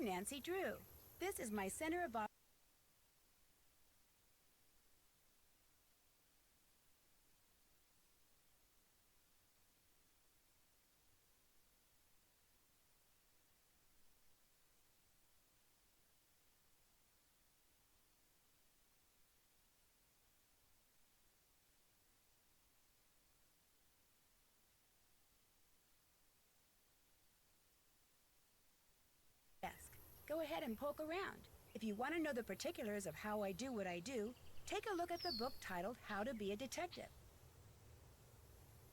I'm Nancy Drew. This is my Center of desk. Go ahead and poke around. If you want to know the particulars of how I do what I do, take a look at the book titled How to Be a Detective.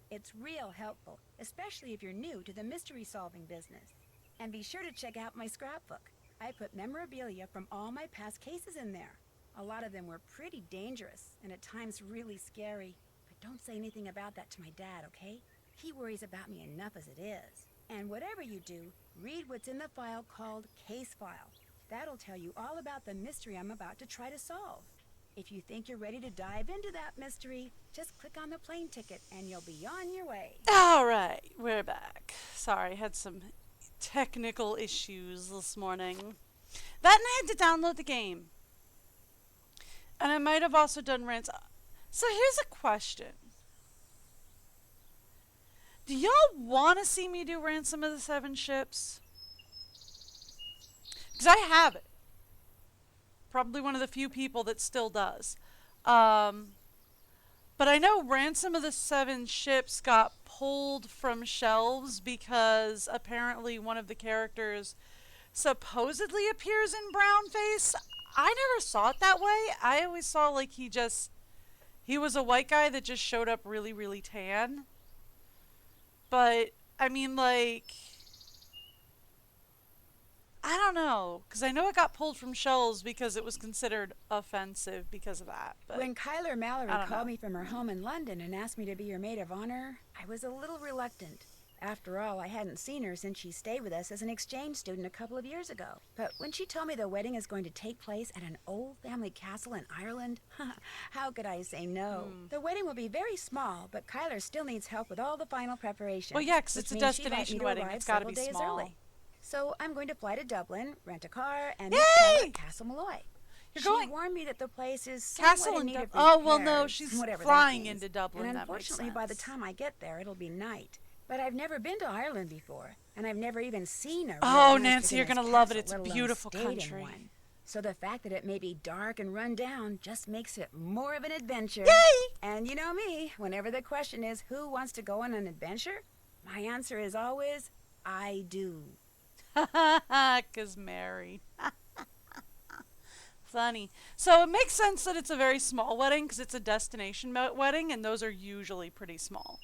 It's real helpful, especially if you're new to the mystery-solving business. And be sure to check out my scrapbook. I put memorabilia from all my past cases in there. A lot of them were pretty dangerous and at times really scary. But don't say anything about that to my dad, okay? He worries about me enough as it is. And whatever you do, read what's in the file called Case File. That'll tell you all about the mystery I'm about to try to solve. If you think you're ready to dive into that mystery, just click on the plane ticket and you'll be on your way. All right, we're back. Sorry, had some technical issues this morning. That and I had to download the game. And I might have also done rants. So here's a question. Do y'all want to see me do Ransom of the Seven Ships? Because I have it. Probably one of the few people that still does. But I know Ransom of the Seven Ships got pulled from shelves because apparently one of the characters supposedly appears in brownface. I never saw it that way. I always saw like he was a white guy that just showed up really, really tan. But, I mean, like, I don't know, because I know it got pulled from shelves because it was considered offensive because of that. But when Kyler Mallory I don't called know. me from her home in London and asked me to be her maid of honor, I was a little reluctant. After all, I hadn't seen her since she stayed with us as an exchange student a couple of years ago. But when she told me the wedding is going to take place at an old family castle in Ireland, how could I say no? The wedding will be very small, but Kyler still needs help with all the final preparations. Well, yeah, because which it's a means she'd like me destination to wedding. arrive It's got to several be days small. early. So I'm going to fly to Dublin, rent a car, and meet Yay! Kyler at Castle Malloy. You're She going warned me that the place is Castle somewhat in in need of Oh, well, no, repairs, she's whatever that flying means. into Dublin. And That makes unfortunately, by the sense. time I get there, it'll be night. But I've never been to Ireland before, and I've never even seen a real Oh, nice Nancy, you're traditionalist going to love it. castle, It's a let alone beautiful stayed in country. one. So the fact that it may be dark and run down just makes it more of an adventure. Yay! And you know me, whenever the question is who wants to go on an adventure, my answer is always, I do. Because Mary. Funny. So it makes sense that it's a very small wedding because it's a destination wedding, and those are usually pretty small.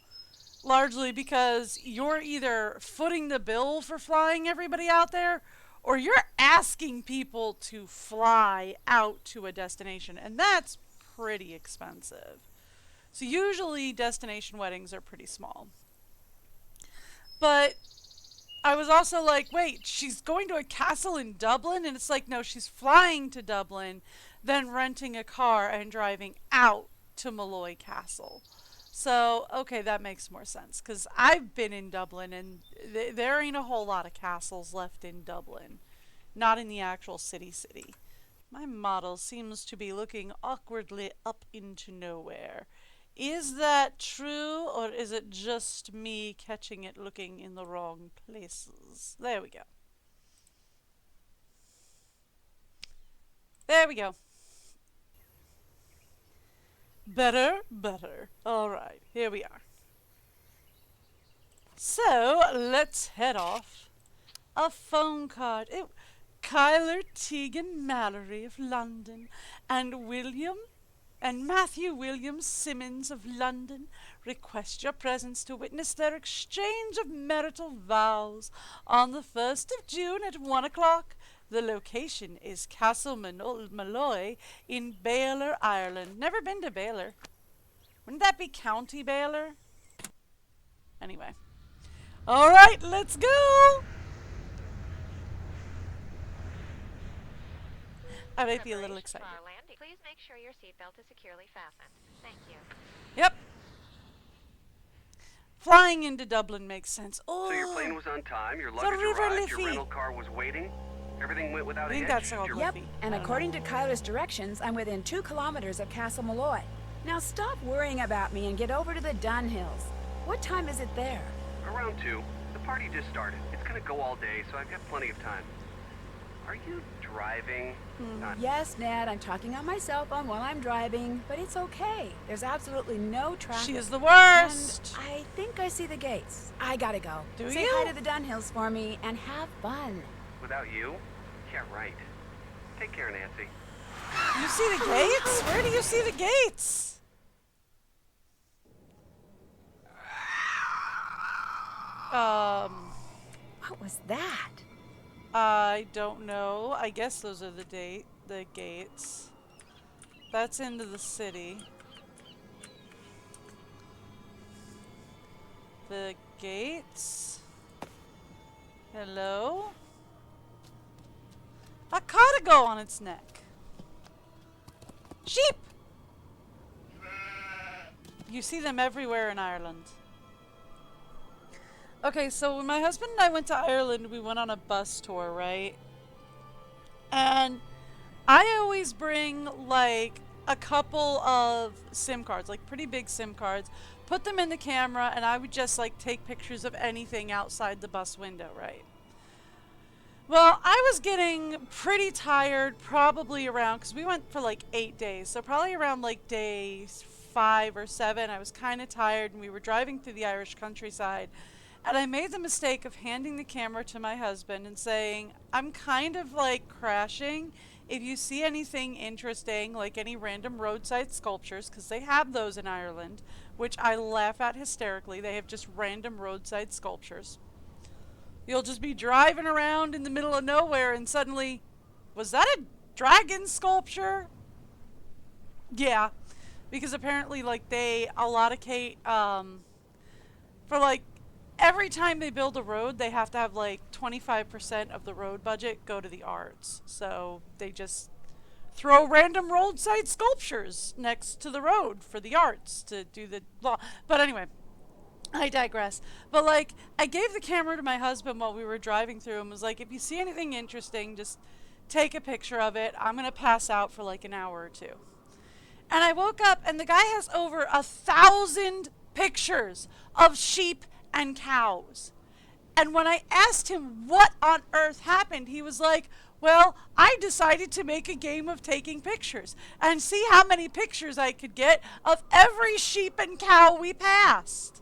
Largely because you're either footing the bill for flying everybody out there, or you're asking people to fly out to a destination, and that's pretty expensive. So usually destination weddings are pretty small. But I was also like, wait, she's going to a castle in Dublin? And it's like, no, she's flying to Dublin, then renting a car and driving out to Malloy Castle. So, okay, that makes more sense. Because I've been in Dublin, and there ain't a whole lot of castles left in Dublin. Not in the actual city. My model seems to be looking awkwardly up into nowhere. Is that true, or is it just me catching it looking in the wrong places? There we go. There we go. Better. All right, here we are. So, let's head off. A phone card. Kyler Tegan Mallory of London and Matthew William Simmons of London request your presence to witness their exchange of marital vows on the 1st of June at 1 o'clock. The location is Castle Malloy in Baylor, Ireland. Never been to Baylor. Wouldn't that be County Baylor? Anyway. All right, let's go. I might be a little excited. Please make sure your seatbelt is securely fastened. Thank you. Yep. Flying into Dublin makes sense. Oh, So your plane was on time, your the luggage River arrived, your Liffey. rental car was waiting. Everything went without I a think hitch. that's called Yep, Liffey. and I don't according know. to Kyler's directions, I'm within 2 kilometers of Castle Malloy. Now stop worrying about me and get over to the Dun Hills. What time is it there? Around 2. The party just started. It's gonna go all day, so I've got plenty of time. Are you driving? Yes, Ned, I'm talking on my cell phone while I'm driving, but it's okay. There's absolutely no traffic. She is the And worst. I think I see the gates. I gotta go. Do Say you? hi to the Dun Hills for me and have fun. Without you? Yeah, right. Take care, Nancy. You see the gates? Where do you see the gates? What was that? I don't know. I guess those are the gates. That's into the city. The gates? Hello? A codigo on its neck. Sheep! You see them everywhere in Ireland. Okay, so when my husband and I went to Ireland, we went on a bus tour, right? And I always bring like a couple of SIM cards, like pretty big SIM cards, put them in the camera, and I would just like take pictures of anything outside the bus window, right? Well, I was getting pretty tired probably around, because we went for like 8 days, so probably around like day 5 or 7, I was kind of tired, and we were driving through the Irish countryside. And I made the mistake of handing the camera to my husband and saying, I'm kind of like crashing. If you see anything interesting, like any random roadside sculptures, because they have those in Ireland, which I laugh at hysterically, they have just random roadside sculptures. You'll just be driving around in the middle of nowhere and suddenly, was that a dragon sculpture? Yeah, because apparently like they allocate, for like, every time they build a road, they have to have like 25% of the road budget go to the arts. So they just throw random roadside sculptures next to the road for the arts to do the law. But anyway, I digress. But like, I gave the camera to my husband while we were driving through and was like, if you see anything interesting, just take a picture of it. I'm going to pass out for like an hour or two. And I woke up and the guy has over 1,000 pictures of sheep and cows. And when I asked him what on earth happened, he was like, well, I decided to make a game of taking pictures and see how many pictures I could get of every sheep and cow we passed.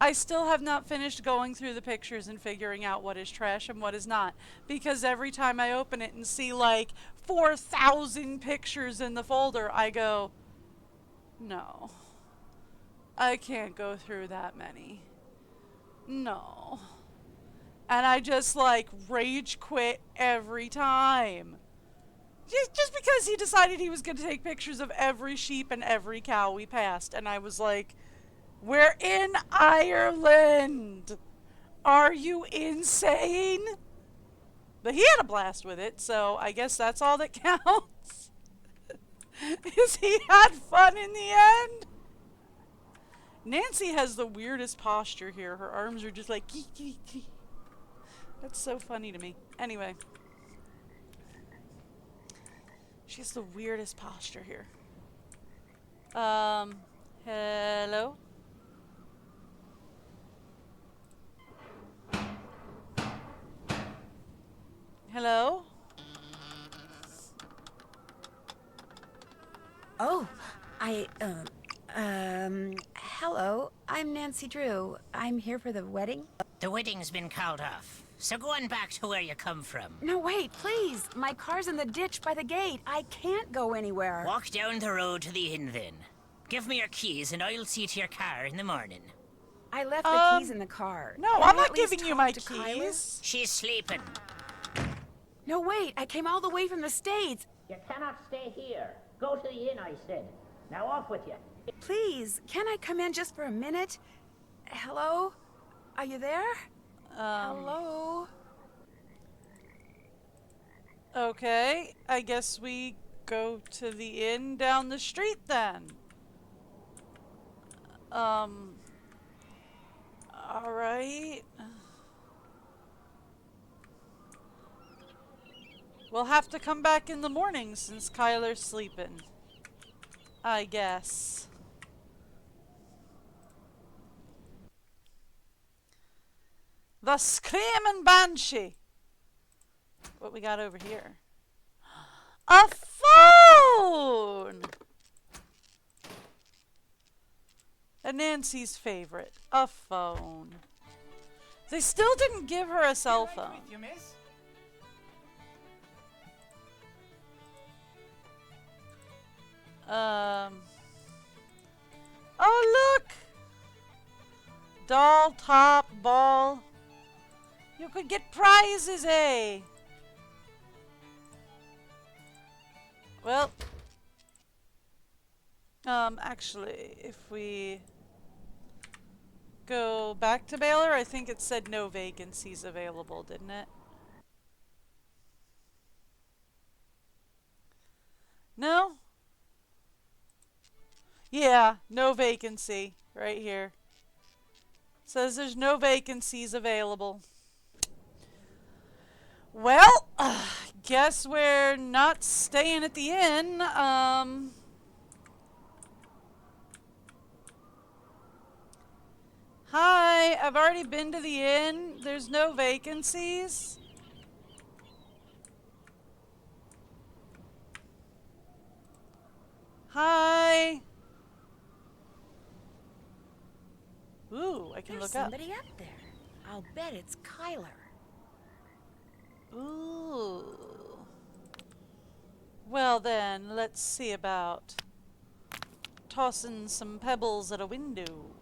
I still have not finished going through the pictures and figuring out what is trash and what is not, because every time I open it and see like 4,000 pictures in the folder, I go, no. I can't go through that many. No. And I just like rage quit every time. Just because he decided he was going to take pictures of every sheep and every cow we passed. And I was like, we're in Ireland. Are you insane? But he had a blast with it, so I guess that's all that counts. Is he had fun in the end? Nancy has the weirdest posture here. Her arms are just like... That's so funny to me. Anyway. She has the weirdest posture here. Hello? Hello? Oh, hello. I'm Nancy Drew. I'm here for the wedding. The wedding's been called off, so go on back to where you come from. No, wait, please. My car's in the ditch by the gate. I can't go anywhere. Walk down the road to the inn then. Give me your keys and I'll see to your car in the morning. I left the keys in the car. No, Can I'm I not at least giving you talk my to Kyler? keys. She's sleeping. No, wait. I came all the way from the States. You cannot stay here. Go to the inn, I said. Now off with you. Please, can I come in just for a minute? Hello? Are you there? Hello? Okay, I guess we go to the inn down the street then. Alright. We'll have to come back in the morning since Kyler's sleeping. I guess. The Screaming Banshee. What we got over here? A phone! And Nancy's favorite. A phone. They still didn't give her a cell phone. You, miss? Oh, look! Doll, top, ball. You could get prizes, eh? Well, actually, if we go back to Baylor, I think it said no vacancies available, didn't it? No? Yeah, no vacancy right here. Says there's no vacancies available. Well, guess we're not staying at the inn. Hi, I've already been to the inn. There's no vacancies. Hi. Ooh, I can There's look up. somebody up there. I'll bet it's Kyler. Ooh. Well then, let's see about tossing some pebbles at a window.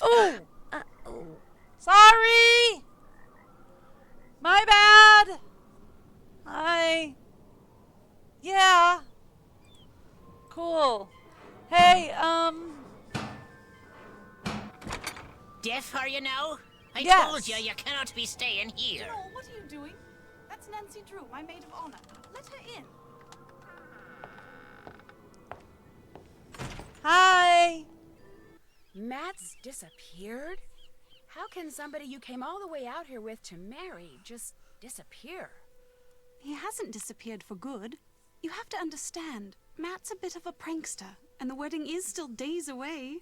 Ooh! Uh-oh. Sorry! My bad! Hi. Yeah. Cool. Hey, Deaf are you now? I Yes. told you you cannot be staying here. Joel, what are you doing? That's Nancy Drew, my maid of honor. Let her in. hi. Matt's disappeared? How can somebody you came all the way out here with to marry just disappear? He hasn't disappeared for good. You have to understand, Matt's a bit of a prankster, and the wedding is still days away.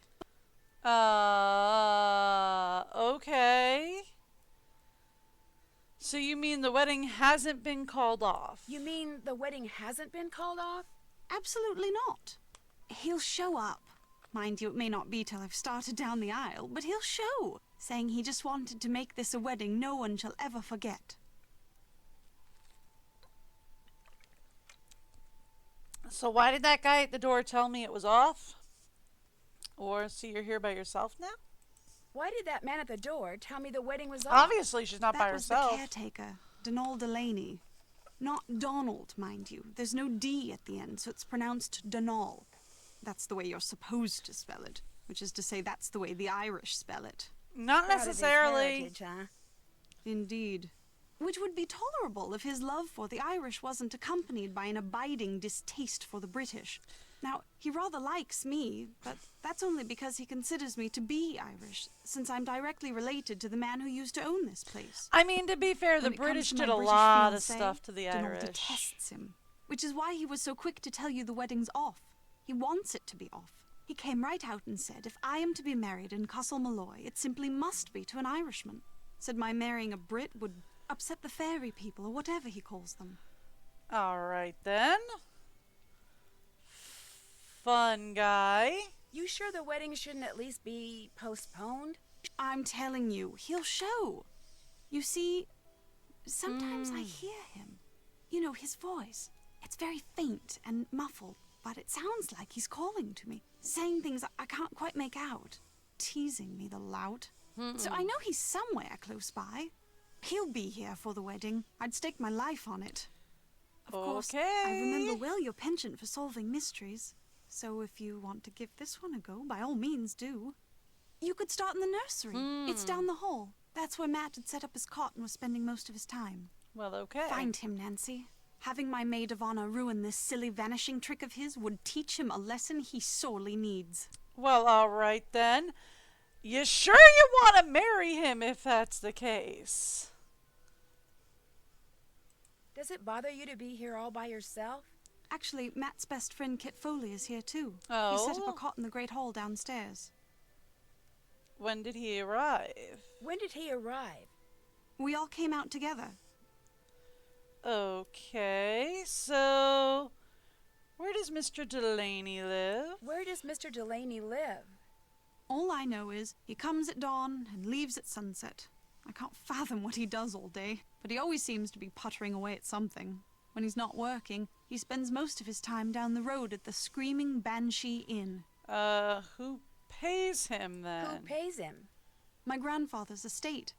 Okay. So you mean the wedding hasn't been called off? You mean the wedding hasn't been called off? Absolutely not. He'll show up. Mind you, it may not be till I've started down the aisle, but he'll show, saying he just wanted to make this a wedding no one shall ever forget. So why did that guy at the door tell me it was off? Or so you're here by yourself now? Why did that man at the door tell me the wedding was off? Obviously she's not by That was herself. the caretaker, Donald Delaney. Not Donald, mind you. There's no D at the end, so it's pronounced Donal. That's the way you're supposed to spell it, which is to say that's the way the Irish spell it. Not Proud of his necessarily. heritage, huh? Indeed. Which would be tolerable if his love for the Irish wasn't accompanied by an abiding distaste for the British. Now, he rather likes me, but that's only because he considers me to be Irish, since I'm directly related to the man who used to own this place. I mean, to be fair, the When it comes British to my did a British lot of fiancé, stuff to the Donald Irish. detests him, which is why he was so quick to tell you the wedding's off. He wants it to be off. He came right out and said, if I am to be married in Castle Malloy, it simply must be to an Irishman. Said my marrying a Brit would upset the fairy people, or whatever he calls them. All right then. Fun guy. You sure the wedding shouldn't at least be postponed? I'm telling you, he'll show. You see, sometimes I hear him. You know, his voice. It's very faint and muffled, but it sounds like he's calling to me, saying things I can't quite make out. Teasing me, the lout. So I know he's somewhere close by. He'll be here for the wedding. I'd stake my life on it. Of course, I remember well your penchant for solving mysteries. So if you want to give this one a go, by all means do. You could start in the nursery. It's down the hall. That's where Matt had set up his cot and was spending most of his time. Well, okay. Find him, Nancy. Having my maid of honor ruin this silly vanishing trick of his would teach him a lesson he sorely needs. Well, all right then. You sure you want to marry him if that's the case? Does it bother you to be here all by yourself? Actually, Matt's best friend Kit Foley is here too. Oh? He set up a cot in the great hall downstairs. When did he arrive? When did he arrive? We all came out together. Okay, so where does Mr. Delaney live? Where does Mr. Delaney live? All I know is he comes at dawn and leaves at sunset. I can't fathom what he does all day, but he always seems to be puttering away at something. When he's not working, he spends most of his time down the road at the Screaming Banshee Inn. Who pays him then? Who pays him? My grandfather's estate.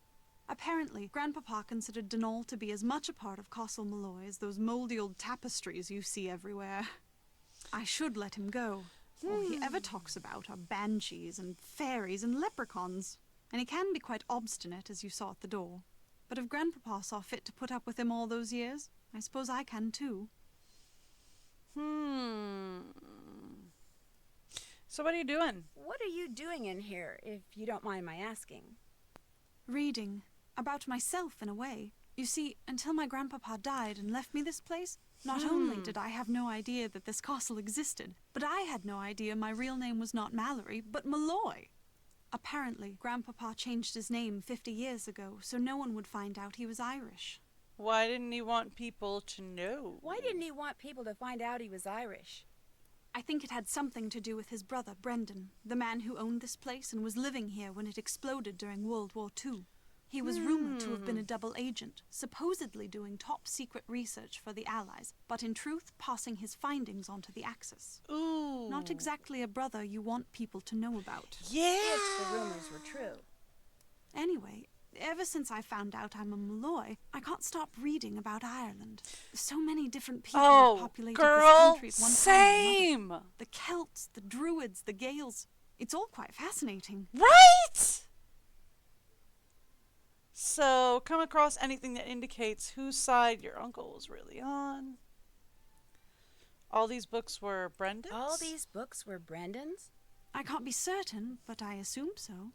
Apparently, Grandpapa considered Donal to be as much a part of Castle Malloy as those mouldy old tapestries you see everywhere. I should let him go. All he ever talks about are banshees and fairies and leprechauns. And he can be quite obstinate, as you saw at the door. But if Grandpapa saw fit to put up with him all those years, I suppose I can too. So what are you doing? What are you doing in here, if you don't mind my asking? Reading. About myself, in a way. You see, until my grandpapa died and left me this place, not only did I have no idea that this castle existed, but I had no idea my real name was not Mallory, but Malloy. Apparently, Grandpapa changed his name 50 years ago, so no one would find out he was Irish. Why didn't he want people to know? Why didn't he want people to find out he was Irish? I think it had something to do with his brother, Brendan, the man who owned this place and was living here when it exploded during World War II. He was rumored to have been a double agent, supposedly doing top-secret research for the Allies, but in truth passing his findings on to the Axis. Ooh. Not exactly a brother you want people to know about. Yeah. If the rumors were true. Anyway, ever since I found out I'm a Malloy, I can't stop reading about Ireland. So many different people have populated this country at one time or same. another. The Celts, the Druids, the Gaels. It's all quite fascinating. Right? So, come across anything that indicates whose side your uncle was really on. All these books were Brendan's? All these books were Brendan's? I can't be certain, but I assume so.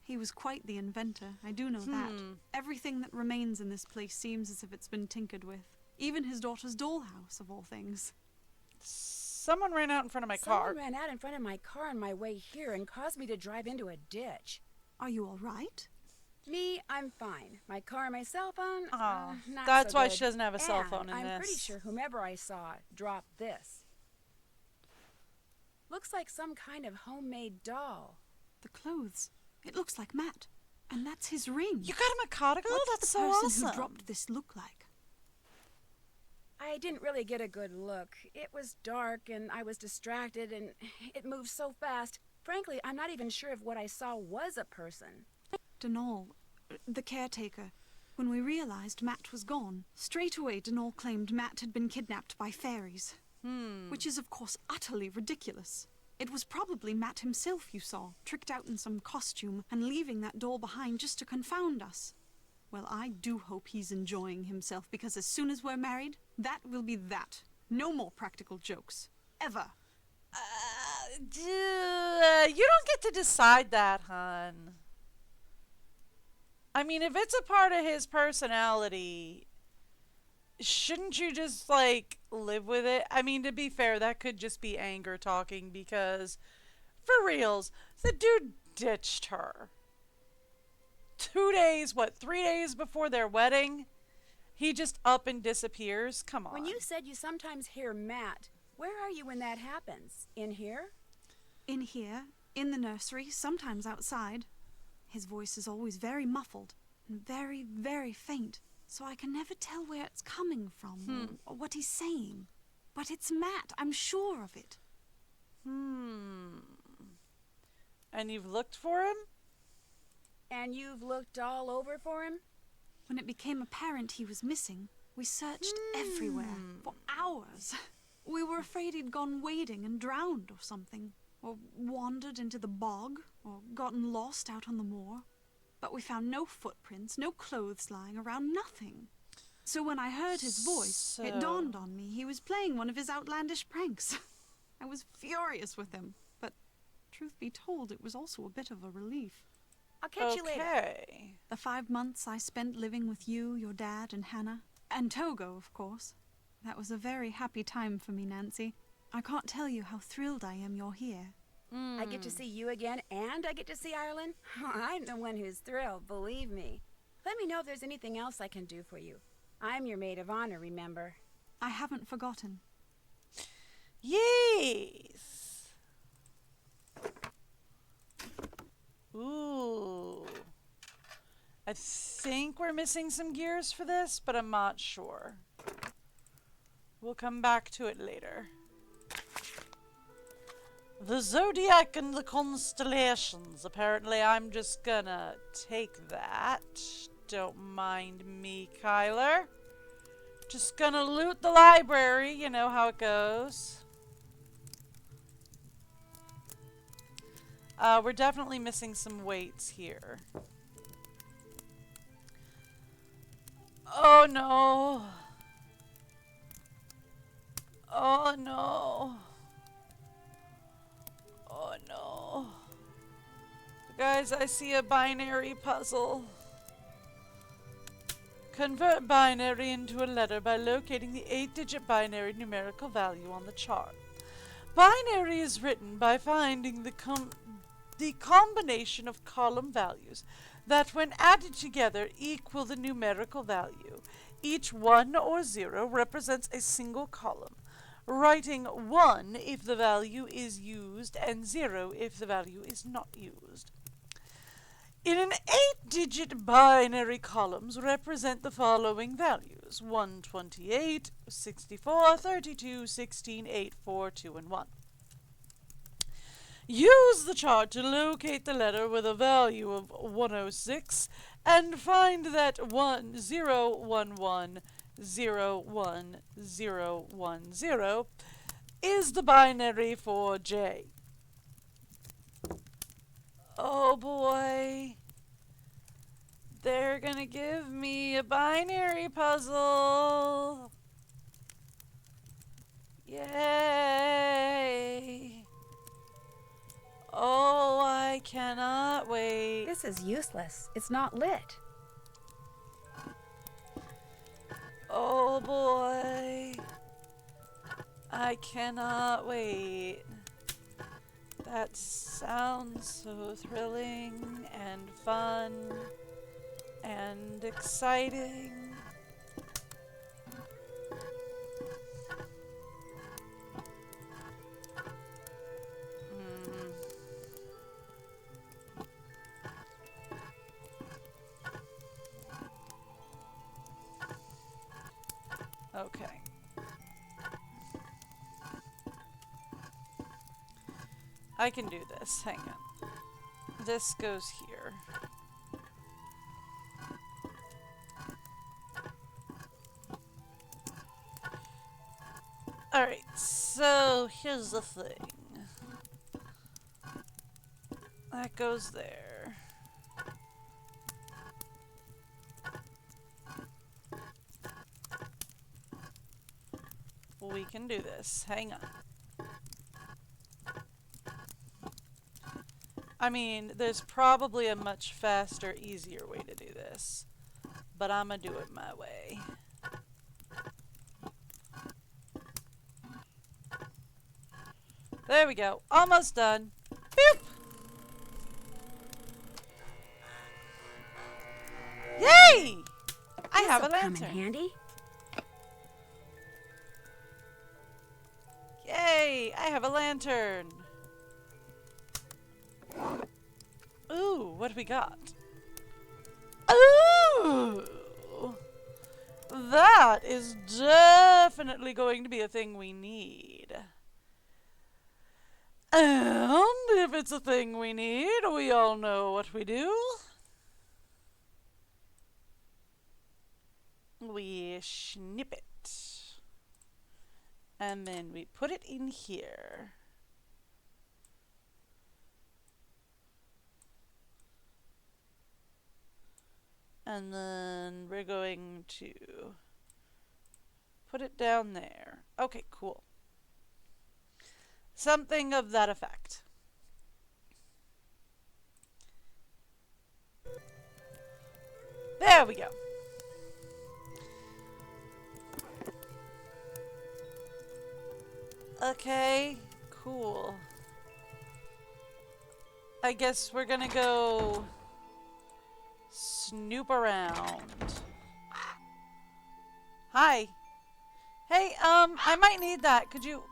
He was quite the inventor, I do know that. Everything that remains in this place seems as if it's been tinkered with. Even his daughter's dollhouse, of all things. Someone ran out in front of my car. Someone ran out in front of my car on my way here and caused me to drive into a ditch. Are you all right? Me, I'm fine. My car and my cell phone, Oh, not that's so why good. she doesn't have a cell And phone in I'm this. pretty sure whomever I saw dropped this. Looks like some kind of homemade doll. The clothes. It looks like Matt. And that's his ring. You got him a cardigan? What's That's the so person awesome. who dropped this look like? I didn't really get a good look. It was dark and I was distracted and it moved so fast. Frankly, I'm not even sure if what I saw was a person. Donal, the caretaker. When we realized Matt was gone, straight away Donal claimed Matt had been kidnapped by fairies. Which is, of course, utterly ridiculous. It was probably Matt himself you saw, tricked out in some costume and leaving that doll behind just to confound us. Well, I do hope he's enjoying himself, because as soon as we're married, that will be that. No more practical jokes. Ever. You don't get to decide that, hon. I mean, if it's a part of his personality, shouldn't you just, like, live with it? I mean, to be fair, that could just be anger talking, because, for reals, the dude ditched her. 3 days before their wedding? He just up and disappears? Come on. When you said you sometimes hear Matt, where are you when that happens? In here? In here, in the nursery, sometimes outside. His voice is always very muffled and very, very faint, so I can never tell where it's coming from or what he's saying. But it's Matt, I'm sure of it. And you've looked for him? And you've looked all over for him? When it became apparent he was missing, we searched everywhere for hours. We were afraid he'd gone wading and drowned or something, or wandered into the bog, or gotten lost out on the moor. But we found no footprints, no clothes lying around, nothing. So when I heard his voice, it dawned on me he was playing one of his outlandish pranks. I was furious with him, but truth be told, it was also a bit of a relief. I'll catch you later. Okay. The 5 months I spent living with you, your dad, and Hannah, And Togo, of course. That was a very happy time for me, Nancy. I can't tell you how thrilled I am you're here. I get to see you again, and I get to see Ireland. I'm the one who's thrilled, believe me. Let me know if there's anything else I can do for you. I'm your maid of honor, remember? I haven't forgotten. Yes. Ooh. I think we're missing some gears for this, but I'm not sure. We'll come back to it later. The zodiac and the constellations. Apparently, I'm just gonna take that. Don't mind me, Kyler. Just gonna loot the library. You know how it goes. We're definitely missing some weights here. Oh no. Oh no. Oh no. Guys, I see a binary puzzle. Convert binary into a letter by locating the 8-digit binary numerical value on the chart. Binary is written by finding the combination of column values that when added together equal the numerical value. Each 1 or 0 represents a single column, writing 1 if the value is used and 0 if the value is not used. In an 8-digit binary, columns represent the following values: 128, 64, 32, 16, 8, 4, 2, and 1. Use the chart to locate the letter with a value of 106 and find that 1011011010 is the binary for J. Oh boy. They're gonna give me a binary puzzle. Yay. Oh, I cannot wait. This is useless. It's not lit. Oh boy. I cannot wait. That sounds so thrilling and fun and exciting. Okay. I can do this. Hang on. This goes here. Alright, so here's the thing. That goes there. We can do this. Hang on. I mean, there's probably a much faster, easier way to do this. But I'm gonna do it my way. There we go. Almost done. Boop! Yay! I have a This'll come in lantern. handy. Yay! I have a lantern. Ooh, what do we got? Ooh! That is definitely going to be a thing we need. And if it's a thing we need, we all know what we do. We snip it. And then we put it in here. And then we're going to put it down there. Okay, cool. Something of that effect. There we go. Okay, cool. I guess we're gonna go snoop around. Hi. Hey, I might need that. Could you...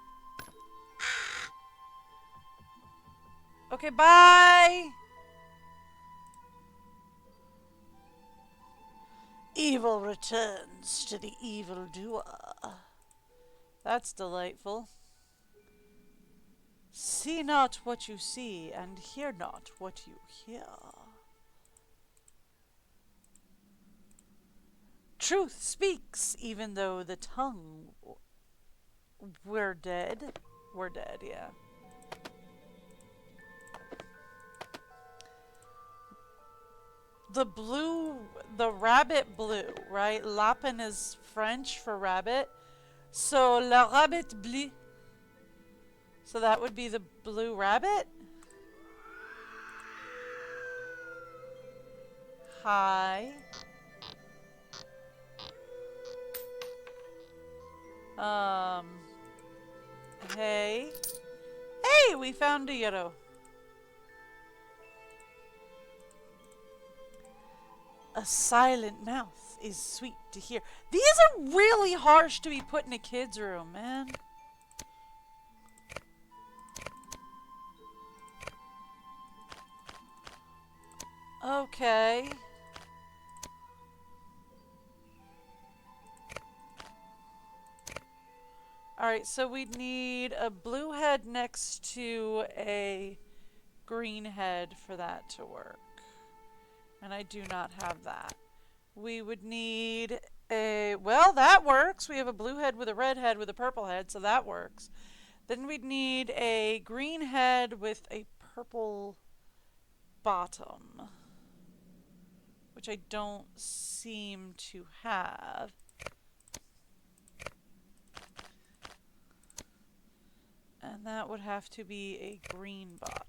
Okay, bye! Evil returns to the evildoer. That's delightful. See not what you see, and hear not what you hear. Truth speaks, even though the tongue... We're dead. We're dead, yeah. The blue, the rabbit blue, right? Lapin is French for rabbit. So, la rabbit bleu. So that would be the blue rabbit? Hi. Hey. Hey, we found a Yoro. A silent mouth is sweet to hear. These are really harsh to be put in a kid's room, man. Okay. Alright, so we need a blue head next to a green head for that to work. And I do not have that. We would need a... Well, that works. We have a blue head with a red head with a purple head, so that works. Then we'd need a green head with a purple bottom, which I don't seem to have. And that would have to be a green bottom.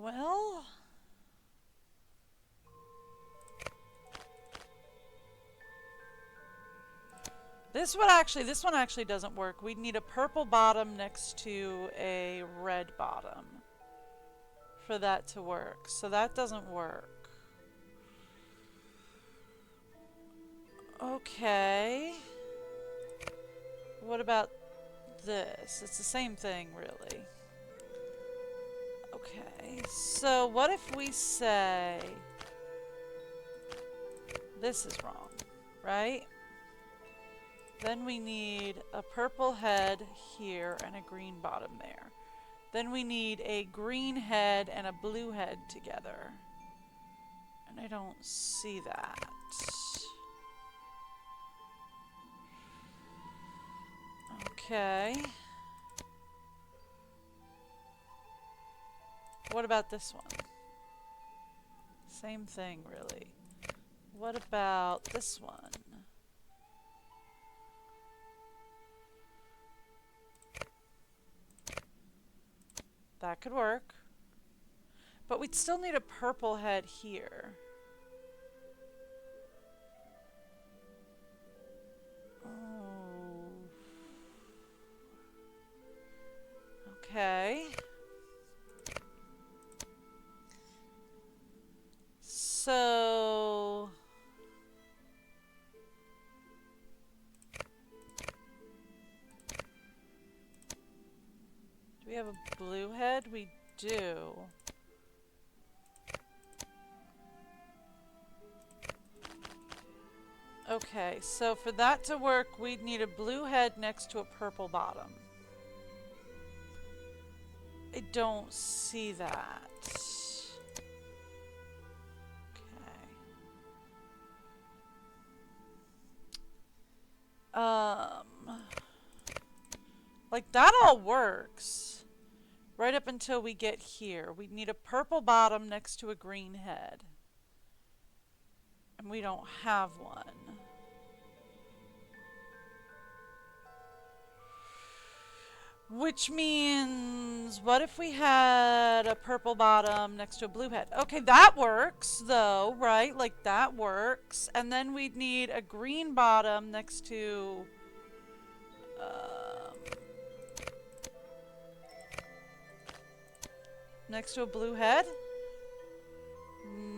Well, this one actually doesn't work. We'd need a purple bottom next to a red bottom for that to work. So that doesn't work. Okay. What about this? It's the same thing, really. Okay, so what if we say this is wrong, right? Then we need a purple head here and a green bottom there. Then we need a green head and a blue head together. And I don't see that. Okay. What about this one? Same thing, really. What about this one? That could work. But we'd still need a purple head here. Oh. Okay. So... do we have a blue head? We do. Okay, so for that to work, we'd need a blue head next to a purple bottom. I don't see that. Like that all works. Right up until we get here. We need a purple bottom next to a green head. And we don't have one. Which means, what if we had a purple bottom next to a blue head? Okay, that works, though, right? Like, that works. And then we'd need a green bottom next to... next to a blue head?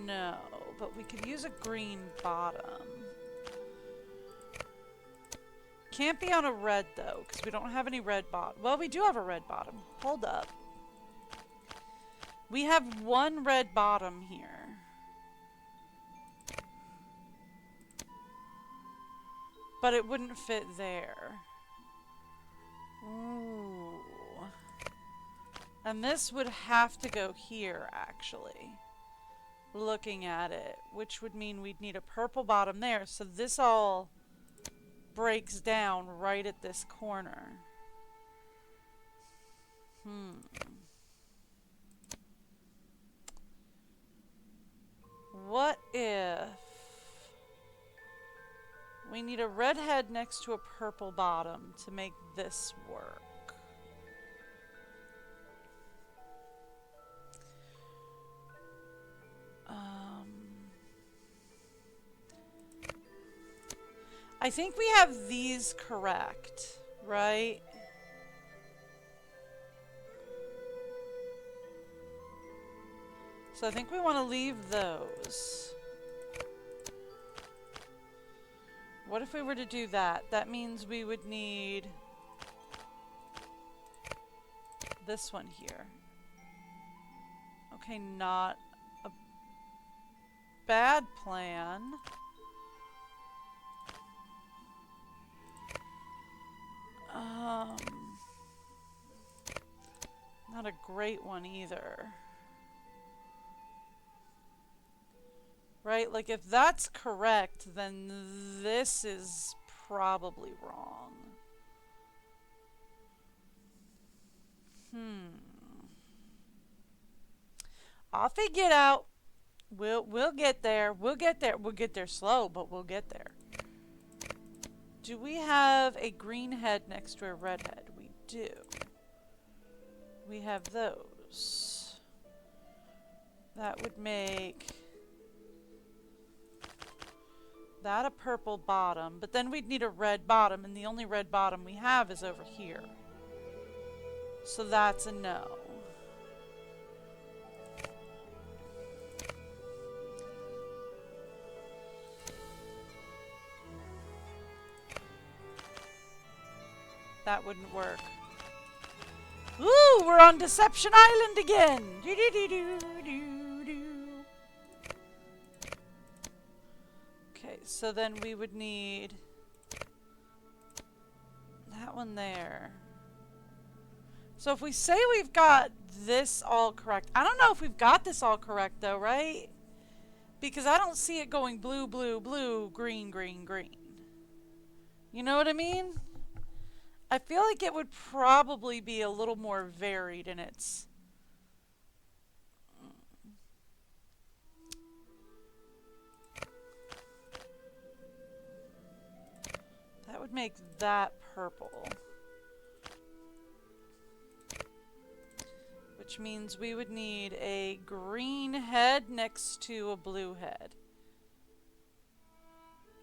No, but we could use a green bottom. Can't be on a red, though, because we don't have any red bottom. Well, we do have a red bottom. Hold up. We have one red bottom here. But it wouldn't fit there. Ooh. And this would have to go here, actually. Looking at it. Which would mean we'd need a purple bottom there. So this all breaks down right at this corner. What if we need a red head next to a purple bottom to make this work? I think we have these correct, right? So I think we want to leave those. What if we were to do that? That means we would need this one here. Okay, not a bad plan. Not a great one either. Right? Like, if that's correct, then this is probably wrong. I'll figure it out. We'll get there. We'll get there. We'll get there slow, but we'll get there. Do we have a green head next to a red head? We do. We have those. That would make that a purple bottom, but then we'd need a red bottom, and the only red bottom we have is over here. So that's a no. That wouldn't work. Ooh, we're on Deception Island again! Okay, so then we would need that one there. So if we say we've got this all correct, I don't know if we've got this all correct though, right? Because I don't see it going blue, blue, blue, green, green, green. You know what I mean? I feel like it would probably be a little more varied in its... That would make that purple. Which means we would need a green head next to a blue head.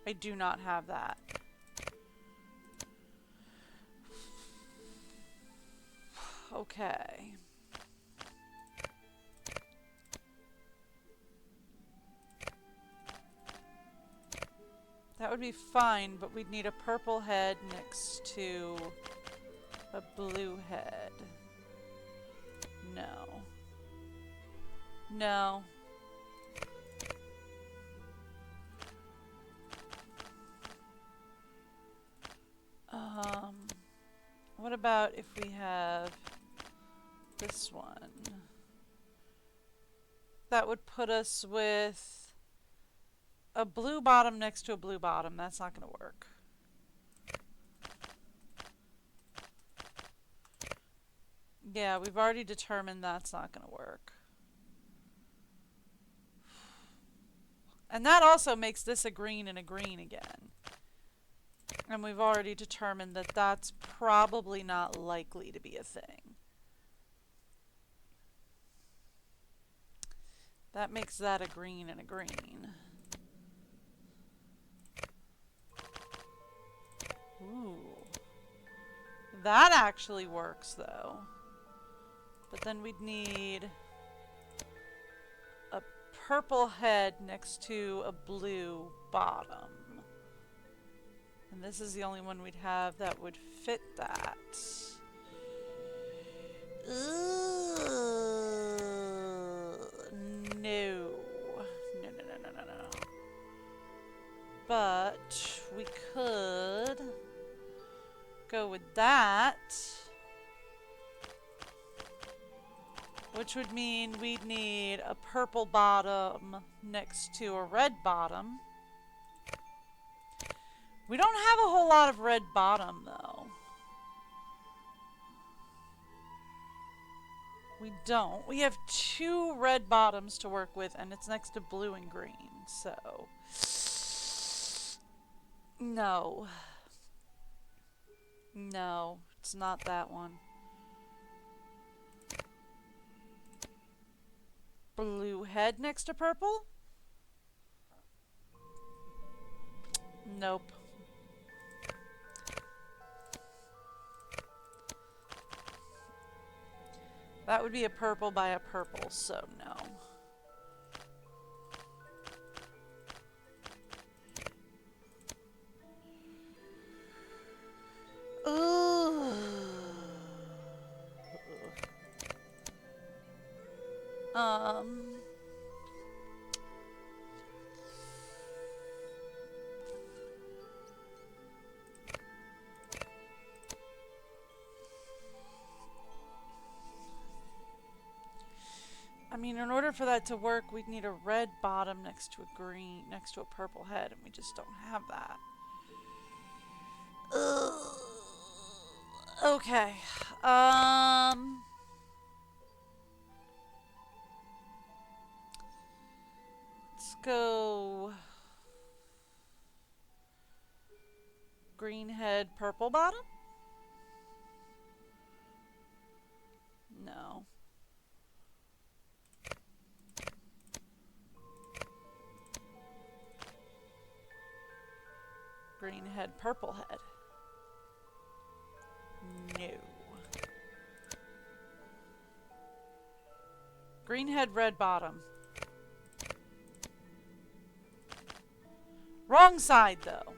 I do not have that. Okay. That would be fine, but we'd need a purple head next to a blue head. No. No. What about if we have this one? That would put us with a blue bottom next to a blue bottom. That's not going to work. Yeah, we've already determined that's not going to work. And that also makes this a green and a green again. And we've already determined that that's probably not likely to be a thing. That makes that a green and a green. Ooh. That actually works, though. But then we'd need a purple head next to a blue bottom. And this is the only one we'd have that would fit that. No. No. But we could go with that. Which would mean we'd need a purple bottom next to a red bottom. We don't have a whole lot of red bottom, though. We don't. We have 2 red bottoms to work with, and it's next to blue and green, so... No. No, it's not that one. Blue head next to purple? Nope. That would be a purple by a purple, so no. Ooh. I mean, in order for that to work, we'd need a red bottom next to a green, next to a purple head, and we just don't have that. Okay. Let's go green head, purple bottom? No. Green head, purple head. No. Green head, red bottom. Wrong side, though.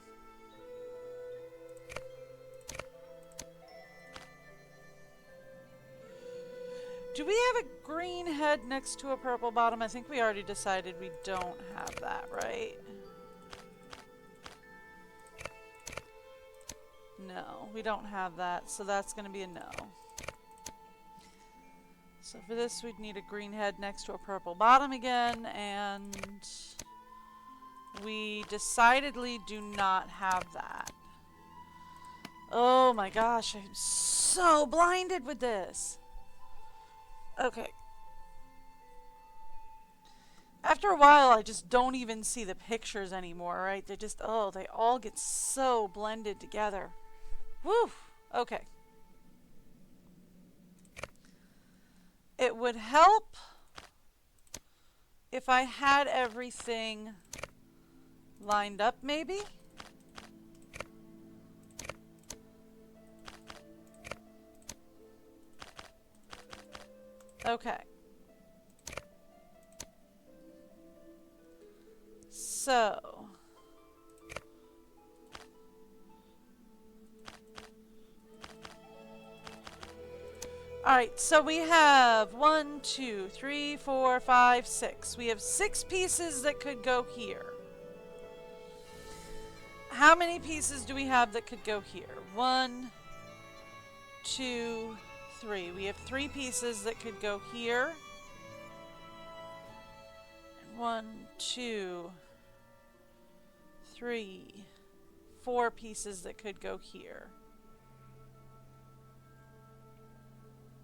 Do we have a green head next to a purple bottom? I think we already decided we don't have that, right? No, we don't have that, so that's going to be a no. So for this, we'd need a green head next to a purple bottom again, and we decidedly do not have that. Oh my gosh, I'm so blinded with this. Okay. After a while, I just don't even see the pictures anymore, right? They just, oh, they all get so blended together. Woo! Okay. It would help if I had everything lined up, maybe? Okay. So... Alright, so we have 1, 2, 3, 4, 5, 6. We have 6 pieces that could go here. How many pieces do we have that could go here? 1, 2, 3. We have 3 pieces that could go here. 1, 2, 3, 4 pieces that could go here.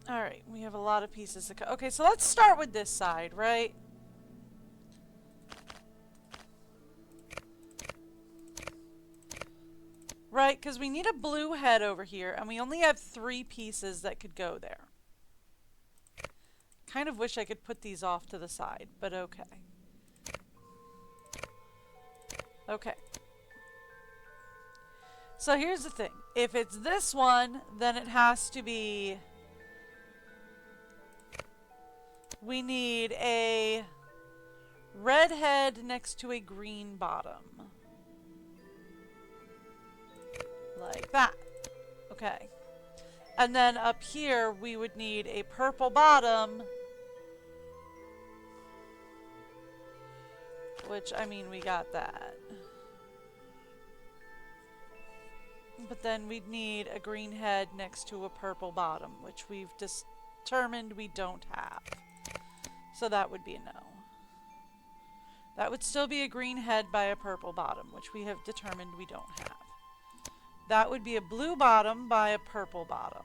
Alright, we have a lot of pieces that okay, so let's start with this side, right? Right, because we need a blue head over here, and we only have 3 pieces that could go there. Kind of wish I could put these off to the side, but okay. Okay. So here's the thing. If it's this one, then it has to be... We need a red head next to a green bottom. Like that. Okay. And then up here, we would need a purple bottom. Which, I mean, we got that. But then we'd need a green head next to a purple bottom, which we've determined we don't have. So that would be a no. That would still be a green head by a purple bottom, which we have determined we don't have. That would be a blue bottom by a purple bottom,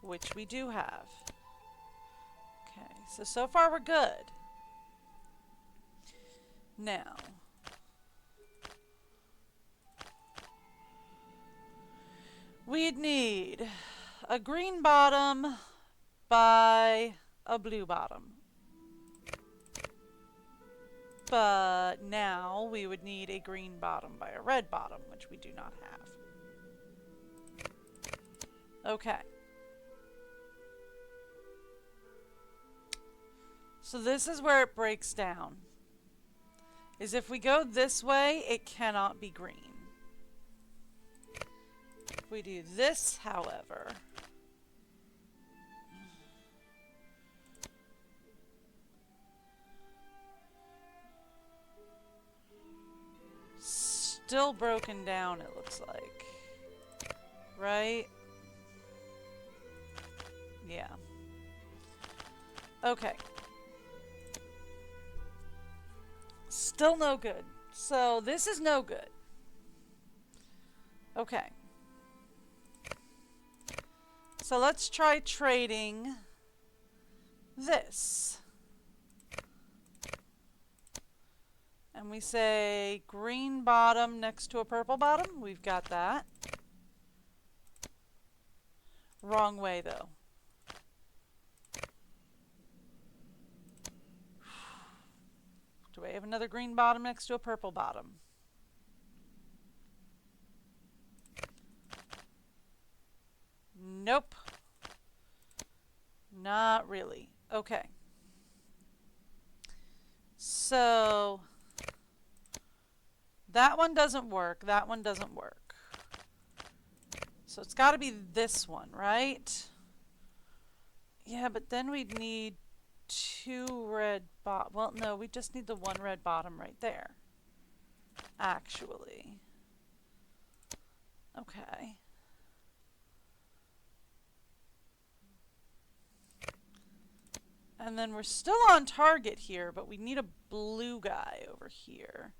which we do have. Okay, so far we're good. Now, we'd need a green bottom by a blue bottom. But now we would need a green bottom by a red bottom, which we do not have. Okay. So this is where it breaks down. Is if we go this way, it cannot be green. If we do this, however... Still broken down, it looks like. Right? Yeah. Okay. Still no good. So this is no good. Okay. So let's try trading this. And we say green bottom next to a purple bottom. We've got that. Wrong way, though. Do I have another green bottom next to a purple bottom? Nope. Not really. Okay. So... that one doesn't work. That one doesn't work. So it's got to be this one, right? Yeah, but then we'd need 2 red bottom. Well, no, we just need the 1 red bottom right there. Actually. Okay. And then we're still on target here, but we need a blue guy over here.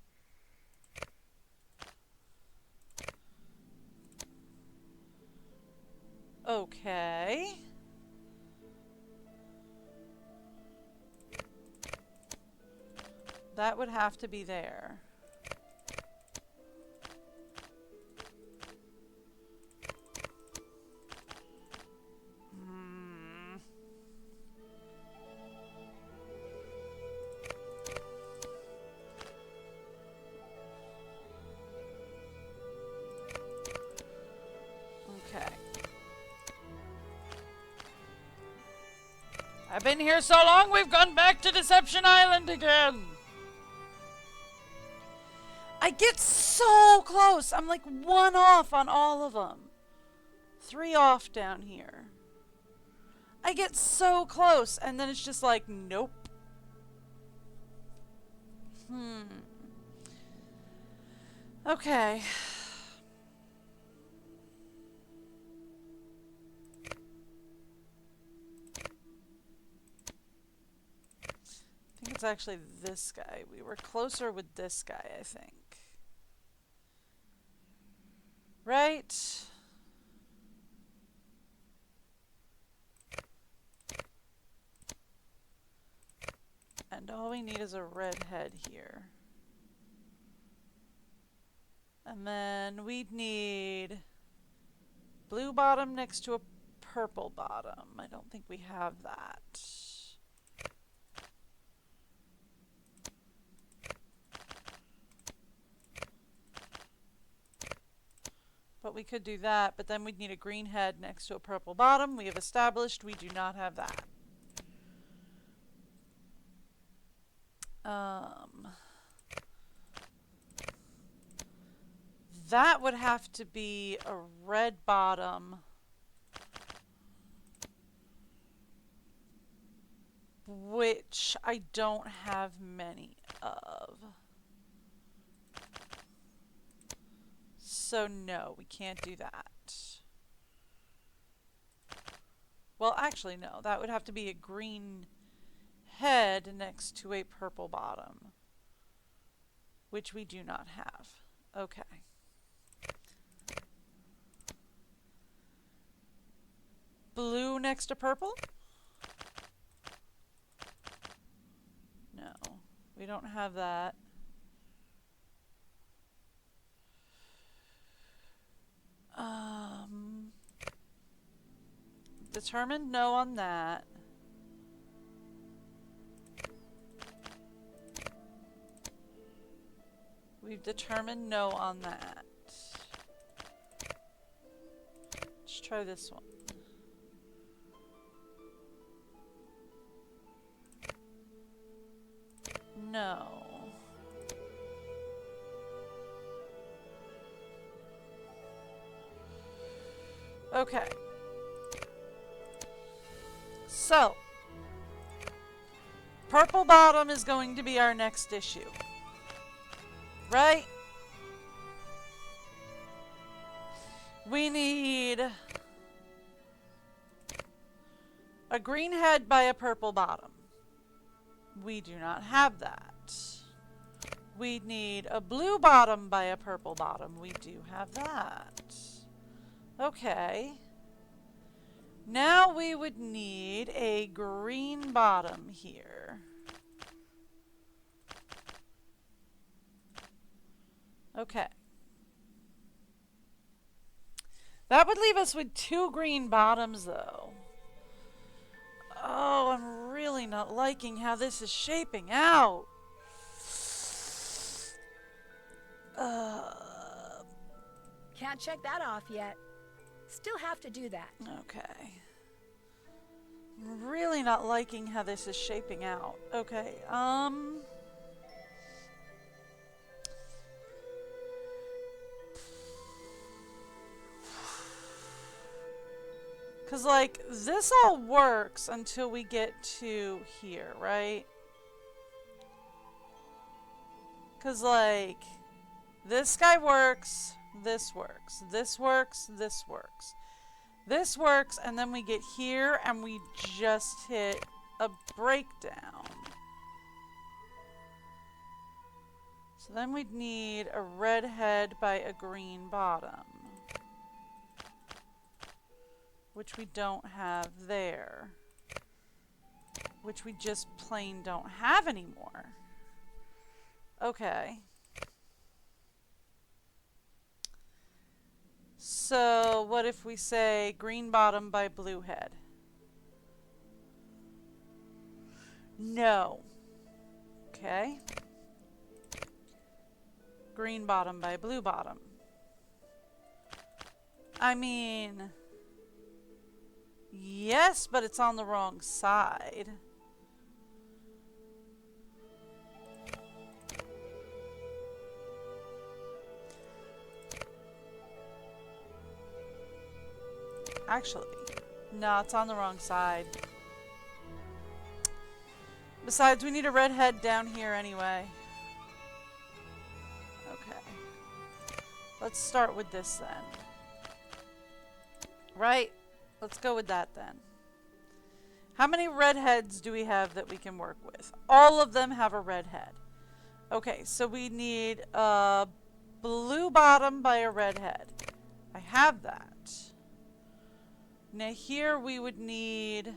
Okay. That would have to be there. Okay. I've been here so long, we've gone back to Deception Island again. I get so close. I'm like 1 off on all of them. 3 off down here. I get so close, and then it's just like, nope. Okay. I think it's actually this guy. We were closer with this guy, I think. Right? And all we need is a red head here. And then we'd need blue bottom next to a purple bottom. I don't think we have that. But we could do that, but then we'd need a green head next to a purple bottom. We have established we do not have that. That would have to be a red bottom, which I don't have many of. So no, we can't do that. Well, actually no, that would have to be a green head next to a purple bottom, which we do not have. Okay. Blue next to purple? No, we don't have that. Determined no on that. We've determined no on that. Let's try this one. No. Okay. So, purple bottom is going to be our next issue. Right? We need a green head by a purple bottom. We do not have that. We need a blue bottom by a purple bottom. We do have that. Okay. Now we would need a green bottom here. Okay. That would leave us with 2 green bottoms, though. Oh, I'm really not liking how this is shaping out. Can't check that off yet. Still have to do that. Okay. I'm really not liking how this is shaping out. Okay, Because, like, this all works until we get to here, right? Because, like, this guy works, this works, this works, this works. This works, and then we get here, and we just hit a breakdown. So then we'd need a red head by a green bottom, which we don't have there, which we just plain don't have anymore. Okay. So what if we say green bottom by blue head? No. Okay. Green bottom by blue bottom. I mean, yes, but it's on the wrong side. Actually, no, it's on the wrong side. Besides, we need a red head down here anyway. Okay. Let's start with this then. Right? Let's go with that then. How many red heads do we have that we can work with? All of them have a red head. Okay, so we need a blue bottom by a red head. I have that. Now here we would need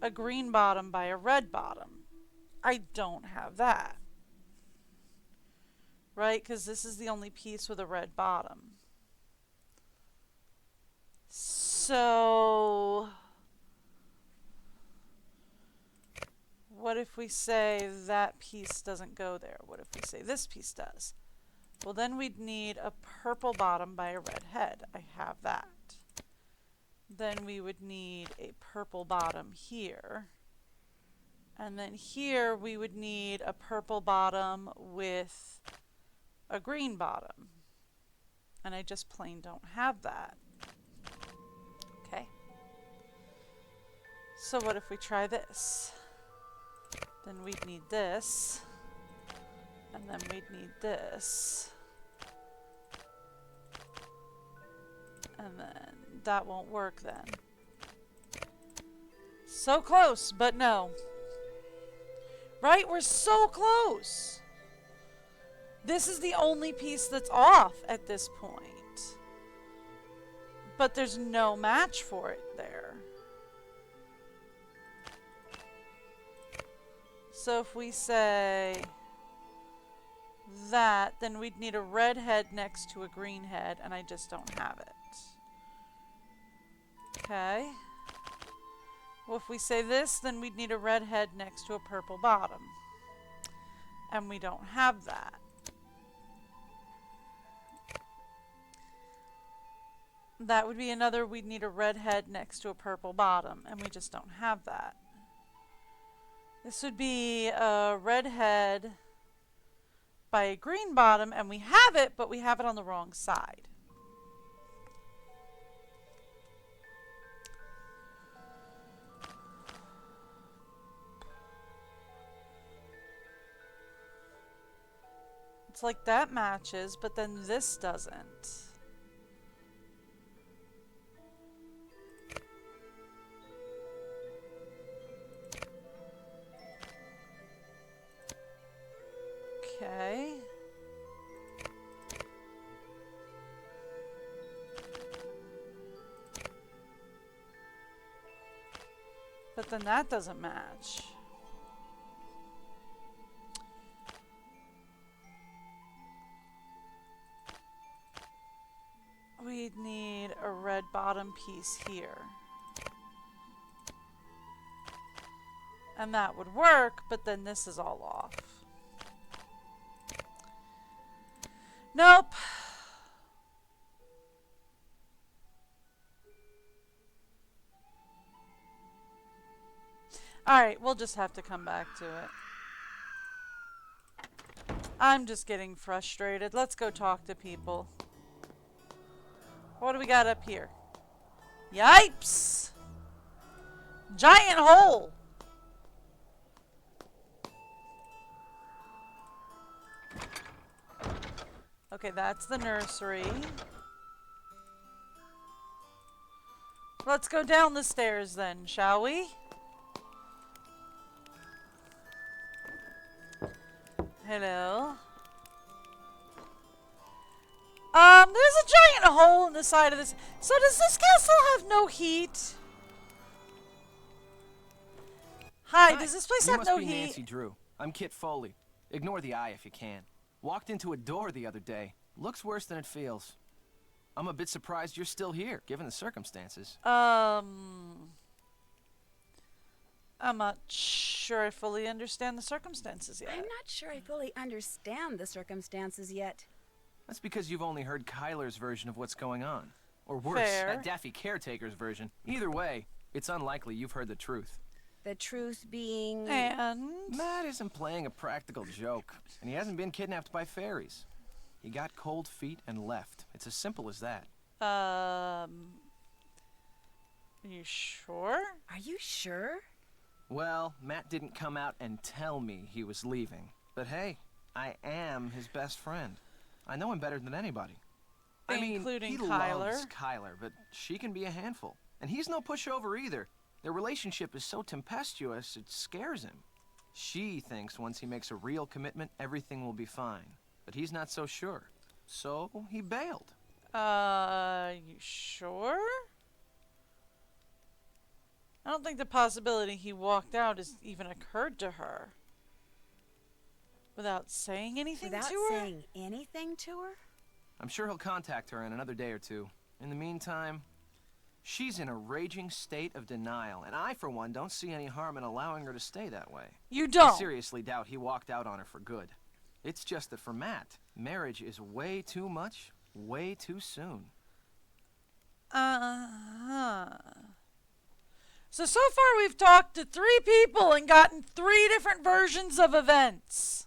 a green bottom by a red bottom. I don't have that. right? Because this is the only piece with a red bottom. So what if we say that piece doesn't go there? What if we say this piece does? Well, then we'd need a purple bottom by a red head. I have that. Then we would need a purple bottom here. And then here we would need a purple bottom with a green bottom. And I just plain don't have that. Okay. So what if we try this? Then we'd need this. And then we'd need this. And then that won't work then. So close, but no. Right? We're so close. This is the only piece that's off at this point. But there's no match for it there. So if we say that, then we'd need a red head next to a green head, and I just don't have it. Okay. Well, if we say this, then we'd need a red head next to a purple bottom. And we don't have that. That would be another, we'd need a red head next to a purple bottom, and we just don't have that. This would be a red head by a green bottom, and we have it, but we have it on the wrong side. It's like that matches, but then this doesn't. Okay. But then that doesn't match. We'd need a red bottom piece here. And that would work, but then this is all off. Nope. Alright, we'll just have to come back to it. I'm just getting frustrated. Let's go talk to people. What do we got up here? Yipes! Giant hole! Okay, that's the nursery. Let's go down the stairs then, shall we? Hello. There's a giant hole in the side of this. So does this castle have no heat? Hi, does this place have no heat? You must be Nancy Drew. I'm Kit Foley. Ignore the eye if you can. Walked into a door the other day. Looks worse than it feels. I'm a bit surprised you're still here, given the circumstances. I'm not sure I fully understand the circumstances yet. I'm not sure I fully understand the circumstances yet. That's because you've only heard Kyler's version of what's going on. Or worse, Fair. that Daffy caretaker's version. Either way, it's unlikely you've heard the truth. The truth being... And? Matt isn't playing a practical joke, and he hasn't been kidnapped by fairies. He got cold feet and left. It's as simple as that. Are you sure? Are you sure? Well, Matt didn't come out and tell me he was leaving. But hey, I am his best friend. I know him better than anybody. Including he Kyler? loves Kyler, but she can be a handful. And he's no pushover either. Their relationship is so tempestuous, it scares him. She thinks once he makes a real commitment, everything will be fine. But he's not so sure. So he bailed. You sure? I don't think the possibility he walked out has even occurred to her. Without saying anything Without to her? saying anything to her? I'm sure he'll contact her in another day or two. In the meantime, she's in a raging state of denial, and I, for one, don't see any harm in allowing her to stay that way. You I don't. seriously doubt he walked out on her for good. It's just that for Matt, marriage is way too much, way too soon. Uh-huh. So far we've talked to 3 people and gotten 3 different versions of events.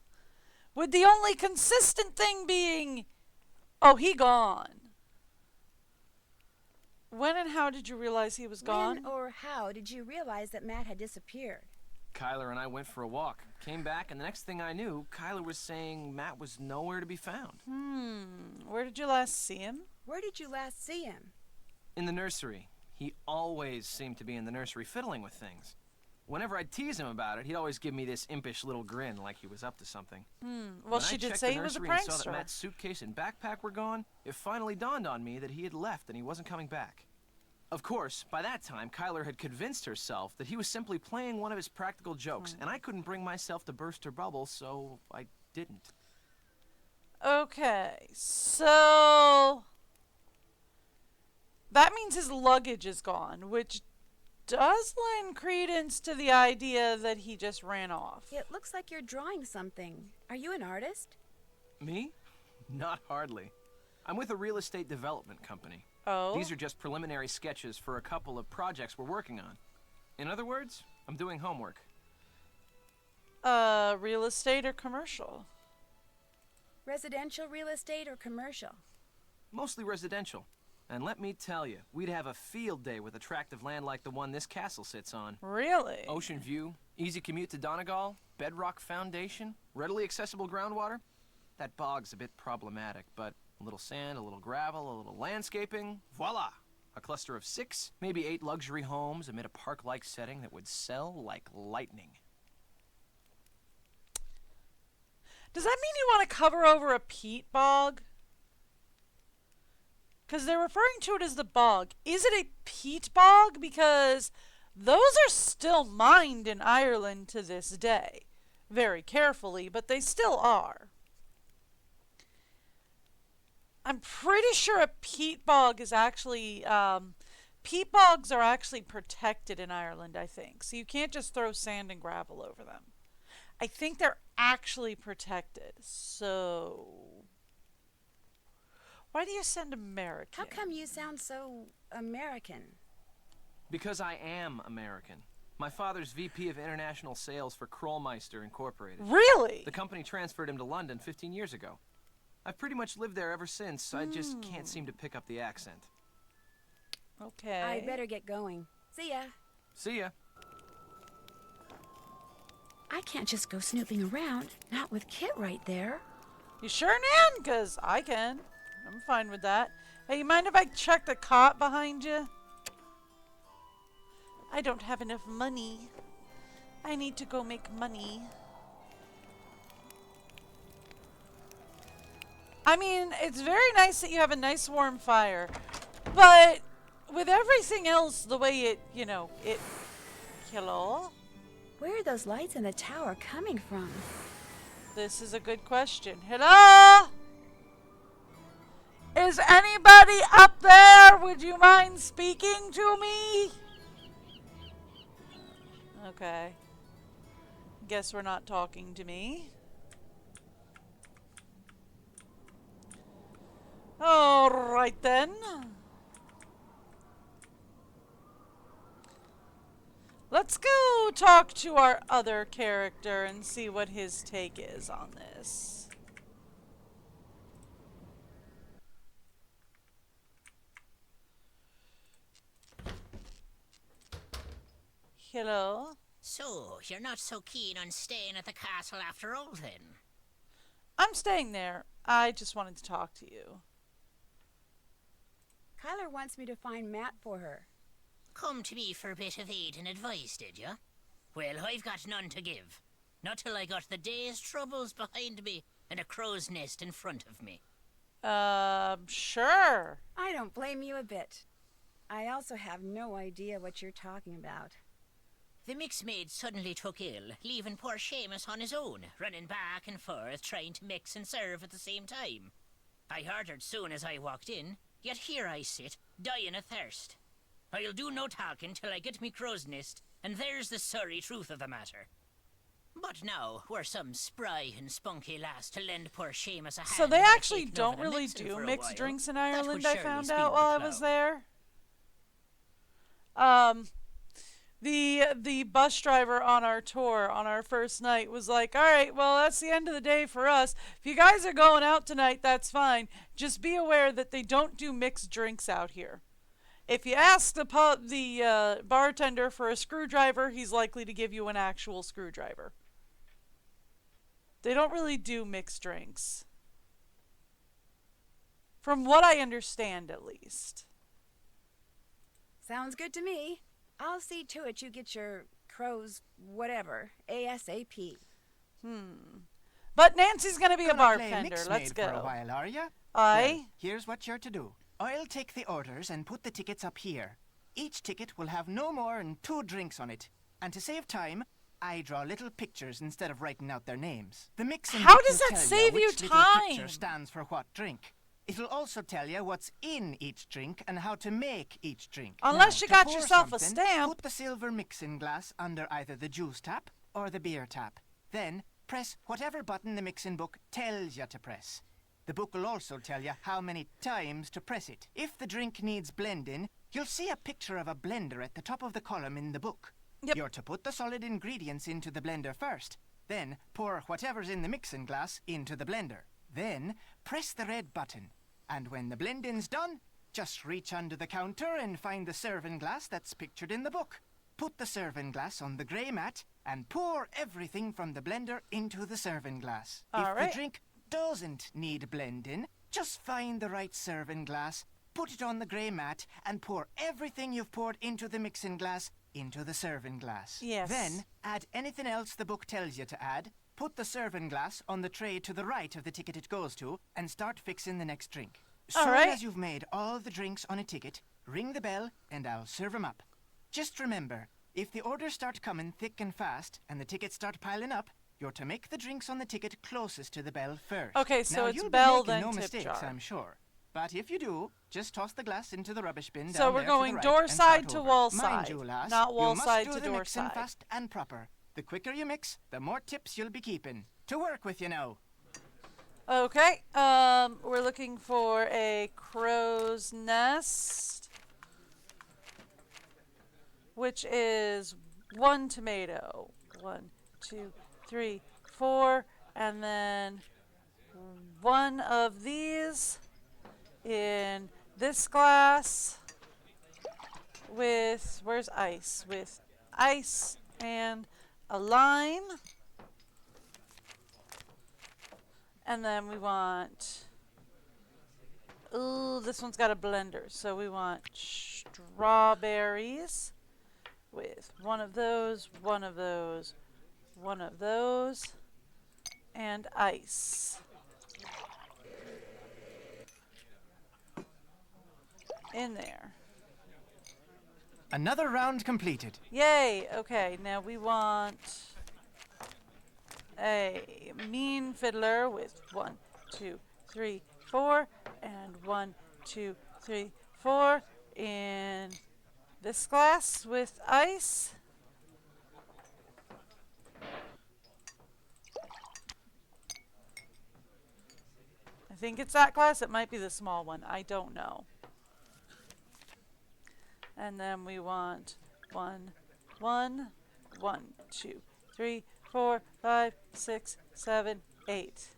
With the only consistent thing being, oh, he gone. When and how did you realize he was gone? When or how did you realize that Matt had disappeared? Kyler and I went for a walk, came back, and the next thing I knew, Kyler was saying Matt was nowhere to be found. Where did you last see him? Where did you last see him? In the nursery. He always seemed to be in the nursery fiddling with things. Whenever I'd tease him about it, he'd always give me this impish little grin like he was up to something. Well, she did say he was a When I checked the nursery and saw that prankster. Matt's suitcase and backpack were gone, it finally dawned on me that he had left and he wasn't coming back. Of course, by that time, Kyler had convinced herself that he was simply playing one of his practical jokes, and I couldn't bring myself to burst her bubble, so I didn't. Okay, so that means his luggage is gone, which does lend credence to the idea that he just ran off. It looks like you're drawing something. Are you an artist? Me? Not hardly. I'm with a real estate development company. Oh? These are just preliminary sketches for a couple of projects we're working on. In other words, I'm doing homework. Real estate or commercial? Residential real estate or commercial? Mostly residential. And let me tell you, we'd have a field day with attractive land like the one this castle sits on. Really? Ocean view, easy commute to Donegal, bedrock foundation, readily accessible groundwater. That bog's a bit problematic, but a little sand, a little gravel, a little landscaping, voila! A cluster of 6, maybe 8 luxury homes amid a park-like setting that would sell like lightning. Does that mean you want to cover over a peat bog? Because they're referring to it as the bog. Is it a peat bog? Because those are still mined in Ireland to this day. Very carefully, but they still are. I'm pretty sure a peat bog is actually... peat bogs are actually protected in Ireland, I think. So you can't just throw sand and gravel over them. I think they're actually protected. So... why do you send American? How come you sound so American? Because I am American. My father's VP of International Sales for Krollmeister Incorporated. Really? The company transferred him to London 15 years ago. I've pretty much lived there ever since. I just can't seem to pick up the accent. Okay. I'd better get going. See ya. See ya. I can't just go snooping around, not with Kit right there. You sure, Nan? Because I can. I'm fine with that. Hey, you mind if I check the cot behind you? I don't have enough money. I need to go make money. I mean, it's very nice that you have a nice warm fire, but with everything else the way it, it... Hello? Where are those lights in the tower coming from? This is a good question. Hello? Is anybody up there? Would you mind speaking to me? Okay. Guess we're not talking to me. Alright then. Let's go talk to our other character and see what his take is on this. Hello? So, you're not so keen on staying at the castle after all, then? I'm staying there. I just wanted to talk to you. Kyler wants me to find Matt for her. Come to me for a bit of aid and advice, did you? Well, I've got none to give. Not till I got the day's troubles behind me and a crow's nest in front of me. Sure. I don't blame you a bit. I also have no idea what you're talking about. The mix maid suddenly took ill, leaving poor Seamus on his own, running back and forth, trying to mix and serve at the same time. I ordered soon as I walked in, yet here I sit, dying of thirst. I'll do no talking till I get me crow's nest, and there's the sorry truth of the matter. But now, were some spry and spunky lass to lend poor Seamus a hand... So they by actually taking don't over the really mixing do for a mixed while, drinks in that would Ireland, I surely found speed out the while I was plough. there. The bus driver on our tour on our first night was like, all right, well, that's the end of the day for us. If you guys are going out tonight, that's fine. Just be aware that they don't do mixed drinks out here. If you ask the bartender for a screwdriver, he's likely to give you an actual screwdriver. They don't really do mixed drinks. From what I understand, at least. Sounds good to me. I'll see to it you get your crows whatever, ASAP. But Nancy's gonna be a Gonna play bartender. mix Let's maid for a go. while, are ya? Aye. Well, here's what you're to do. I'll take the orders and put the tickets up here. Each ticket will have no more than 2 drinks on it. And to save time, I draw little pictures instead of writing out their names. The mix and How book does will that tell save you which little picture time? stands for what drink. It'll also tell you what's in each drink and how to make each drink. Unless Now, you to got pour yourself a something, stamp. Put the silver mixing glass under either the juice tap or the beer tap. Then press whatever button the mixing book tells you to press. The book will also tell you how many times to press it. If the drink needs blending, you'll see a picture of a blender at the top of the column in the book. Yep. You're to put the solid ingredients into the blender first. Then pour whatever's in the mixing glass into the blender. Then press the red button. And when the blending's done, just reach under the counter and find the serving glass that's pictured in the book. Put the serving glass on the grey mat and pour everything from the blender into the serving glass. All If right. the drink doesn't need blending, just find the right serving glass, put it on the grey mat, and pour everything you've poured into the mixing glass into the serving glass. Yes. Then add anything else the book tells you to add. Put the serving glass on the tray to the right of the ticket it goes to and start fixing the next drink. All Soon right. as you've made all the drinks on a ticket, ring the bell and I'll serve 'em up. Just remember, if the orders start coming thick and fast and the tickets start piling up, you're to make the drinks on the ticket closest to the bell first. Okay, so now, it's you'll bell, be making then no tip mistakes, jar. I'm sure. But if you do, just toss the glass into the rubbish bin So down we're there to the going right door and side start to over. wall Mind side, you, lass, not wall you must side do to the door mixing side. fast and proper. The quicker you mix, the more tips you'll be keeping. To work with you now. Okay, we're looking for a crow's nest, which is 1 tomato. 1, 2, 3, 4, and then 1 of these in this glass with, where's ice? With ice and a lime. And then we want, ooh, this one's got a blender. So we want strawberries with 1 of those, 1 of those, 1 of those, and ice. In there. Another round completed. Yay! Okay, now we want a mean fiddler with 1, 2, 3, 4, and 1, 2, 3, 4 in this glass with ice. I think it's that glass. It might be the small one. I don't know. And then we want 1, 1, 1, 2, 3, 4, 5, 6, 7, 8.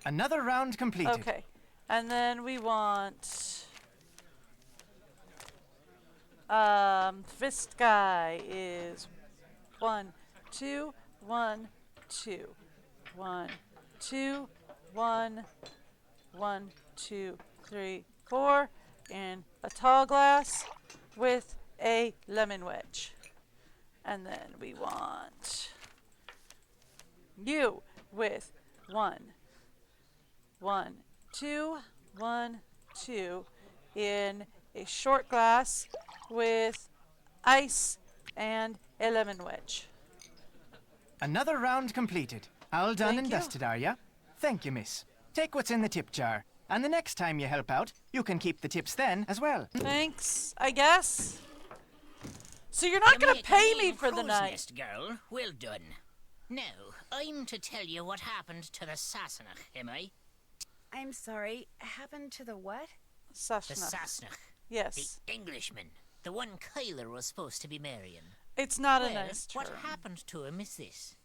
Another round completed. Okay. And then we want fist guy is 1, 2, 1, 2, 1, 2, 1, 1, 2, 3, 4, and a tall glass with a lemon wedge. And then we want you with 1, 1, 2, 1, 2 in a short glass with ice and a lemon wedge. Another round completed. All done Thank and you. dusted, are ya? Thank you, miss. Take what's in the tip jar. And the next time you help out, you can keep the tips then as well. Thanks, I guess. So you're not going to pay me for the night. Nest girl, well done. Now, I'm to tell you what happened to the Sassenach, am I? I'm sorry, happened to the what? The Sassenach. Sassenach. Yes. The Englishman. The one Kyler was supposed to be marrying. It's not a Well, nice term. what happened to him is this.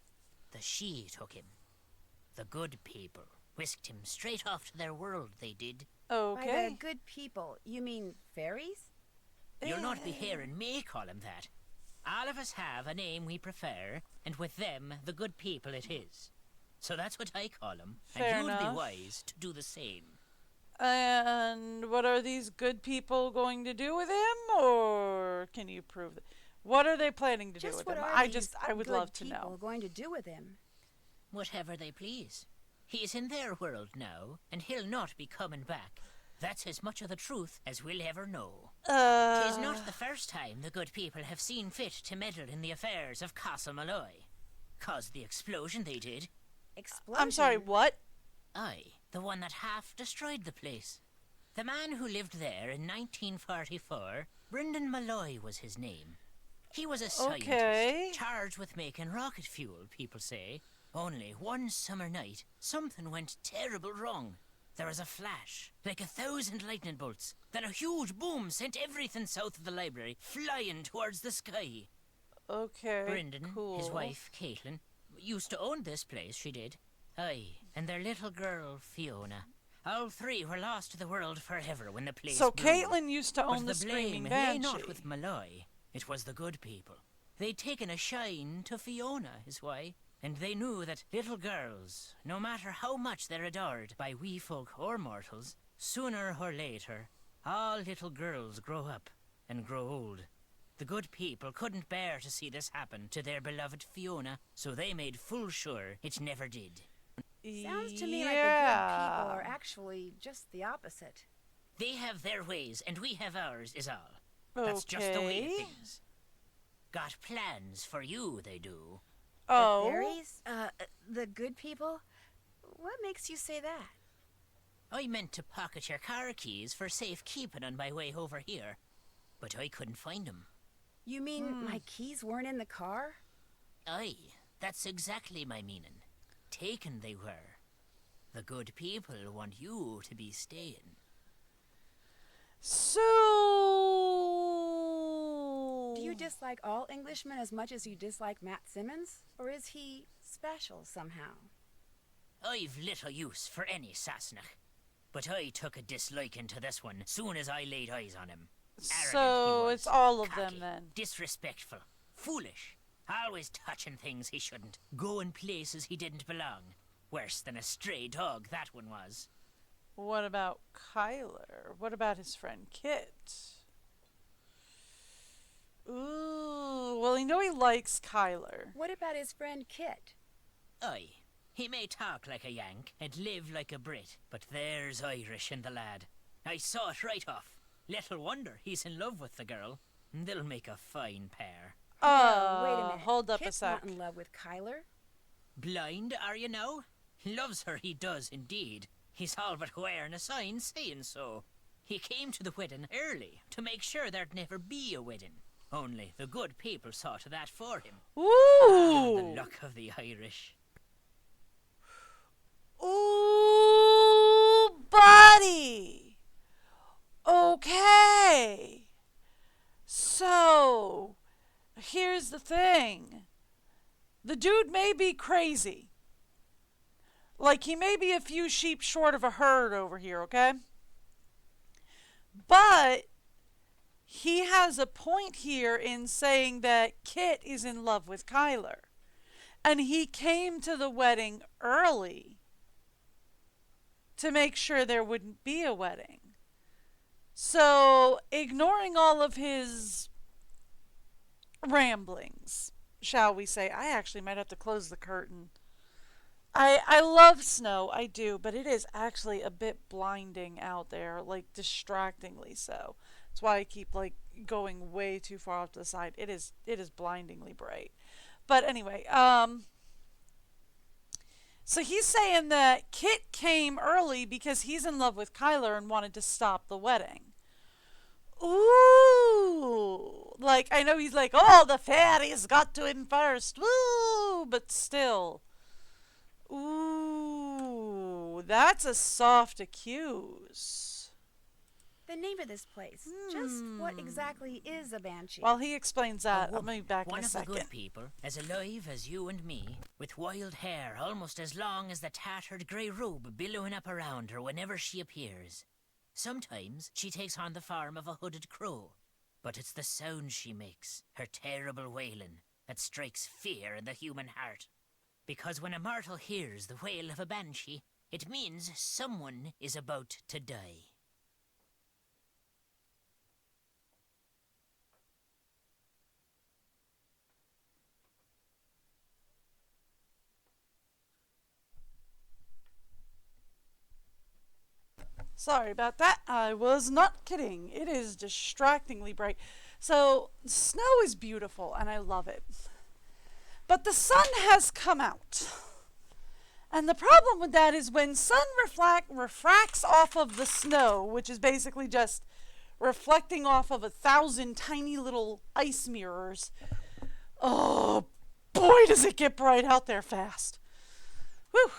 The she took him. The good people whisked him straight off to their world, they did. By Okay. the good people, you mean fairies? You'll not be hearing me call him that. All of us have a name we prefer, and with them, the good people it is. So that's what I call him, Fair and you'd enough. be wise to do the same. And what are these good people going to do with him, or can you prove that? What are they planning to do Just with what him? are I these would good love to people know. going to do with him? Whatever they please. He's in their world now, and he'll not be coming back. That's as much of the truth as we'll ever know. 'Tis not the first time the good people have seen fit to meddle in the affairs of Castle Malloy. Caused the explosion they did. Explosion? I'm sorry, what? Aye, the one that half destroyed the place. The man who lived there in 1944, Brendan Malloy was his name. He was a scientist, Okay. charged with making rocket fuel, people say. Only one summer night, something went terrible wrong. There was a flash, like 1,000 lightning bolts. Then a huge boom sent everything south of the library flying towards the sky. Okay, Brendan, cool. his wife, Caitlin, used to own this place, she did. Aye, and their little girl, Fiona. All three were lost to the world forever when the place So blew. Caitlin used to own But the the blame Screaming lay Banshee. not with Malloy. It was the good people. They'd taken a shine to Fiona, is why. And they knew that little girls, no matter how much they're adored by wee folk or mortals, sooner or later, all little girls grow up and grow old. The good people couldn't bear to see this happen to their beloved Fiona, so they made full sure it never did. Sounds to me like the good people are actually just the opposite. They have their ways, and we have ours, is all. That's just the way of Okay. things. Got plans for you, they do. Oh. The fairies? The good people? What makes you say that? I meant to pocket your car keys for safekeeping on my way over here, but I couldn't find 'em. You mean my keys weren't in the car? Aye, that's exactly my meaning. Taken they were. The good people want you to be staying. So. Do you dislike all Englishmen as much as you dislike Matt Simmons? Or is he special somehow? I've little use for any Sassenach, but I took a disliking to this one soon as I laid eyes on him. Arrogant So he was, it's all of cocky, them then. Disrespectful, foolish, always touching things he shouldn't, going places he didn't belong. Worse than a stray dog, that one was. What about Kyler? What about his friend Kit? Ooh, well, you know he likes Kyler. What about his friend Kit? Aye, he may talk like a Yank and live like a Brit, but there's Irish in the lad. I saw it right off. Little wonder he's in love with the girl. They'll make a fine pair. Wait a minute. Hold up Kit's a sec. not in love with Kyler. Blind, are you now? Loves her, he does indeed. He's all but wearing a sign saying so. He came to the wedding early to make sure there'd never be a wedding. Only the good people saw to that for him. Ooh! The luck of the Irish. Ooh, buddy! Okay. So, here's the thing. The dude may be crazy. Like, he may be a few sheep short of a herd over here, okay? But he has a point here in saying that Kit is in love with Kyler. And he came to the wedding early to make sure there wouldn't be a wedding. So, ignoring all of his ramblings, shall we say, I actually might have to close the curtain. I love snow, I do, but it is actually a bit blinding out there, like distractingly so. That's why I keep like going way too far off to the side. It is blindingly bright. But anyway, so he's saying that Kit came early because he's in love with Kyler and wanted to stop the wedding. Ooh. Like, I know he's like, oh, the fairies got to him first. Woo! But still. Ooh. That's a soft accuse. The name of this place. Just what exactly is a banshee? While he explains that, A I'll be back in one a of the second. good people, as alive as you and me, with wild hair almost as long as the tattered grey robe billowing up around her whenever she appears. Sometimes she takes on the form of a hooded crow, but it's the sound she makes, her terrible wailing, that strikes fear in the human heart. Because when a mortal hears the wail of a banshee, it means someone is about to die. Sorry about that. I was not kidding. It is distractingly bright. So, snow is beautiful, and I love it. But the sun has come out. And the problem with that is when sun refracts off of the snow, which is basically just reflecting off of 1,000 tiny little ice mirrors, oh, boy, does it get bright out there fast. Whew.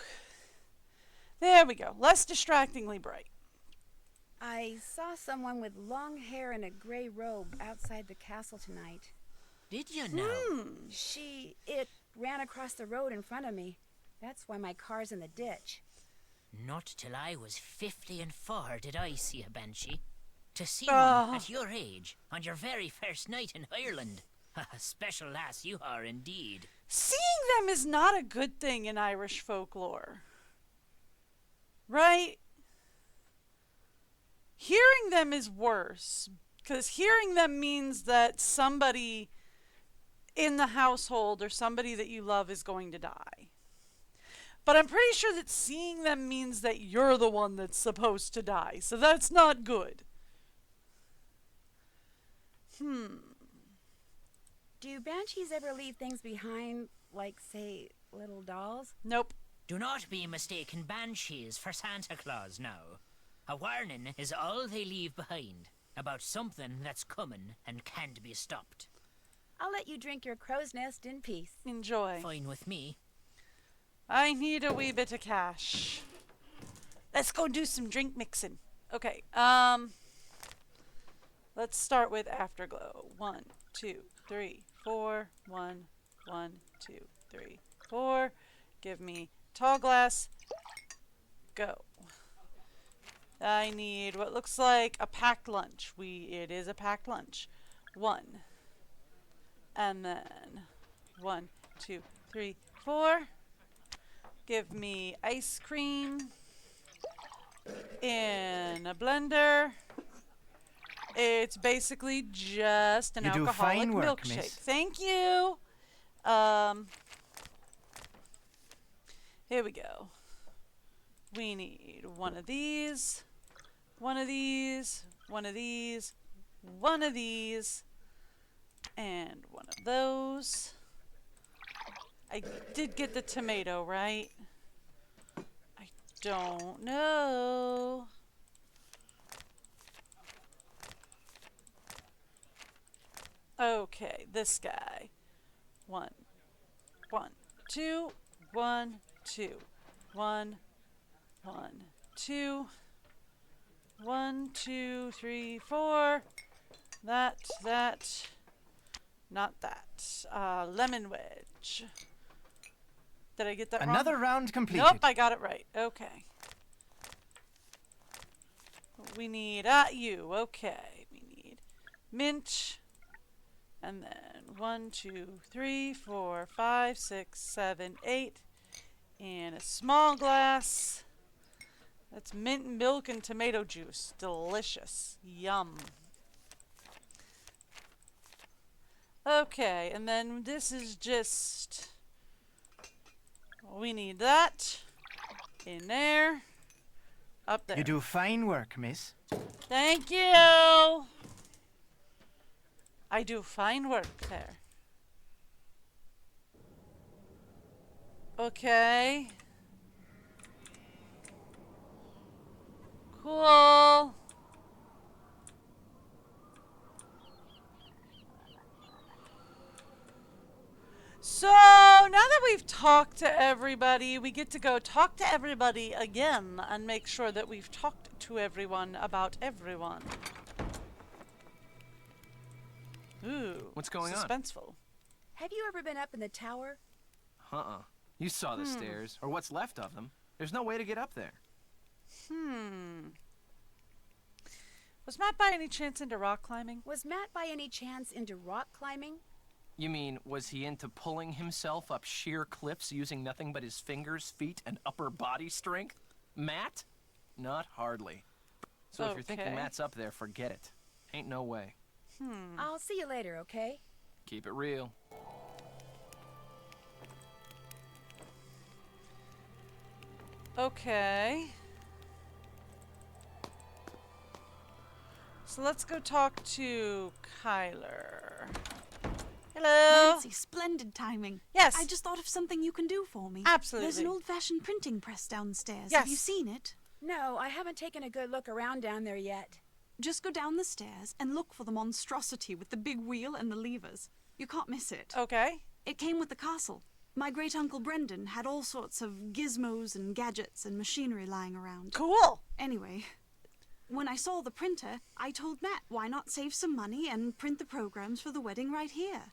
There we go. Less distractingly bright. I saw someone with long hair and a gray robe outside the castle tonight. Did you know? It ran across the road in front of me. That's why my car's in the ditch. Not till I was 50 and 4 did I see a banshee. To see one at your age, on your very first night in Ireland. A special lass you are indeed. Seeing them is not a good thing in Irish folklore. Right? Hearing them is worse, because hearing them means that somebody in the household or somebody that you love is going to die. But I'm pretty sure that seeing them means that you're the one that's supposed to die, so that's not good. Do banshees ever leave things behind, like, say, little dolls? Nope. Do not be mistaken banshees for Santa Claus now. A warning is all they leave behind about something that's coming and can't be stopped. I'll let you drink your crow's nest in peace. Enjoy. Fine with me. I need a wee bit of cash. Let's go do some drink mixing. Okay, let's start with Afterglow. 1, 2, 3, 4. 1, 1, 2, 3, 4. Give me tall glass. Go. I need what looks like a packed lunch. It is a packed lunch. 1. And then 1, 2, 3, 4. Give me ice cream in a blender. It's basically just an alcoholic fine work, milkshake. miss. Thank you. Here we go. We need one of these, one of these, one of these, one of these, and one of those. I did get the tomato, right? I don't know. Okay, this guy. 1, 1, 2, 1, 2, 1, 1, 2, 1, 2, 3, 4. That, not that. Lemon wedge. Did I get that wrong? Another round completed. Nope, I got it right. Okay. We need you. Okay. We need mint. And then 1, 2, 3, 4, 5, 6, 7, 8. And a small glass. That's mint, milk, and tomato juice. Delicious. Yum. Okay, and then this is just... We need that. In there. Up there. You do fine work, miss. Thank you! I do fine work there. Okay. Cool. So, now that we've talked to everybody, we get to go talk to everybody again and make sure that we've talked to everyone about everyone. Ooh. What's going on? Suspenseful. Have you ever been up in the tower? Uh-uh. You saw the stairs, or what's left of them. There's no way to get up there. Was Matt by any chance into rock climbing? Was Matt by any chance into rock climbing? You mean, was he into pulling himself up sheer cliffs using nothing but his fingers, feet, and upper body strength? Matt? Not hardly. So if you're thinking Okay. Matt's up there, forget it. Ain't no way. I'll see you later, okay? Keep it real. Okay. So let's go talk to Kyler. Hello. Nancy, splendid timing. Yes. I just thought of something you can do for me. Absolutely. There's an old-fashioned printing press downstairs. Yes. Have you seen it? No, I haven't taken a good look around down there yet. Just go down the stairs and look for the monstrosity with the big wheel and the levers. You can't miss it. Okay. It came with the castle. My great-uncle Brendan had all sorts of gizmos and gadgets and machinery lying around. Cool. Anyway, when I saw the printer, I told Matt why not save some money and print the programs for the wedding right here.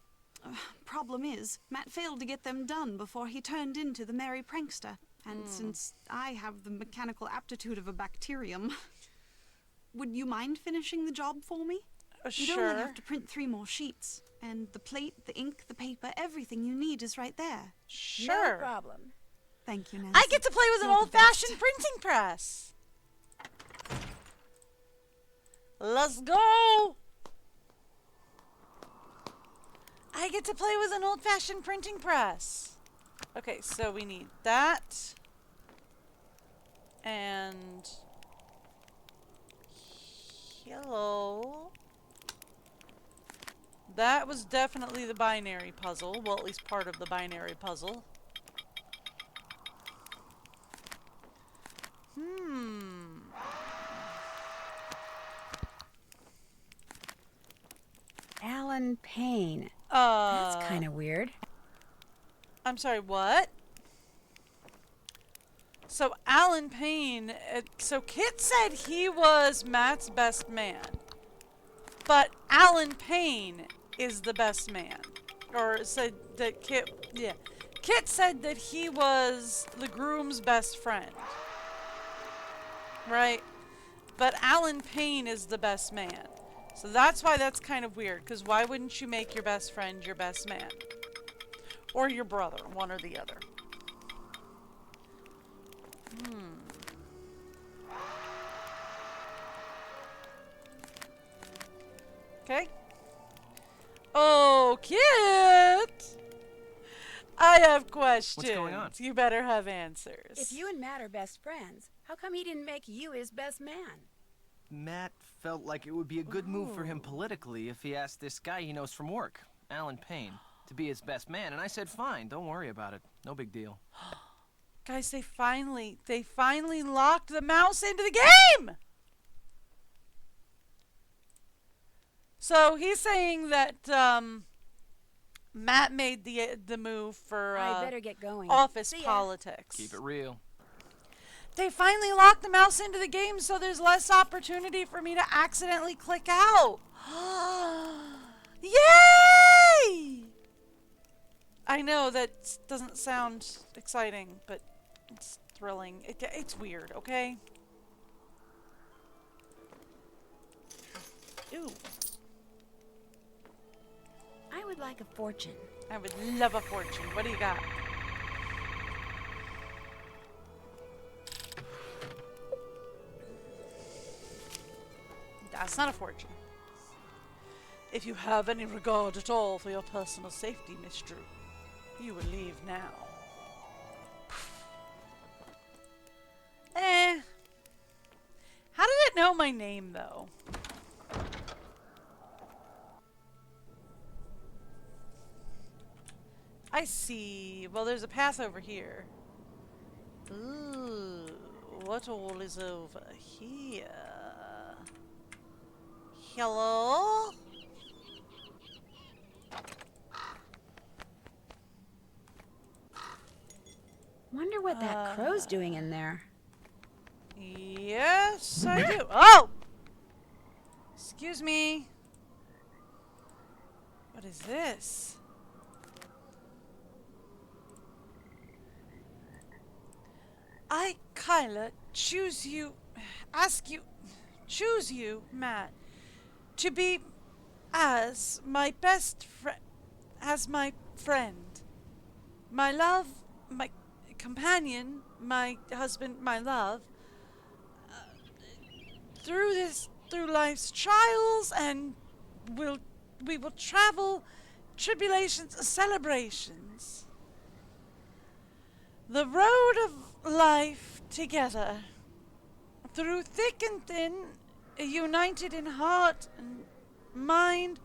Problem is, Matt failed to get them done before he turned into the merry prankster. And since I have the mechanical aptitude of a bacterium, would you mind finishing the job for me? You'd only Sure. have to print 3 more sheets. And the plate, the ink, the paper, everything you need is right there. Sure. No problem. Thank you, Nancy. I get to play with an You're the old-fashioned best. printing press. Let's go. I get to play with an old-fashioned printing press. Okay, so we need that. And hello. That was definitely the binary puzzle. Well, at least part of the binary puzzle. Alan Payne. That's kind of weird. I'm sorry, what? So Alan Payne, so Kit said he was Matt's best man. But Alan Payne is the best man. Or said that Kit, yeah. Kit said that he was the groom's best friend. Right? But Alan Payne is the best man. So that's why that's kind of weird, because why wouldn't you make your best friend your best man? Or your brother, one or the other. Okay. Oh, Kit! I have questions. What's going on? You better have answers. If you and Matt are best friends, how come he didn't make you his best man? Matt felt like it would be a good move for him politically if he asked this guy he knows from work, Alan Payne, to be his best man, and I said fine, don't worry about it. No big deal. Guys, they finally locked the mouse into the game! So he's saying that Matt made the move for I better get going. office See ya. politics. Keep it real. They finally locked the mouse into the game, so there's less opportunity for me to accidentally click out. Yay! I know that doesn't sound exciting, but it's thrilling. It's weird, okay? Ooh. I would like a fortune. I would love a fortune. What do you got? That's not a fortune. If you have any regard at all for your personal safety, Miss Drew, you will leave now. How did it know my name, though? I see. Well, there's a path over here. Ooh, what all is over here? Hello? Wonder what that crow's doing in there. Yes, I do. Oh! Excuse me. What is this? I, Kyla, choose you, Matt, to be as my best friend, as my friend, my love, my companion, my husband, my love, through life's trials, and we will travel tribulations, celebrations, the road of life together, through thick and thin, united in heart and mind,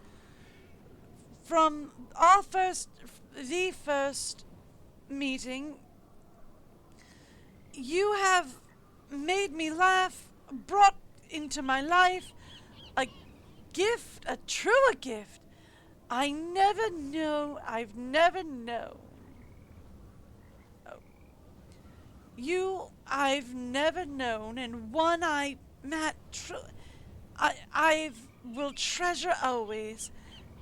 from the first meeting. You have made me laugh, brought into my life a gift, a truer gift. I've never known. I've never known, and one Matt, I will treasure always.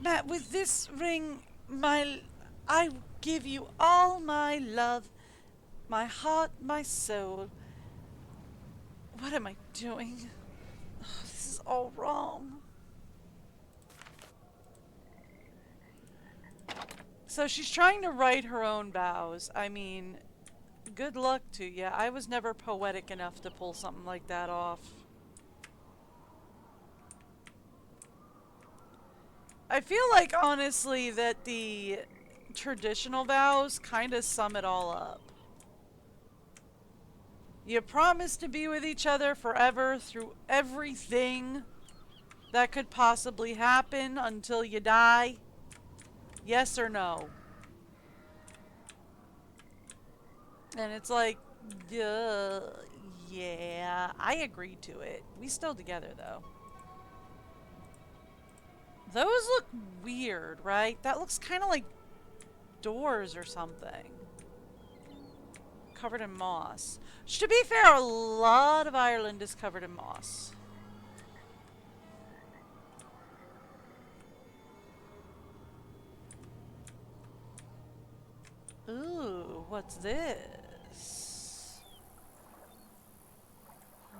Matt, with this ring, I give you all my love, my heart, my soul. What am I doing? Oh, this is all wrong. So she's trying to write her own vows. I mean, good luck to you. I was never poetic enough to pull something like that off. I feel like, honestly, that the traditional vows kind of sum it all up. You promise to be with each other forever through everything that could possibly happen until you die. Yes or no? And it's like, yeah, I agreed to it. We still together, though. Those look weird, right? That looks kind of like doors or something. Covered in moss. Which, to be fair, a lot of Ireland is covered in moss. Ooh, what's this?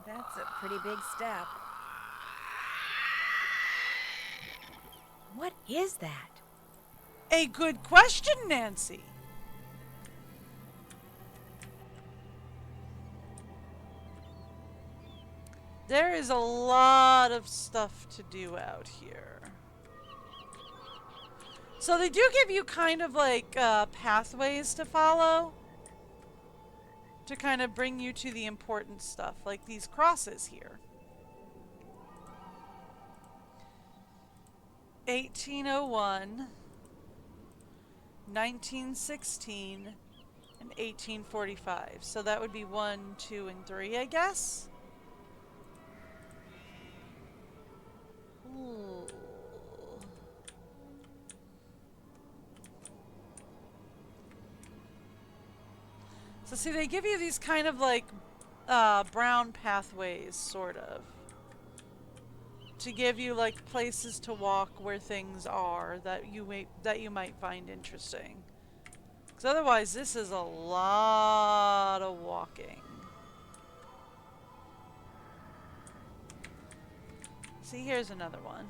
That's a pretty big step. What is that? A good question, Nancy. There is a lot of stuff to do out here. So they do give you kind of like pathways to follow to kind of bring you to the important stuff, like these crosses here. 1801, 1916, and 1845. So that would be 1, 2, and 3, I guess. Ooh. So see, they give you these kind of like brown pathways, sort of, to give you like places to walk where things are that you might find interesting. Because otherwise, this is a lot of walking. See, here's another one.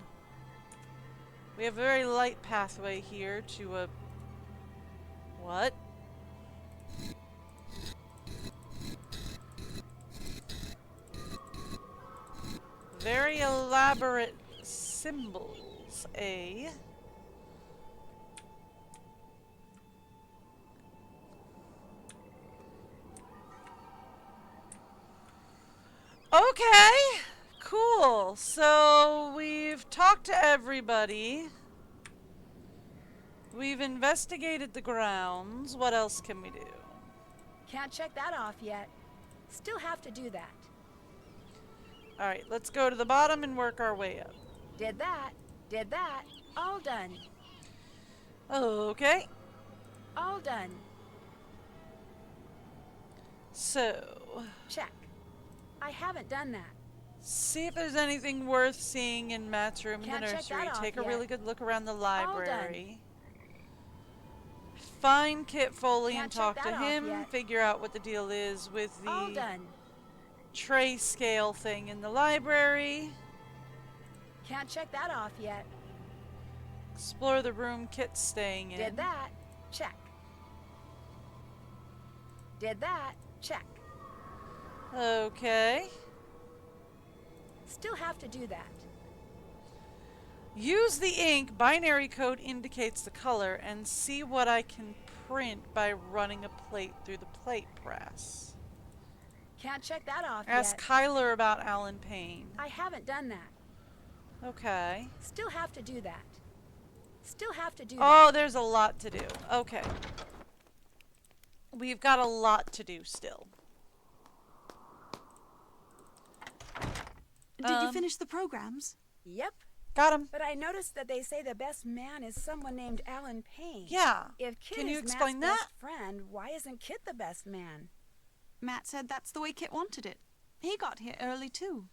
We have a very light pathway here to a... What? Very elaborate symbols, eh? Okay, cool. So we've talked to everybody. We've investigated the grounds. What else can we do? Can't check that off yet. Still have to do that. Alright, let's go to the bottom and work our way up. Did that. Did that. All done. Okay. All done. So, Check. I haven't done that. see if there's anything worth seeing in Matt's room in Can't the check nursery. that off Take a yet. really good look around the done. library. Find Kit Foley Can't and check talk to that off him. yet. Figure out what the deal is with All the done. tray scale thing in the library. Can't check that off yet. Explore the room Kit's staying in. Did that. Check. Did that. Check. Okay. Still have to do that. Use the ink. Binary code indicates the color, and see what I can print by running a plate through the plate press. Can't check that off Ask yet. Kyler about Alan Payne. I haven't done that. Okay. Still have to do that. Still have to do Oh, there's a lot to do. Okay. We've got a lot to do still. Did you finish the programs? that. Yep. Got him. But I noticed that they say the best man is someone named Alan Payne. Yeah. If Kit Can is you explain Matt's that? best friend, why isn't Kit the best man? Matt said that's the way Kit wanted it. He got here early too.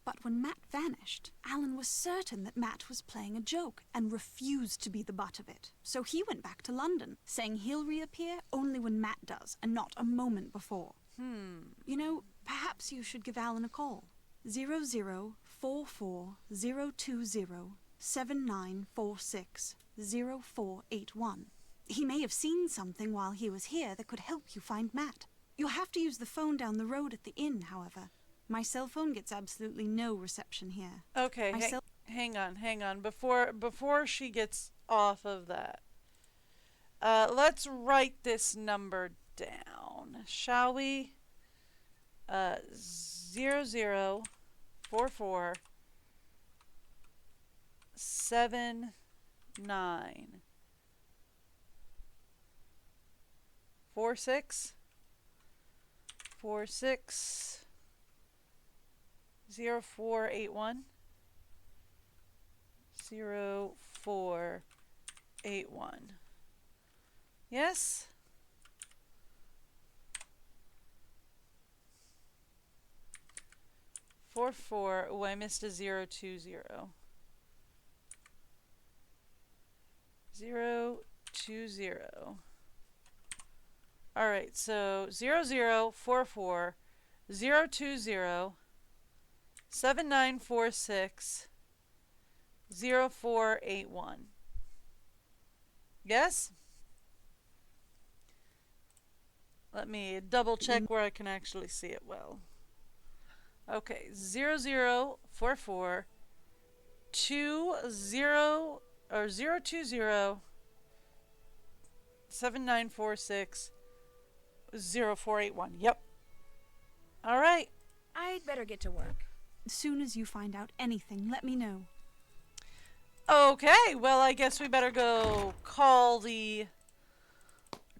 But when Matt vanished, Alan was certain that Matt was playing a joke and refused to be the butt of it. So he went back to London, saying he'll reappear only when Matt does and not a moment before. You know, perhaps you should give Alan a call. 0044-020-7946-0481. He may have seen something while he was here that could help you find Matt. You'll have to use the phone down the road at the inn, however. My cell phone gets absolutely no reception here. Okay, My cell- hang on. Before she gets off of that, let's write this number down, shall we? 00447946 0481 0481. Yes? Oh, I missed a 020. 020. Alright, so 0044 020 7946 0481. Yes? Let me double check where I can actually see it well. Okay, 0044 20 or 020 7946 0481. Yep. All right. I'd better get to work. As soon as you find out anything, let me know. Okay, well, I guess we better go call the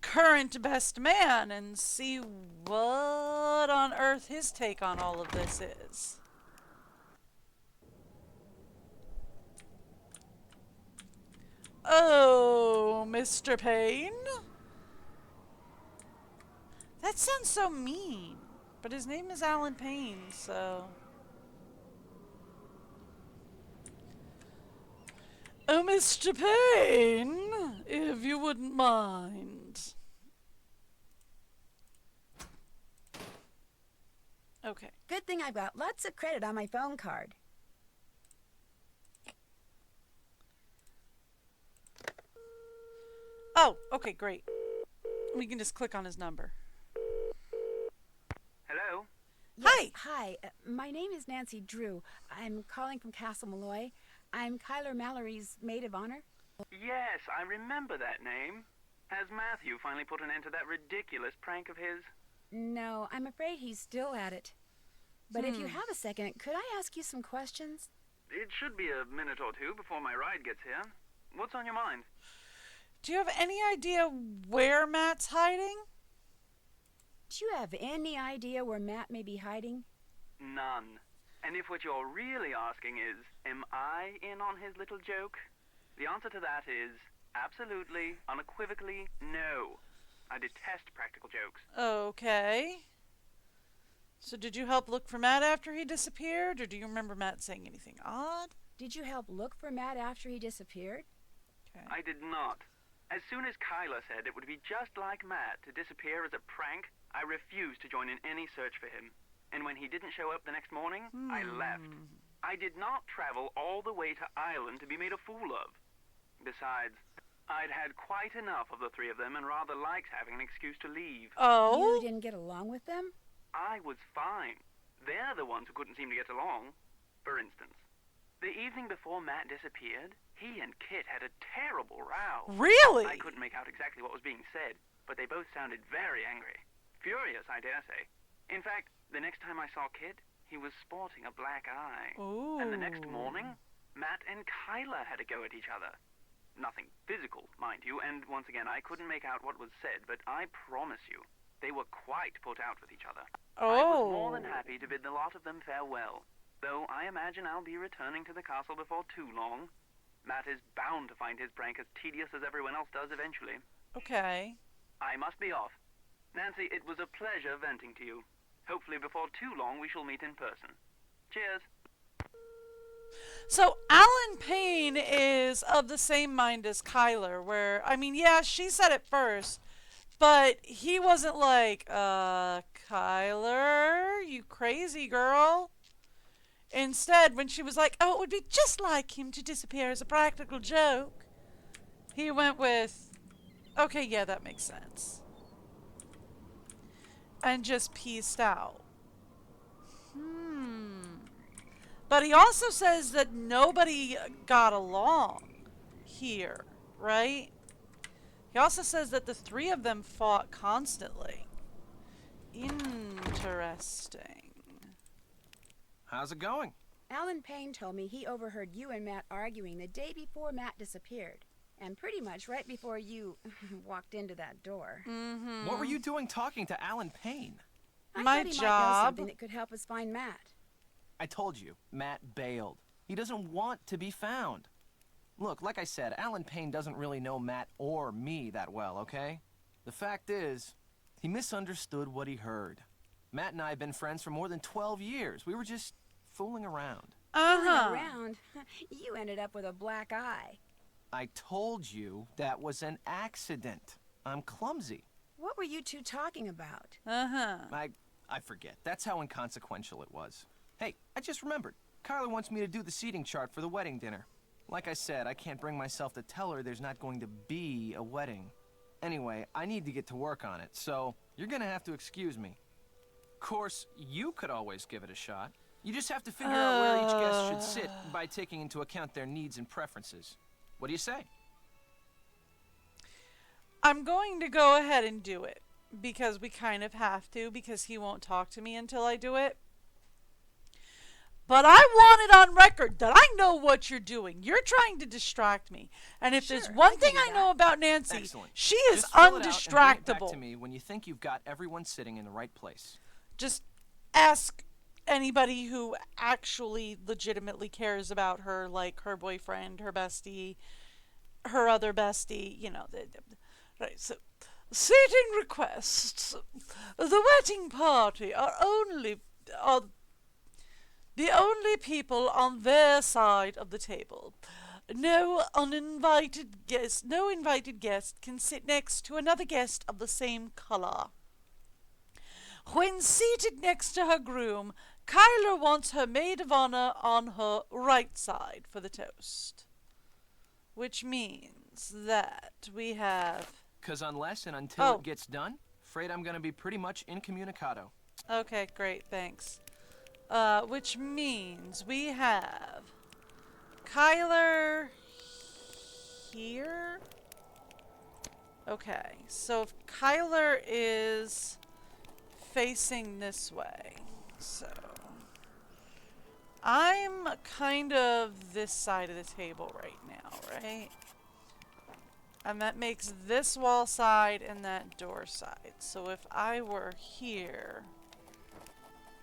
current best man and see what on earth his take on all of this is. Oh, Mr. Payne? That sounds so mean, but his name is Alan Payne, so... Oh, Mr. Payne, if you wouldn't mind. Okay. Good thing I've got lots of credit on my phone card. Oh, okay, great. We can just click on his number. Hello? Hi. Hi, my name is Nancy Drew. I'm calling from Castle Malloy. I'm Kyler Mallory's maid of honor. Yes, I remember that name. Has Matthew finally put an end to that ridiculous prank of his? No, I'm afraid he's still at it. But if you have a second, could I ask you some questions? It should be a minute or two before my ride gets here. What's on your mind? Do you have any idea where Matt's hiding? Do you have any idea where Matt may be hiding? None. And if what you're really asking is, am I in on his little joke? The answer to that is absolutely, unequivocally, no. I detest practical jokes. Okay. So did you help look for Matt after he disappeared, or do you remember Matt saying anything odd? Did you help look for Matt after he disappeared? Okay. I did not. As soon as Kyla said it would be just like Matt to disappear as a prank, I refused to join in any search for him. And when he didn't show up the next morning, I left. I did not travel all the way to Ireland to be made a fool of. Besides, I'd had quite enough of the three of them and rather liked having an excuse to leave. Oh? You didn't get along with them? I was fine. They're the ones who couldn't seem to get along. For instance, the evening before Matt disappeared, he and Kit had a terrible row. Really? I couldn't make out exactly what was being said, but they both sounded very angry. Furious, I dare say. In fact, the next time I saw Kit, he was sporting a black eye. Ooh. And the next morning, Matt and Kyla had a go at each other. Nothing physical, mind you, and once again, I couldn't make out what was said, but I promise you, they were quite put out with each other. Oh. I was more than happy to bid the lot of them farewell, though I imagine I'll be returning to the castle before too long. Matt is bound to find his prank as tedious as everyone else does eventually. Okay. I must be off. Nancy, it was a pleasure venting to you. Hopefully before too long we shall meet in person. Cheers. So Alan Payne is of the same mind as Kyler, where, I mean, yeah, she said it first, but he wasn't like, Kyler, you crazy girl. Instead, when she was like, oh, it would be just like him to disappear as a practical joke, he went with, okay, yeah, that makes sense. And just pieced out. But he also says that nobody got along here, right? He also says that the three of them fought constantly. Interesting. How's it going? Alan Payne told me he overheard you and Matt arguing the day before Matt disappeared. And pretty much right before you walked into that door. What were you doing talking to Alan Payne? I My thought he might know job. something that could help us find Matt. I told you, Matt bailed. He doesn't want to be found. Look, like I said, Alan Payne doesn't really know Matt or me that well, okay? The fact is, he misunderstood what he heard. Matt and I have been friends for more than 12 years. We were just fooling around. Uh-huh. Around, you ended up with a black eye. I told you that was an accident. I'm clumsy. What were you two talking about? Uh-huh. I forget. That's how inconsequential it was. Hey, I just remembered. Carla wants me to do the seating chart for the wedding dinner. Like I said, I can't bring myself to tell her there's not going to be a wedding. Anyway, I need to get to work on it, so you're gonna have to excuse me. Of course, you could always give it a shot. You just have to figure out where each guest should sit by taking into account their needs and preferences. What do you say? I'm going to go ahead and do it. Because we kind of have to, because he won't talk to me until I do it. But I want it on record that I know what you're doing. You're trying to distract me. And if there's Sure, one I thing can do I know that. about Nancy, Excellent. she is Just fill it out and bring it back undistractable. to me when you think you've got everyone sitting in the right place. Just ask anybody who actually legitimately cares about her, like her boyfriend, her bestie, her other bestie, you know. Right, so, seating requests. The wedding party are the only people on their side of the table. No invited guest can sit next to another guest of the same color. When seated next to her groom, Kyler wants her maid of honor on her right side for the toast. Which means that we have... Because unless and until it gets done, afraid I'm going to be pretty much incommunicado. Okay, great, thanks. Which means we have Kyler here. Okay, so if Kyler is facing this way, so I'm kind of this side of the table right now, right? And that makes this wall side and that door side. So if I were here,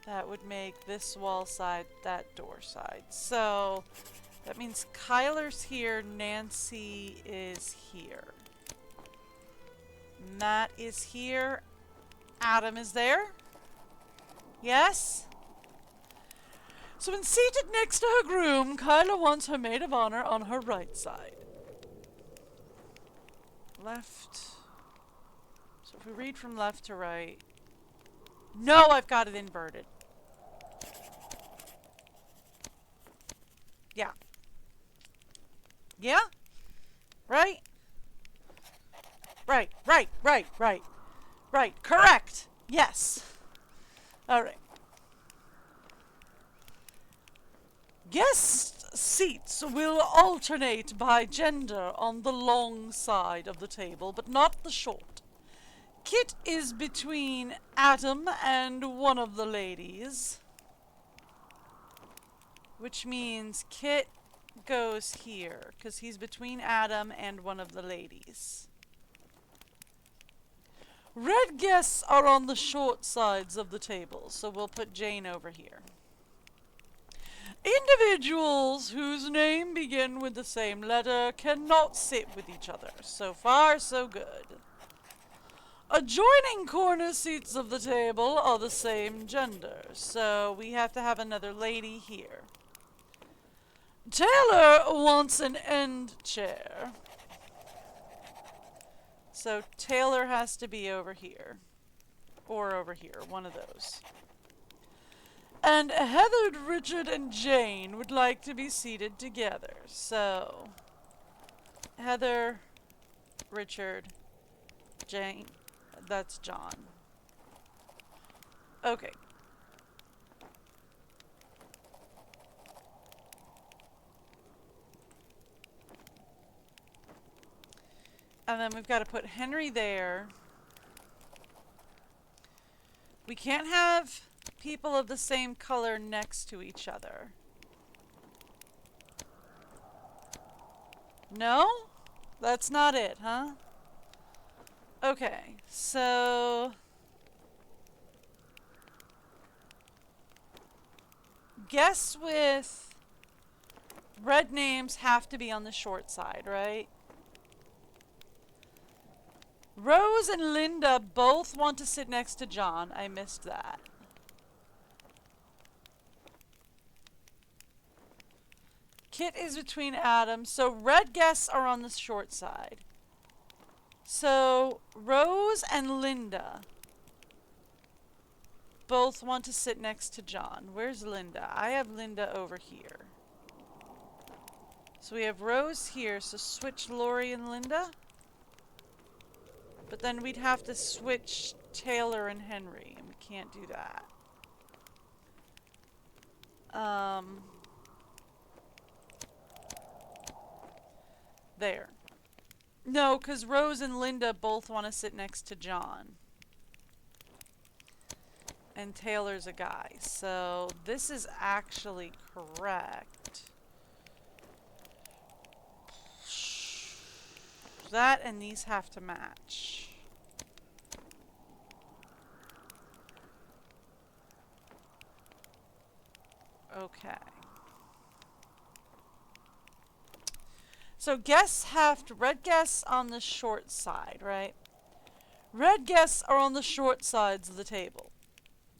that would make this wall side, that door side. So that means Kyler's here, Nancy is here. Matt is here. Adam is there. Yes? So when seated next to her groom, Kyla wants her maid of honor on her right side. Left. So if we read from left to right. No, I've got it inverted. Yeah. Yeah? Right? Right. Right. Correct. Yes. All right. Guest seats will alternate by gender on the long side of the table, but not the short. Kit is between Adam and one of the ladies, which means Kit goes here, because he's between Adam and one of the ladies. Red guests are on the short sides of the table, so we'll put Jane over here. Individuals whose name begin with the same letter cannot sit with each other. So far, so good. Adjoining corner seats of the table are the same gender, so we have to have another lady here. Taylor wants an end chair. So Taylor has to be over here. Or over here, one of those. And Heather, Richard, and Jane would like to be seated together. So, Heather, Richard, Jane, that's John. Okay. And then we've got to put Henry there. We can't have people of the same color next to each other. No? That's not it, huh? Okay, so guests with red names have to be on the short side, right? Rose and Linda both want to sit next to John. I missed that. Kit is between Adam, so red guests are on the short side. So Rose and Linda both want to sit next to John. Where's Linda? I have Linda over here. So we have Rose here, so switch Lori and Linda. But then we'd have to switch Taylor and Henry, and we can't do that. There. No, because Rose and Linda both want to sit next to John. And Taylor's a guy. So this is actually correct. That and these have to match. Okay. So guests have to, red guests on the short side, right? Red guests are on the short sides of the table.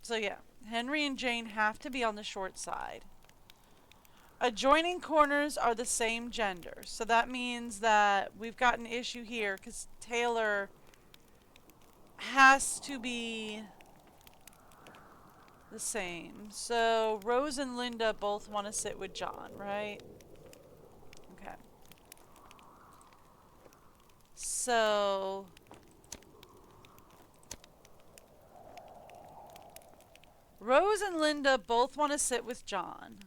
So yeah, Henry and Jane have to be on the short side. Adjoining corners are the same gender. So that means that we've got an issue here because Taylor has to be the same. So Rose and Linda both want to sit with John, right? Okay. So Rose and Linda both want to sit with John.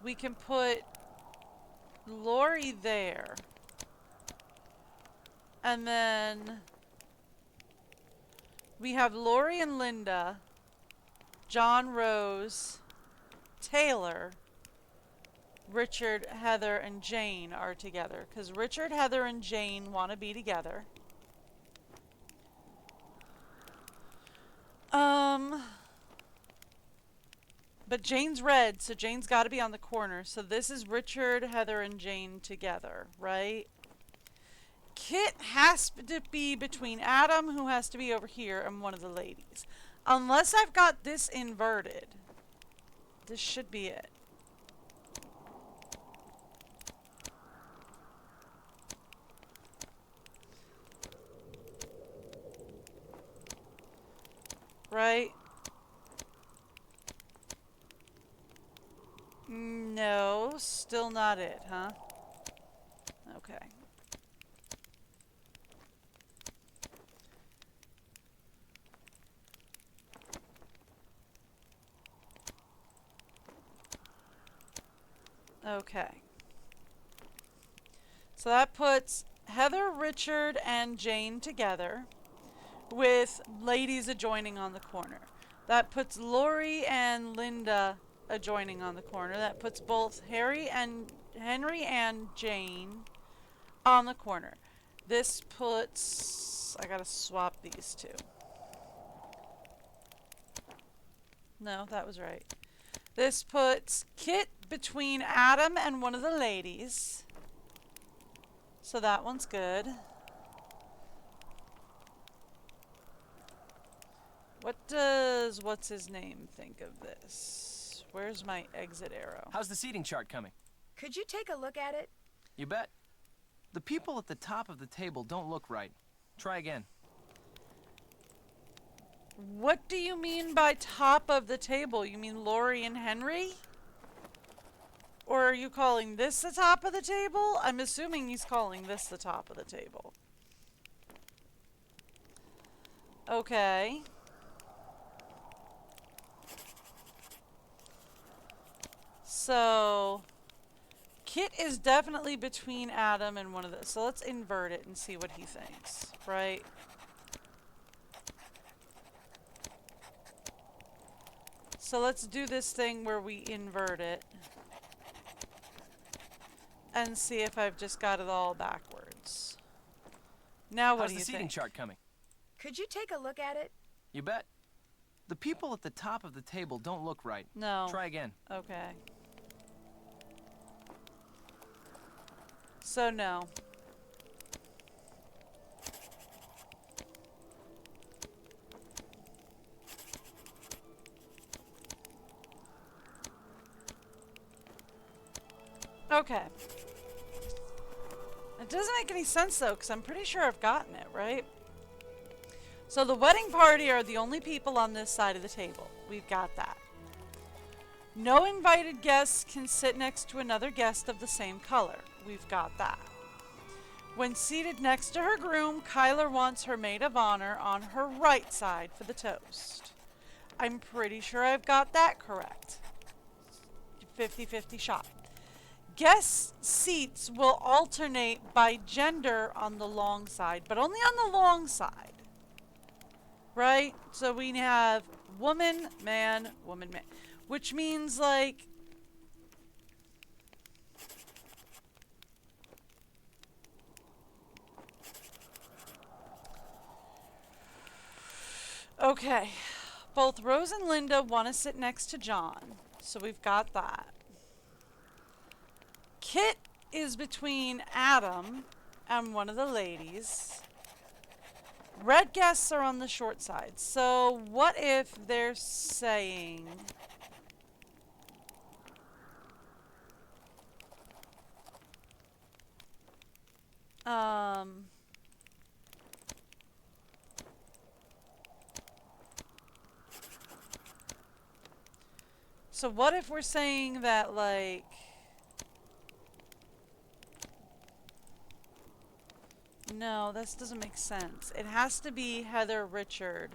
We can put Lori there. And then we have Lori and Linda, John, Rose, Taylor, Richard, Heather, and Jane are together. Because Richard, Heather, and Jane want to be together. But Jane's red, so Jane's got to be on the corner. So this is Richard, Heather, and Jane together, right? Kit has to be between Adam, who has to be over here, and one of the ladies. Unless I've got this inverted. This should be it. Right? No, still not it, huh? Okay. Okay. So that puts Heather, Richard, and Jane together with ladies adjoining on the corner. That puts Lori and Linda adjoining on the corner. That puts both Henry and Jane on the corner. This puts... I gotta swap these two. No, that was right. This puts Kit between Adam and one of the ladies. So that one's good. What does what's-his-name think of this? Where's my exit arrow? How's the seating chart coming? Could you take a look at it? You bet. The people at the top of the table don't look right. Try again. What do you mean by top of the table? You mean Lori and Henry? Or are you calling this the top of the table? I'm assuming he's calling this the top of the table. Okay. So, Kit is definitely between Adam and one of the... So let's invert it and see what he thinks, right? So let's do this thing where we invert it. And see if I've just got it all backwards. Now what do you think? How's the seating chart coming? Could you take a look at it? You bet. The people at the top of the table don't look right. No. Try again. Okay. So no. Okay. It doesn't make any sense though, because I'm pretty sure I've gotten it, right? So the wedding party are the only people on this side of the table. We've got that. No invited guests can sit next to another guest of the same color. We've got that. When seated next to her groom, Kyler wants her maid of honor on her right side for the toast. I'm pretty sure I've got that correct. 50-50 shot. Guest seats will alternate by gender on the long side, but only on the long side. Right? So we have woman, man, woman, man. Which means like... Okay. Both Rose and Linda want to sit next to John. So we've got that. Kit is between Adam and one of the ladies. Red guests are on the short side. So what if they're saying... So what if we're saying that, like... No, this doesn't make sense. It has to be Heather Richard.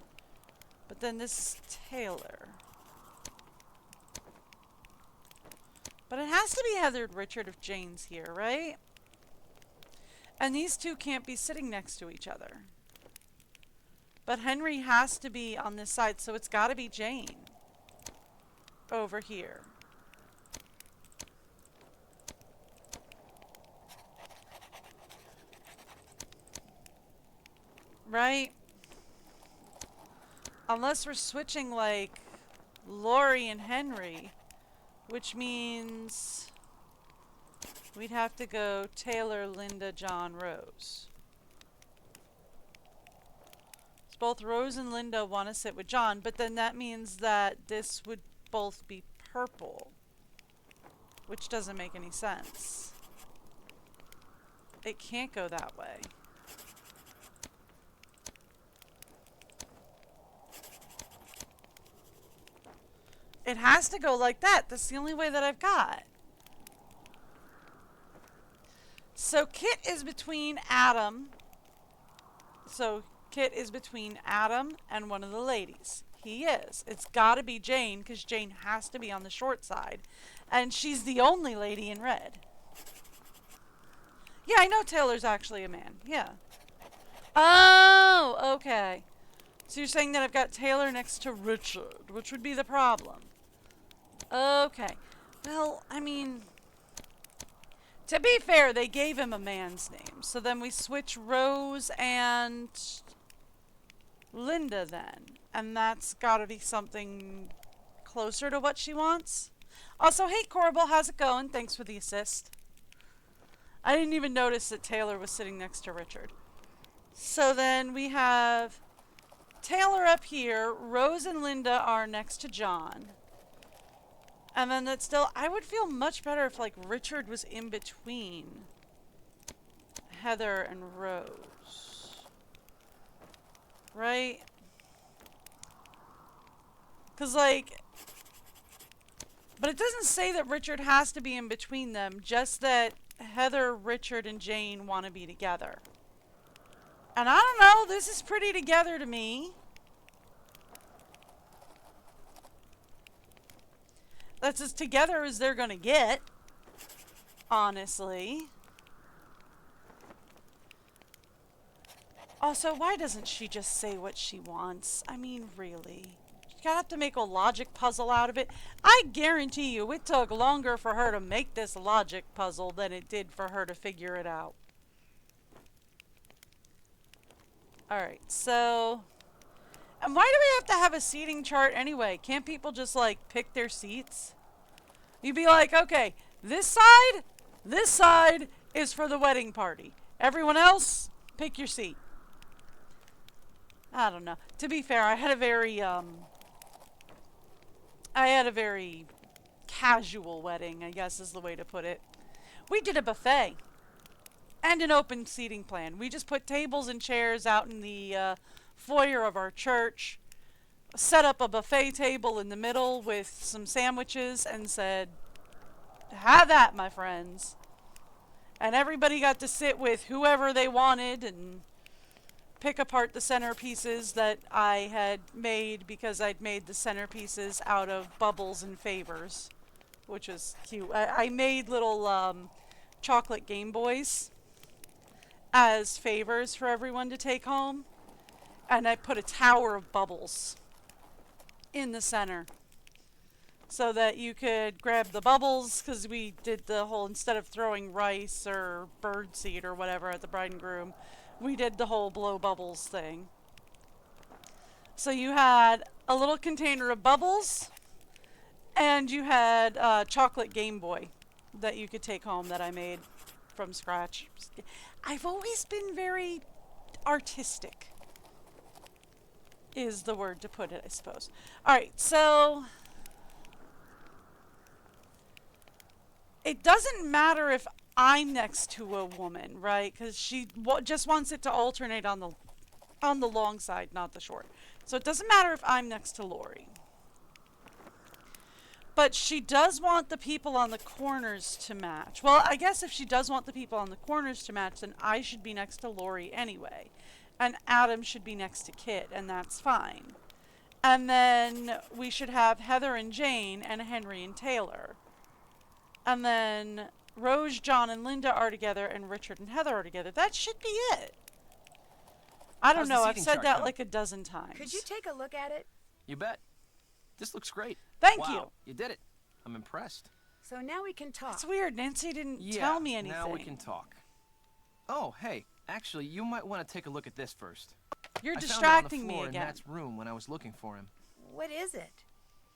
But then this is Taylor. But it has to be Heather Richard if Jane's here, right? And these two can't be sitting next to each other. But Henry has to be on this side, so it's got to be Jane. Over here. right? Unless we're switching, like, Lori and Henry, which means we'd have to go Taylor, Linda, John, Rose. So both Rose and Linda want to sit with John, but then that means that this would both be purple, which doesn't make any sense. It can't go that way. It has to go like that. That's the only way that I've got. So Kit is between Adam. So Kit is between Adam and one of the ladies. He is. It's got to be Jane, because Jane has to be on the short side. And she's the only lady in red. Yeah, I know Taylor's actually a man. Yeah. Oh, okay. So you're saying that I've got Taylor next to Richard, which would be the problem. Okay. Well, I mean, to be fair, they gave him a man's name. So then we switch Rose and Linda then. And that's got to be something closer to what she wants. Also, hey, Corbel, how's it going? Thanks for the assist. I didn't even notice that Taylor was sitting next to Richard. So then we have Taylor up here. Rose and Linda are next to John. And then that's still, I would feel much better if, like, Richard was in between Heather and Rose. Right? Because, like, but it doesn't say that Richard has to be in between them, just that Heather, Richard, and Jane want to be together. And I don't know, this is pretty together to me. That's as together as they're gonna get, honestly. Also, why doesn't she just say what she wants? I mean, really. You gotta have to make a logic puzzle out of it. I guarantee you it took longer for her to make this logic puzzle than it did for her to figure it out. Alright, so... And why do we have to have a seating chart anyway? Can't people just, like, pick their seats? You'd be like, okay, this side is for the wedding party. Everyone else, pick your seat. I don't know. To be fair, I had a very casual wedding, I guess is the way to put it. We did a buffet and an open seating plan. We just put tables and chairs out in the foyer of our church, set up a buffet table in the middle with some sandwiches and said, have that, my friends. And everybody got to sit with whoever they wanted and pick apart the centerpieces that I had made, because I'd made the centerpieces out of bubbles and favors, which is cute. I made little chocolate Game Boys as favors for everyone to take home. And I put a tower of bubbles in the center so that you could grab the bubbles, because we did the whole, instead of throwing rice or birdseed or whatever at the bride and groom, we did the whole blow bubbles thing. So you had a little container of bubbles, and you had a chocolate Game Boy that you could take home that I made from scratch. I've always been very artistic, is the word to put it, I suppose. Alright, so it doesn't matter if I'm next to a woman, right? Because she just wants it to alternate on the long side, not the short. So it doesn't matter if I'm next to Lori. But she does want the people on the corners to match. Well, I guess if she does want the people on the corners to match, then I should be next to Lori anyway. And Adam should be next to Kit, and that's fine. And then we should have Heather and Jane and Henry and Taylor. And then Rose, John, and Linda are together, and Richard and Heather are together. That should be it. I don't know. I've said that like a dozen times. Could you take a look at it? You bet. This looks great. Thank you. Wow, you did it. I'm impressed. So now we can talk. It's weird. Nancy didn't tell me anything. Now we can talk. Oh, hey. Actually, you might want to take a look at this first. You're I distracting found it on the me floor again. in Matt's room when I was looking for him. What is it?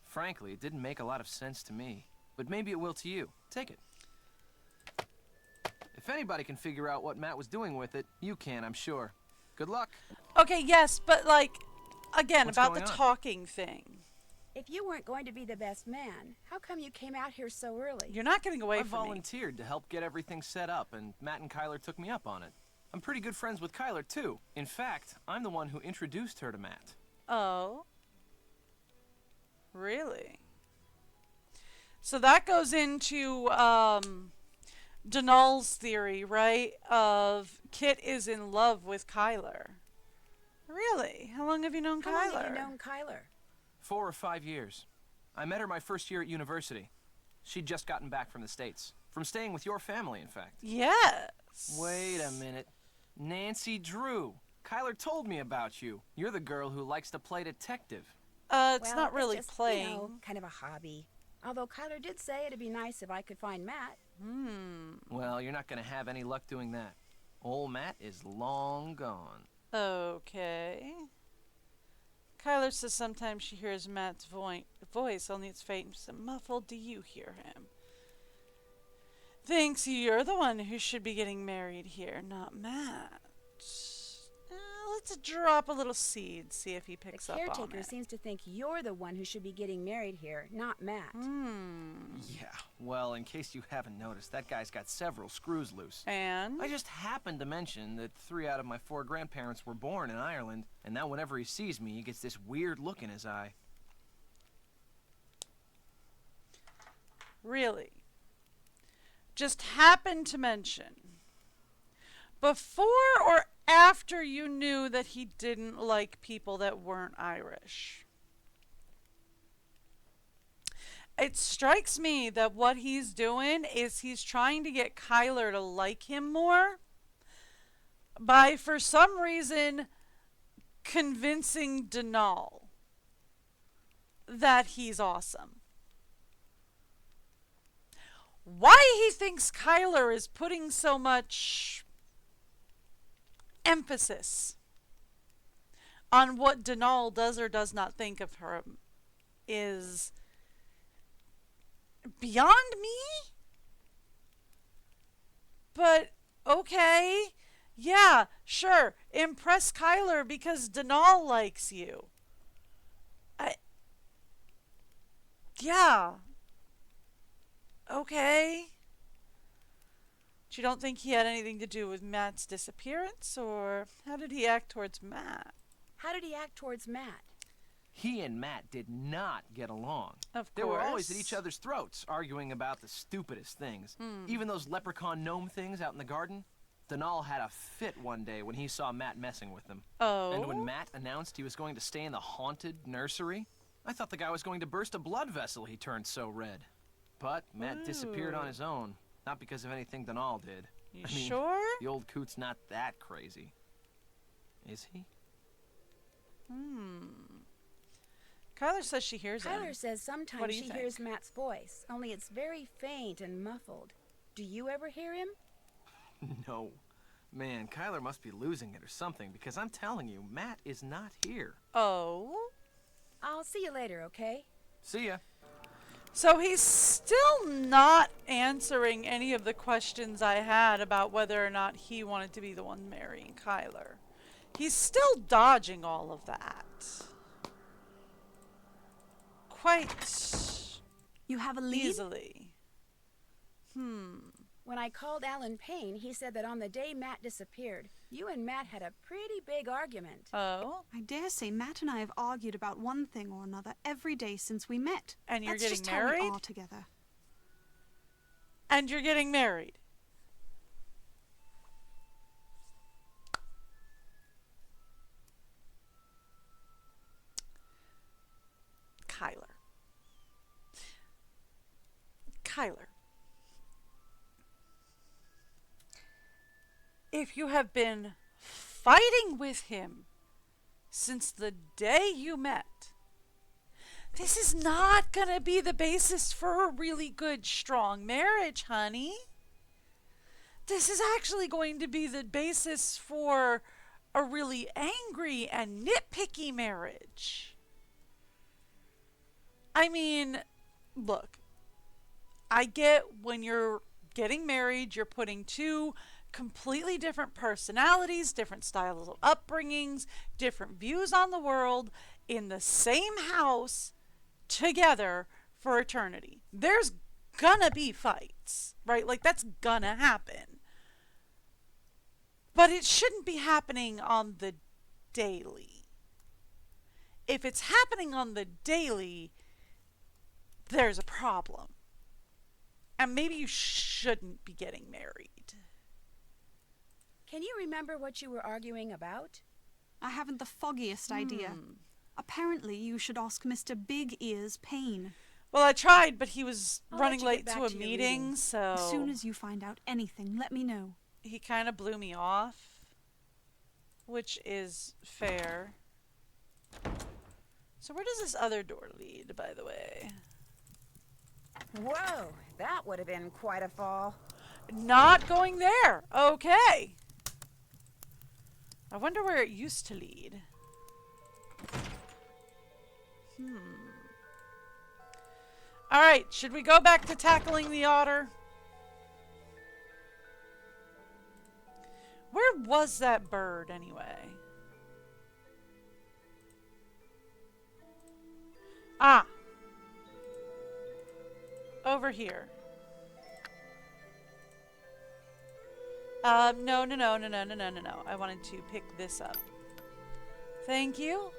Frankly, it didn't make a lot of sense to me. But maybe it will to you. Take it. If anybody can figure out what Matt was doing with it, you can, I'm sure. Good luck. Okay, yes, but like, again, What's about the going on? talking thing. If you weren't going to be the best man, how come you came out here so early? You're not getting away I from me. volunteered to help get everything set up, and Matt and Kyler took me up on it. I'm pretty good friends with Kyler, too. In fact, I'm the one who introduced her to Matt. Oh. Really? So that goes into Denal's theory, right? Of Kit is in love with Kyler. Really? How long have you known How Kyler? long have you known Kyler? 4 or 5 years. I met her my first year at university. She'd just gotten back from the States. From staying with your family, in fact. Yes. Wait a minute. Nancy Drew. Kyler told me about you. You're the girl who likes to play detective. It's Well, not really just, playing. You know, kind of a hobby. Although Kyler did say it'd be nice if I could find Matt. Well, you're not going to have any luck doing that. Old Matt is long gone. Okay. Kyler says sometimes she hears Matt's voice, only it's faint and muffled. Do you hear him? Thinks you're the one who should be getting married here, not Matt. Let's drop a little seed, see if he picks The up on caretaker it. seems to think you're the one who should be getting married here, not Matt. Yeah, well, in case you haven't noticed, that guy's got several screws loose. And? I just happened to mention that 3 out of my 4 grandparents were born in Ireland, and now whenever he sees me, he gets this weird look in his eye. Really? Just happened to mention. Before or after you knew that he didn't like people that weren't Irish? It strikes me that what he's doing is he's trying to get Kyler to like him more by, for some reason, convincing Denal that he's awesome. Why he thinks Kyler is putting so much emphasis on what Denal does or does not think of her is beyond me. But okay, yeah, sure, impress Kyler because Denal likes you. Yeah. Okay. But you don't think he had anything to do with Matt's disappearance, or how did he act towards Matt? How did he act towards Matt? He and Matt did not get along. Of They were always course. at each other's throats, arguing about the stupidest things. Even those leprechaun gnome things out in the garden. Denal had a fit one day when he saw Matt messing with them. Oh. And when Matt announced he was going to stay in the haunted nursery, I thought the guy was going to burst a blood vessel, he turned so red. But Matt disappeared on his own, not because of anything Denal did. You I mean, sure? the old coot's not that crazy. Is he? Kyler says she hears him. Kyler says What sometimes do you she think? hears Matt's voice, only it's very faint and muffled. Do you ever hear him? No. Man, Kyler must be losing it or something, because I'm telling you, Matt is not here. Oh. I'll see you later, okay? See ya. So he's still not answering any of the questions I had about whether or not he wanted to be the one marrying Kyler. He's still dodging all of that. Quite You have a lead? easily. When I called Alan Payne, he said that on the day Matt disappeared, you and Matt had a pretty big argument. Oh, I dare say Matt and I have argued about one thing or another every day since we met. And you're That's getting just how we married? are together. and you're getting married. Kyler. Kyler. If you have been fighting with him since the day you met, this is not going to be the basis for a really good, strong marriage, honey. This is actually going to be the basis for a really angry and nitpicky marriage. I mean, look, I get when you're getting married, you're putting two completely different personalities, different styles of upbringings, different views on the world in the same house together for eternity. There's gonna be fights, right? Like, that's gonna happen. But it shouldn't be happening on the daily. If it's happening on the daily, there's a problem. And maybe you shouldn't be getting married. Can you remember what you were arguing about? I haven't the foggiest idea. Apparently, you should ask Mr. Big Ears Payne. Well, I tried, but he was I'll running let you late get to back a to your meeting, reading. so As soon as you find out anything, let me know. he kind of blew me off, which is fair. So where does this other door lead, by the way? Whoa, that would have been quite a fall. Not going there. Okay. I wonder where it used to lead. All right, should we go back to tackling the otter? Where was that bird anyway? Ah. Over here. No. I wanted to pick this up. Thank you.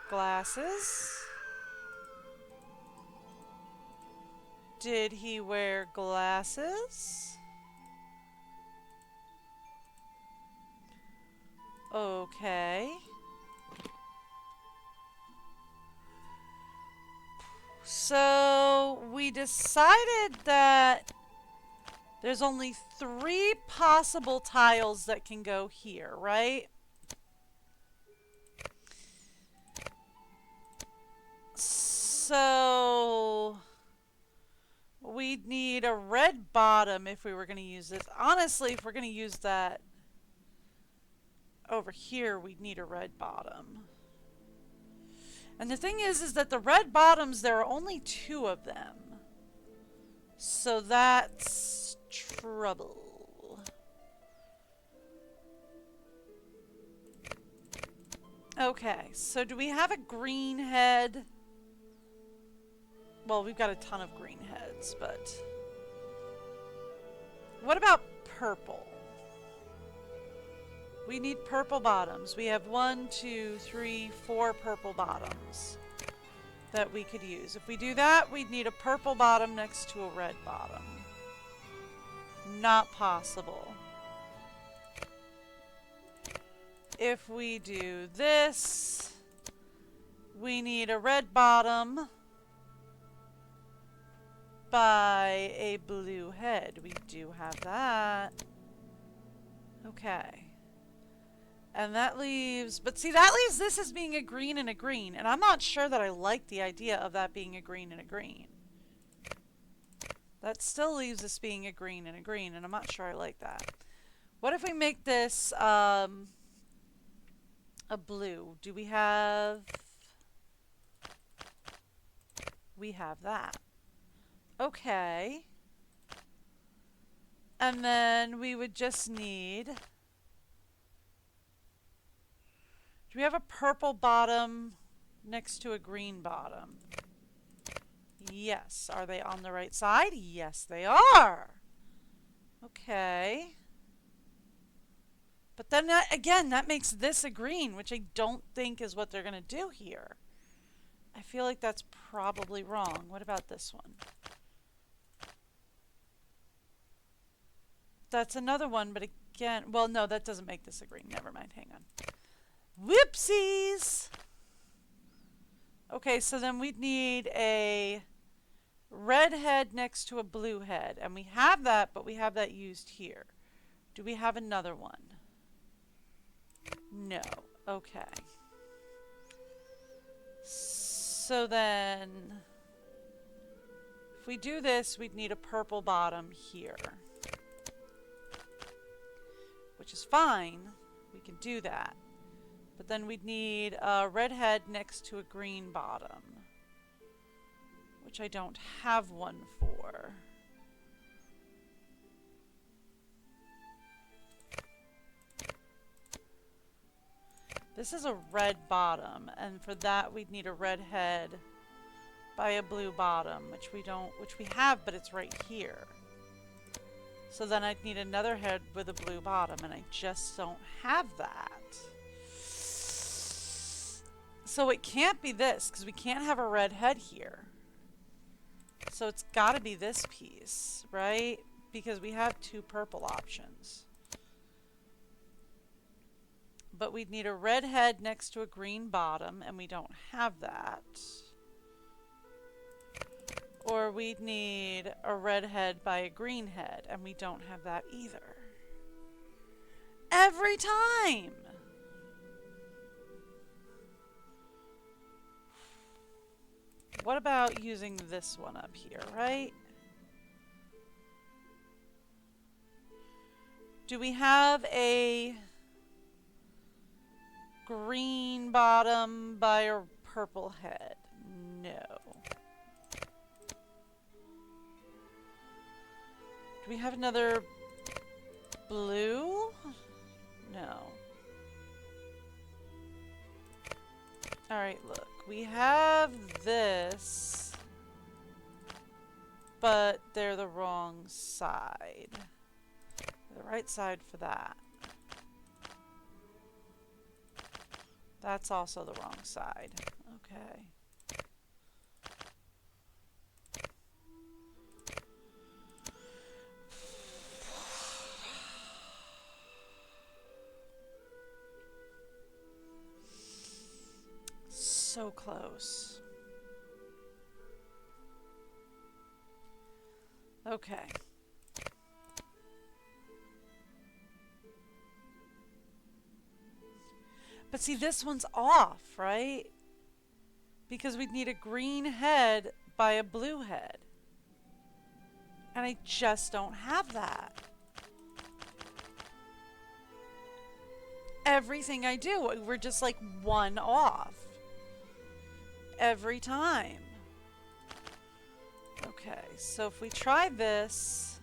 Glasses. Did he wear glasses? Okay. So we decided that there's only 3 possible tiles that can go here, right? So we'd need a red bottom if we were going to use this. Honestly, if we're going to use that over here, we'd need a red bottom. And the thing is that the red bottoms, there are only 2 of them. So that's trouble. Okay, so do we have a green head? Well, we've got a ton of green heads, but what about purple? We need purple bottoms. We have 1, 2, 3, 4 purple bottoms that we could use. If we do that, we'd need a purple bottom next to a red bottom. Not possible. If we do this, we need a red bottom by a blue head. We do have that. Okay. And that leaves, but see, that leaves this as being a green and a green. And I'm not sure that I like the idea of that being a green and a green. That still leaves this being a green and a green, and I'm not sure I like that. What if we make this a blue? Do we have... We have that. Okay. And then we would just need... Do we have a purple bottom next to a green bottom? Yes. Are they on the right side? Yes, they are. Okay. But then that, again, that makes this a green, which I don't think is what they're going to do here. I feel like that's probably wrong. What about this one? That's another one, but again, well, no, that doesn't make this a green. Never mind. Hang on. Whoopsies! Okay, so then we'd need a red head next to a blue head. And we have that, but we have that used here. Do we have another one? No. Okay. So then, if we do this, we'd need a purple bottom here. which is fine. We can do that. But then we'd need a red head next to a green bottom, which I don't have one for. This is a red bottom, and for that we'd need a red head by a blue bottom, which we have, but it's right here. So then I'd need another head with a blue bottom, and I just don't have that. So it can't be this, because we can't have a red head here. So it's got to be this piece, right? Because we have two purple options. But we'd need a red head next to a green bottom, and we don't have that. Or we'd need a red head by a green head, and we don't have that either. Every time! What about using this one up here, right? Do we have a green bottom by a purple head? No. Do we have another blue? No. Alright, look. We have this, but they're the wrong side. The right side for that. That's also the wrong side. Okay. So close. Okay. But see, this one's off, right? Because we'd need a green head by a blue head. And I just don't have that. Everything I do, we're just like one off. Every time. Okay, so if we try this,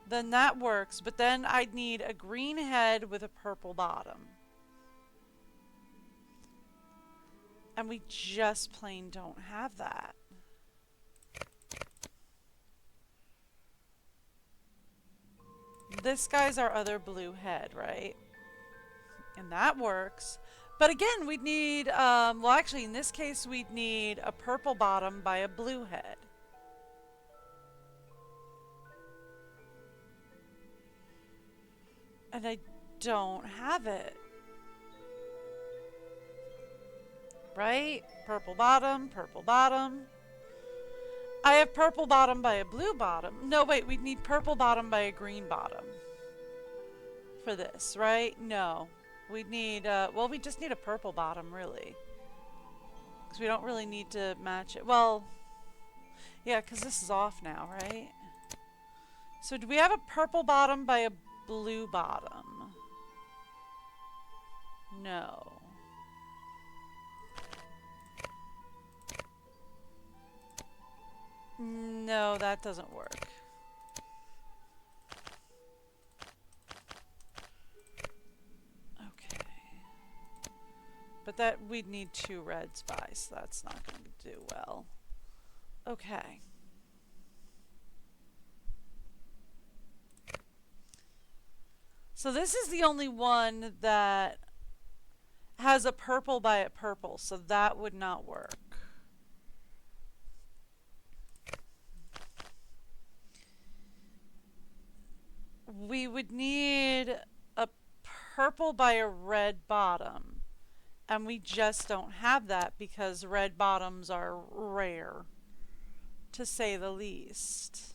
then that works, but then I'd need a green head with a purple bottom. And we just plain don't have that. This guy's our other blue head, right? And that works. But again, we'd need, well actually in this case we'd need a purple bottom by a blue head. And I don't have it. Right? Purple bottom, purple bottom. I have purple bottom by a blue bottom. No, wait, we'd need purple bottom by a green bottom. For this, right? No. We'd need, well, we just need a purple bottom, really. Because we don't really need to match it. Well, yeah, because this is off now, right? So do we have a purple bottom by a blue bottom? No. No, that doesn't work. But that we'd need two reds by, so that's not going to do well. Okay. So this is the only one that has a purple by a purple, so that would not work. We would need a purple by a red bottom. And we just don't have that because red bottoms are rare, to say the least.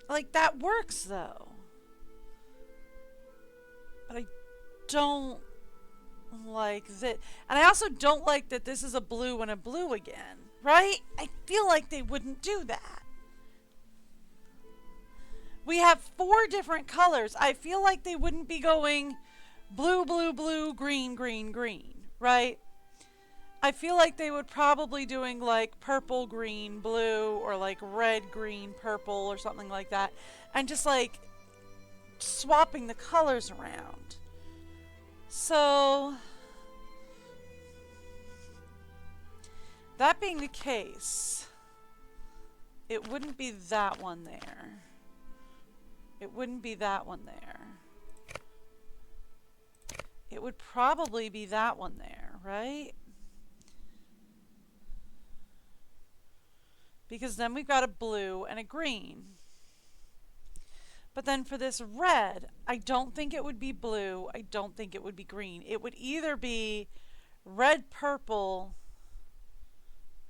Like, that works though. But I don't like that. And I also don't like that this is a blue and a blue again. Right? I feel like they wouldn't do that. We have 4 different colors. I feel like they wouldn't be going blue, blue, blue, green, green, green, right? I feel like they would probably doing like purple, green, blue, or like red, green, purple, or something like that. And just like swapping the colors around. So, that being the case, it wouldn't be that one there. It wouldn't be that one there. It would probably be that one there, right? Because then we've got a blue and a green. But then for this red, I don't think it would be blue. I don't think it would be green. It would either be red, purple.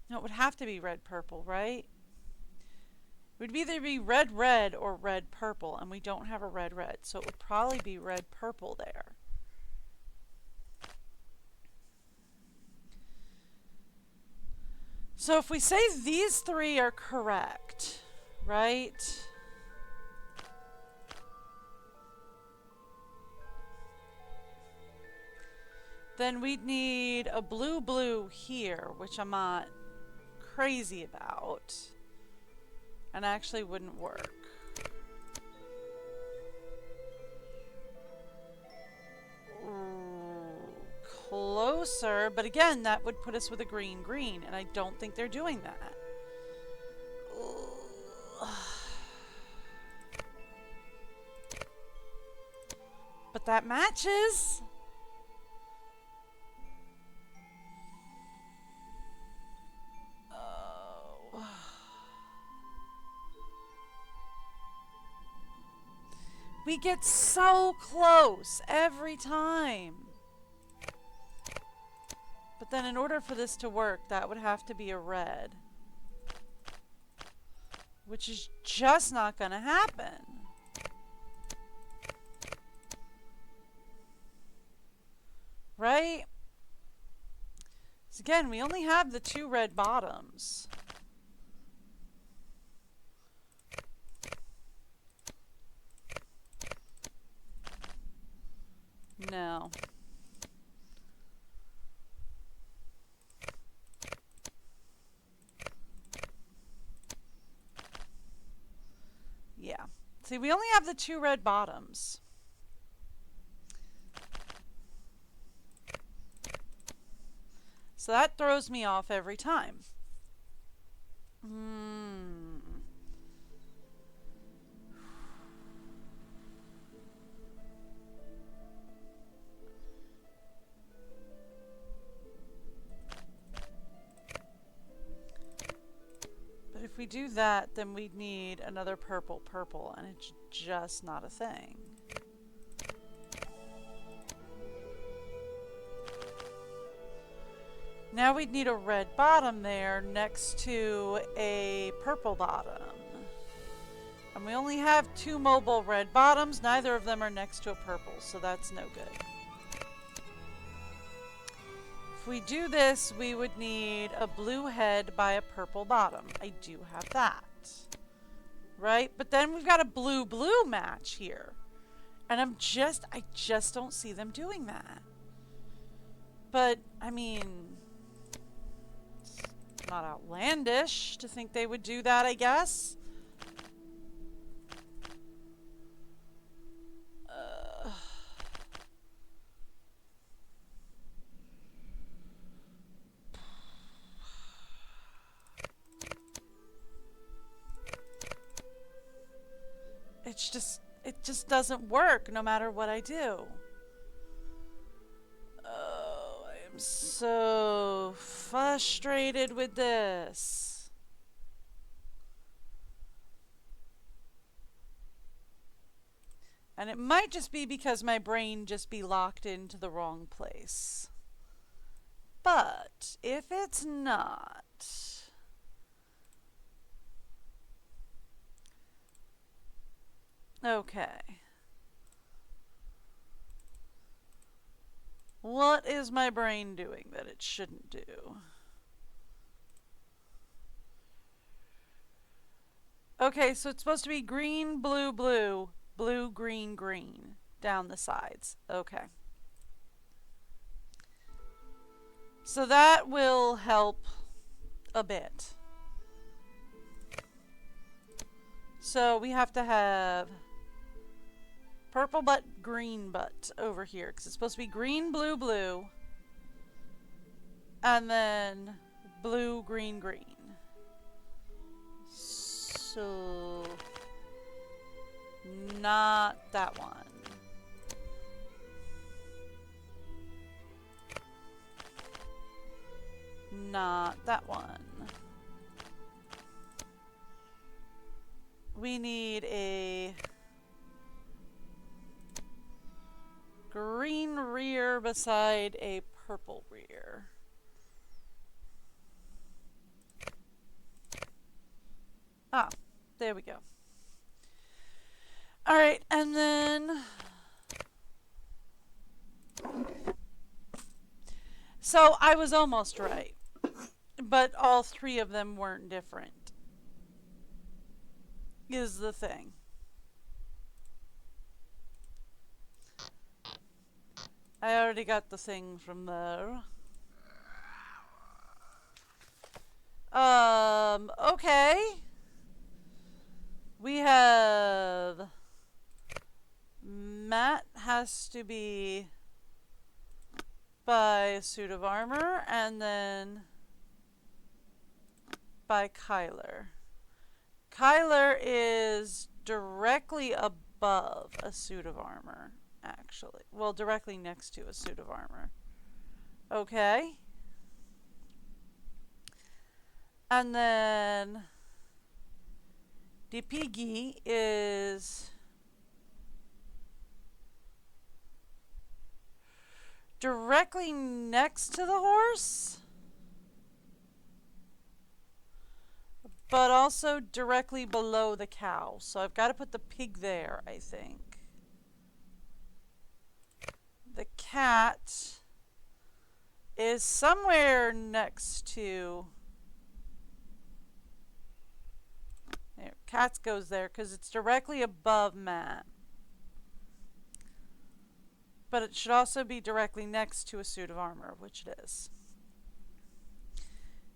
No, it would have to be red, purple, right? It would either be red, red or red, purple. And we don't have a red, red. So it would probably be red, purple there. So if we say these 3 are correct, right? Then we'd need a blue, blue here, which I'm not crazy about. And actually wouldn't work. Closer, but again, that would put us with a green, green, and I don't think they're doing that. But that matches. We get so close every time. But then in order for this to work, that would have to be a red. Which is just not going to happen. Right? So again, we only have the 2 red bottoms. No. Yeah. See, we only have the 2 red bottoms. So that throws me off every time. But if we do that, then we'd need another purple, purple, and it's just not a thing. Now we'd need a red bottom there next to a purple bottom. And we only have 2 mobile red bottoms. Neither of them are next to a purple, so that's no good. If we do this, we would need a blue head by a purple bottom. I do have that. Right? But then we've got a blue-blue match here. And I just don't see them doing that. But, I mean, it's not outlandish to think they would do that, I guess. It just doesn't work no matter what I do. Oh, I am so frustrated with this. And it might just be because my brain just be locked into the wrong place. But if it's not, okay. What is my brain doing that it shouldn't do? Okay, so it's supposed to be green, blue, blue, blue, green, green down the sides. Okay. So that will help a bit. So we have to have purple but green but over here because it's supposed to be green, blue, blue, and then blue, green, green. So not that one. Not that one. We need a green rear beside a purple rear. Ah, there we go. Alright, and then... So I was almost right. But all three of them weren't different. Is the thing. I already got the thing from there. Okay. We have... Matt has to be by a suit of armor, and then by Kyler. Kyler is directly above a suit of armor, actually. Well, directly next to a suit of armor. Okay. And then the piggy is directly next to the horse, but also directly below the cow. So I've got to put the pig there, I think. The cat is somewhere next to... There, cats goes there because it's directly above Matt. But it should also be directly next to a suit of armor, which it is.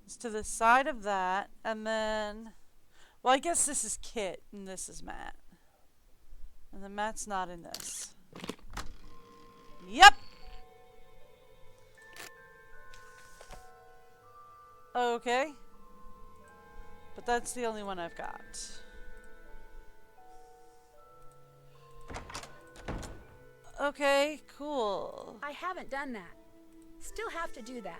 It's to the side of that, and then... Well, I guess this is Kit, and this is Matt. And then Matt's not in this. Yep! Okay. But that's the only one I've got. Okay, cool. I haven't done that. Still have to do that.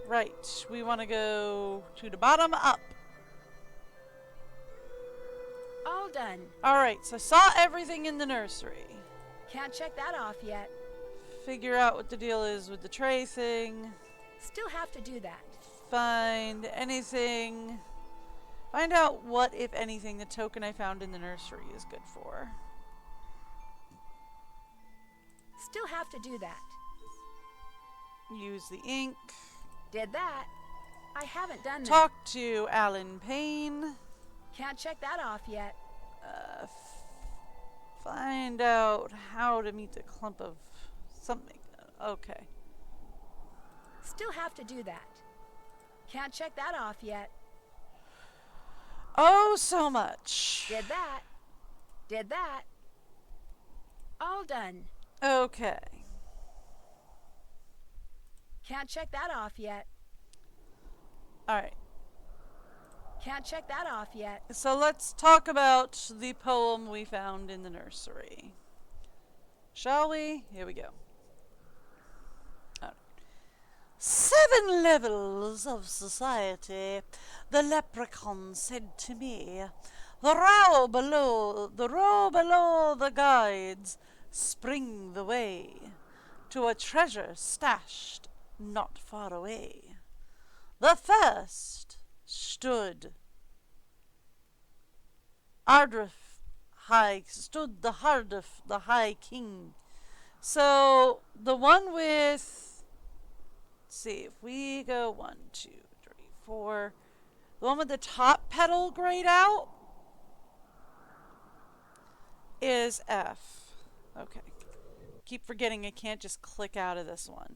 Right, we want to go to the bottom up. All done. Alright, so I saw everything in the nursery. Can't check that off yet. Figure out what the deal is with the tray thing. Still have to do that. Find anything. Find out what, if anything, the token I found in the nursery is good for. Still have to do that. Use the ink. Did that. I haven't done that. Talk to Alan Payne. Can't check that off yet. Find out how to meet the clump of something. Okay. Still have to do that. Can't check that off yet. Oh, so much. Did that. Did that. All done. Okay. Can't check that off yet. Alright. Can't check that off yet. So let's talk about the poem we found in the nursery. Shall we? Here we go. All right. 7 levels of society, the leprechaun said to me. The row below the guides spring the way to a treasure stashed not far away. The first stood Ardrif stood the Hardif, the High King. So the one with, let's see, if we go 1, 2, 3, 4, The one with the top petal grayed out is F. Okay. Keep forgetting I can't just click out of this one.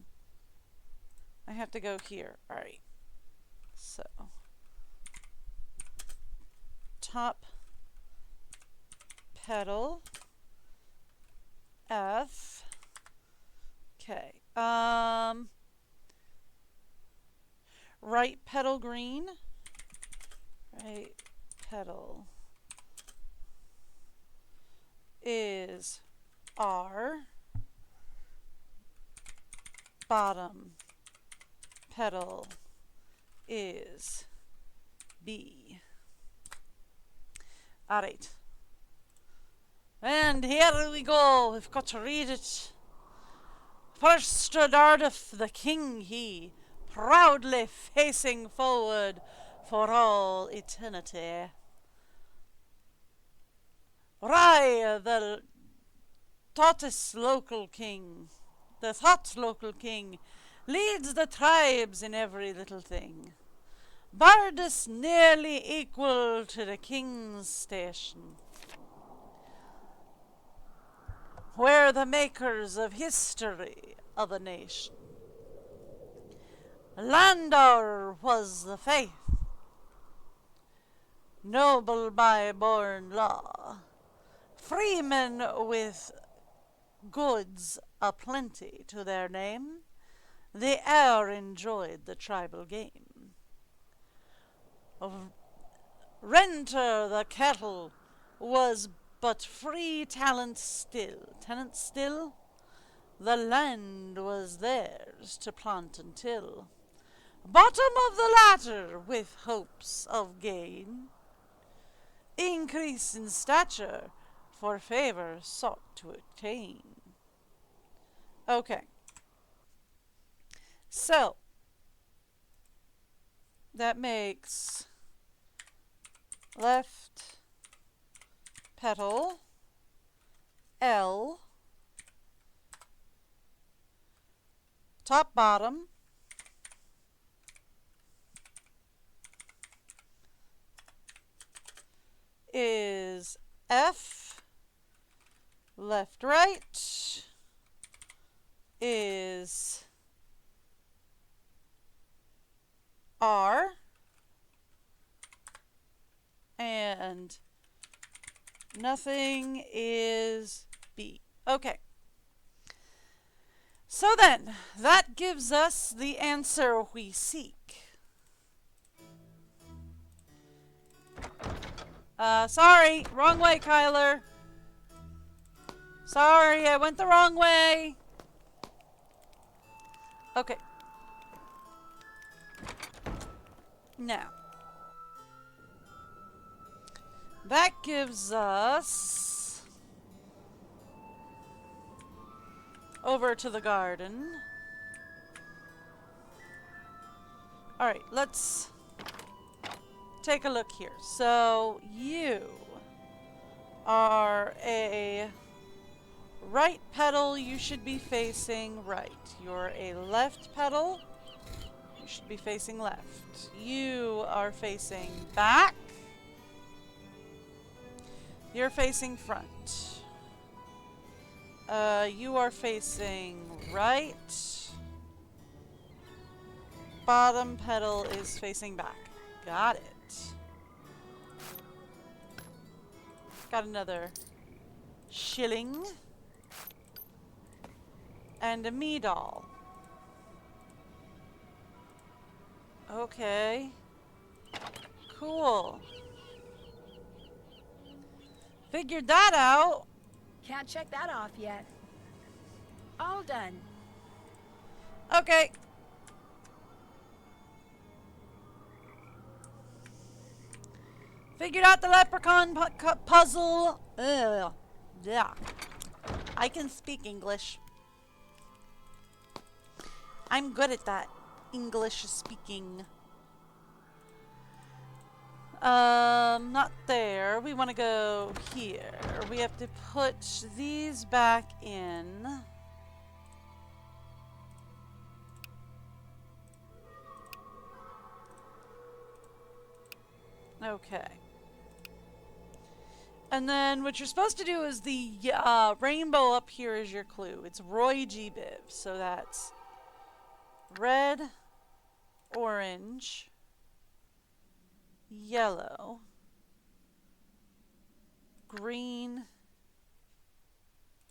I have to go here. Alright. So. Top petal. F. Okay. Right petal green. Right petal is R. Bottom petal is B. Alright. And here we go. We've got to read it. First stood Ardif the king, he, proudly facing forward for all eternity. Rai, the thoughtless local king, leads the tribes in every little thing. Bardus nearly equal to the king's station, where the makers of history of a nation. Landor was the faith, noble by born law, freemen with goods aplenty to their name, the heir enjoyed the tribal game. Of renter the cattle was but free tenant still, the land was theirs to plant and till. Bottom of the latter with hopes of gain, increase in stature for favor sought to attain. Okay. So, that makes left petal L, top bottom is F, left right is R, and nothing is B. Okay. So then, that gives us the answer we seek. Sorry, wrong way, Kyler. Sorry, I went the wrong way. Okay. Now, that gives us over to the garden. Alright, let's take a look here. So, you are a right petal, you should be facing right. You're a left petal, you should be facing left. You are facing back, you're facing front. You are facing right. Bottom petal is facing back. Got it. Got another shilling. And a me doll. Okay. Cool. Figured that out. Can't check that off yet. All done. Okay. Figured out the leprechaun puzzle. Ugh. Yeah. I can speak English. I'm good at that. English speaking. Not there. We want to go here. We have to put these back in. Okay. And then what you're supposed to do is the rainbow up here is your clue. It's Roy G. Biv. So that's red, orange, yellow, green,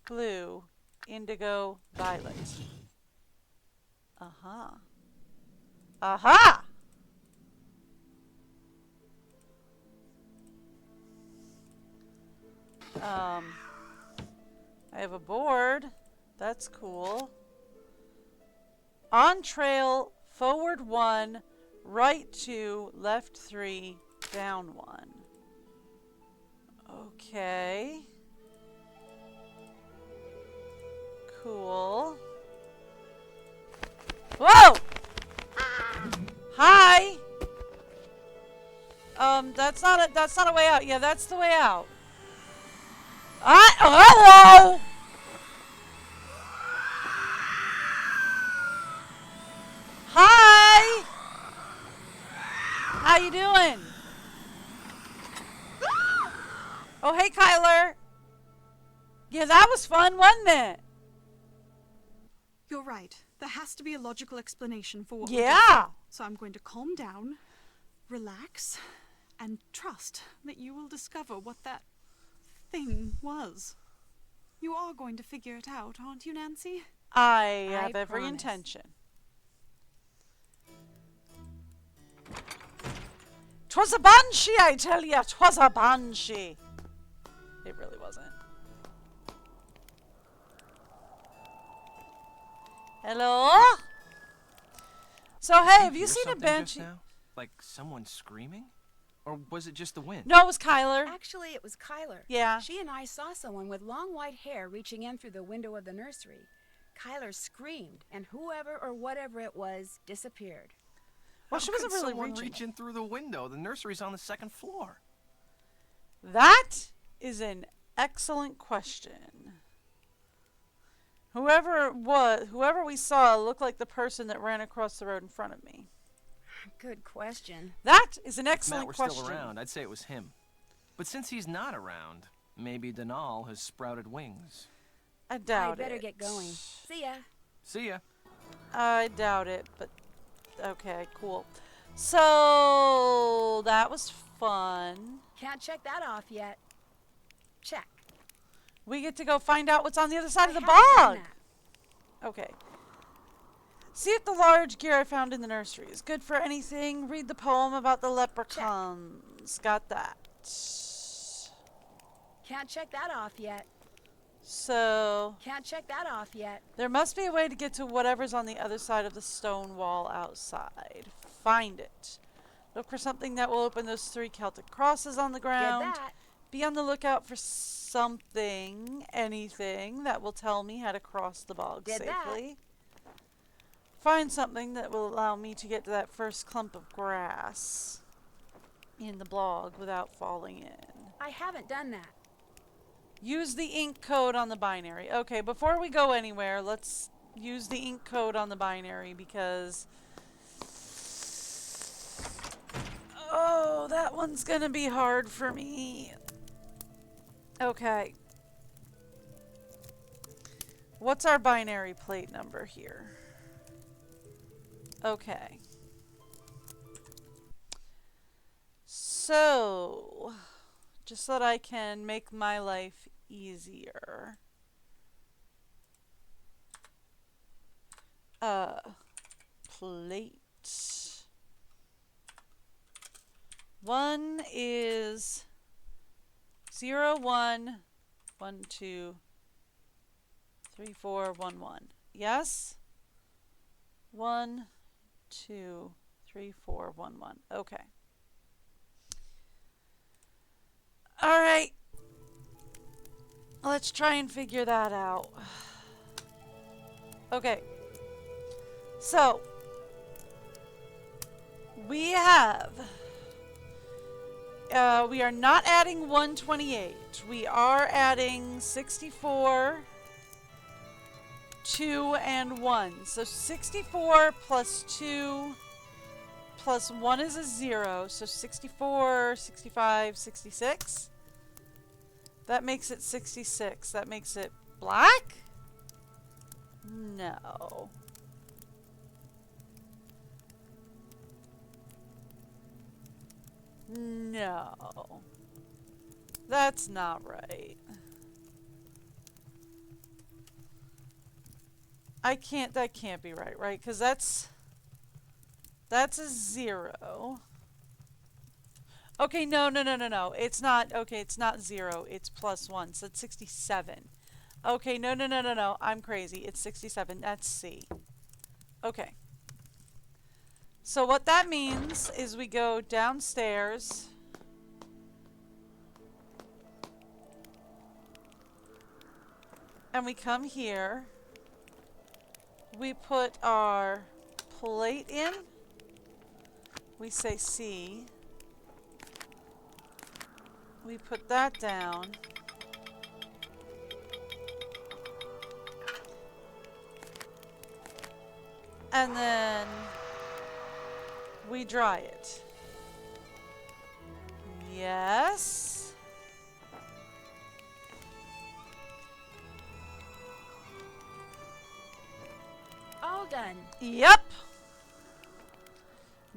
blue, indigo, violet. Uh-huh. Aha! I have a board. That's cool. On trail, forward 1, right 2, left 3, down 1. Okay. Cool. Whoa! Hi! That's not a way out. Yeah, that's the way out. Hello! Hi! How you doing? Oh, hey, Kyler. Yeah, that was fun, wasn't it? You're right. There has to be a logical explanation for what we Yeah. just saw. So I'm going to calm down, relax, and trust that you will discover what that thing was. You are going to figure it out, aren't you, Nancy? I have every promise. intention. 'Twas a banshee, I tell ya. 'Twas a banshee. It really wasn't. Hello? So, hey, have Did you hear seen a something just banshee? now? Like someone screaming? Or was it just the wind? No, it was Kyler. Actually, it was Kyler. Yeah. She and I saw someone with long white hair reaching in through the window of the nursery. Kyler screamed, and whoever or whatever it was disappeared. Well, she wasn't Could really someone reaching. reach in through the window? The nursery's on the 2nd floor. That is an excellent question. Whoever it was, whoever we saw looked like the person that ran across the road in front of me. Good question. That is an If excellent Matt were question. still around, I'd say it was him. But since he's not around, maybe Denal has sprouted wings. I doubt it. I better get going. See ya. See ya. I doubt it, but okay, cool. So that was fun. Can't check that off yet. Check. We get to go find out what's on the other side of the I haven't done bog. that. Okay. See if the large gear I found in the nursery is good for anything. Read the poem about the leprechauns. Got that. Can't check that off yet. So Can't check that off yet. there must be a way to get to whatever's on the other side of the stone wall outside. Find it. Look for something that will open those 3 Celtic crosses on the ground. Did that. Be on the lookout for something, anything, that will tell me how to cross the bog Did that. safely. Find something that will allow me to get to that first clump of grass in the bog without falling in. I haven't done that. Use the ink code on the binary. Okay, before we go anywhere, let's use the ink code on the binary because... oh, that one's gonna be hard for me. Okay. What's our binary plate number here? Okay. So, just so that I can make my life easier. Plate. 1 is 0, 1, 1, 2, 3, 4, 1, 1. Yes? 1, 2, 3, 4, 1, 1. Okay. All right. Let's try and figure that out. Okay. So, we have... we are not adding 128. We are adding 64, 2, and 1. So 64 plus 2 plus 1 is a 0. So 64, 65, 66. That makes it 66. That makes it black? No. No. That's not right. That can't be right, right? Because that's a 0. Okay, no. It's not, okay, it's not 0. It's plus 1, so it's 67. Okay, no. I'm crazy. It's 67. That's C. Okay. So what that means is we go downstairs. And we come here. We put our plate in. We say C. We put that down. And then we dry it. Yes. All done. Yep.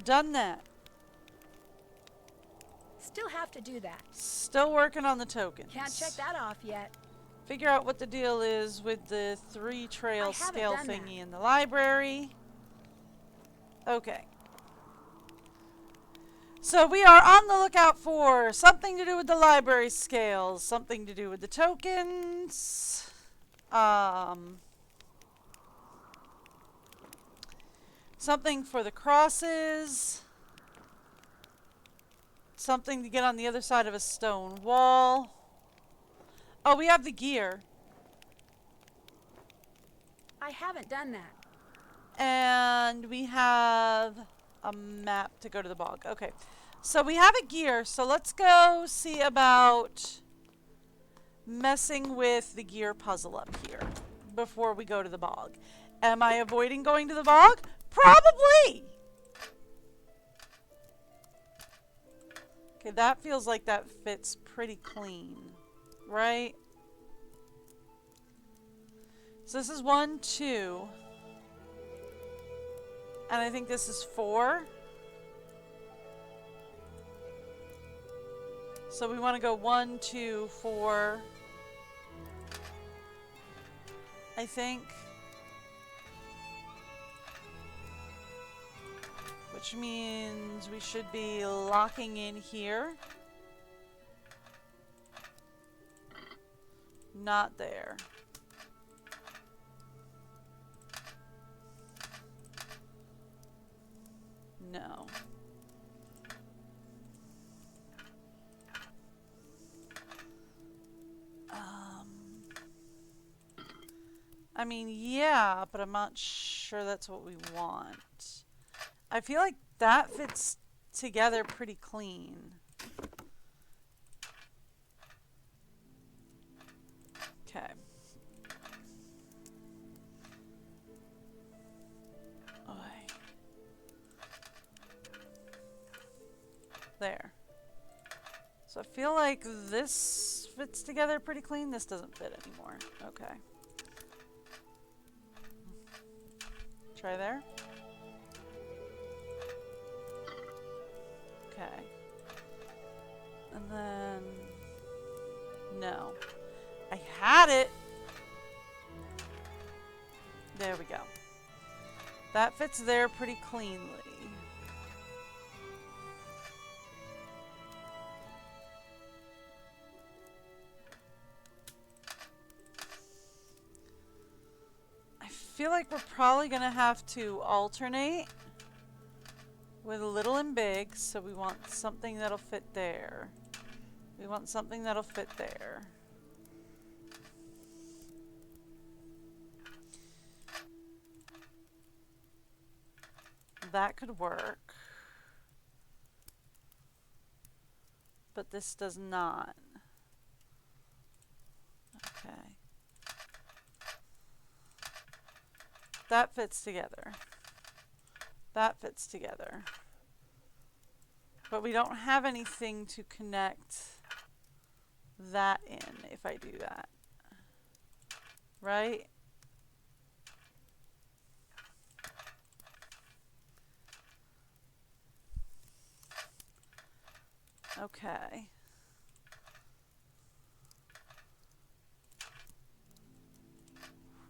Done that. Still have to do that. Still working on the tokens. Can't check that off yet. Figure out what the deal is with the 3 trail I haven't scale done that. thingy in the library. Okay. So we are on the lookout for something to do with the library scales, something to do with the tokens, something for the crosses, something to get on the other side of a stone wall. Oh, we have the gear. I haven't done that. And we have a map to go to the bog. Okay. So we have a gear. So let's go see about messing with the gear puzzle up here before we go to the bog. Am I avoiding going to the bog? Probably. Okay, that feels like that fits pretty clean, right? So this is 1, 2. And I think this is 4. So we want to go 1, 2, 4. I think. Which means we should be locking in here. Not there. No. I mean, yeah, but I'm not sure that's what we want. I feel like that fits together pretty clean. Okay. There. So I feel like this fits together pretty clean. This doesn't fit anymore. Okay. Try there. Okay. And then... no. I had it! There we go. That fits there pretty cleanly. I feel like we're probably going to have to alternate with little and big, so we want something that'll fit there. We want something that'll fit there. That could work. But this does not. Okay. That fits together. That fits together. But we don't have anything to connect that in if I do that. Right? Okay.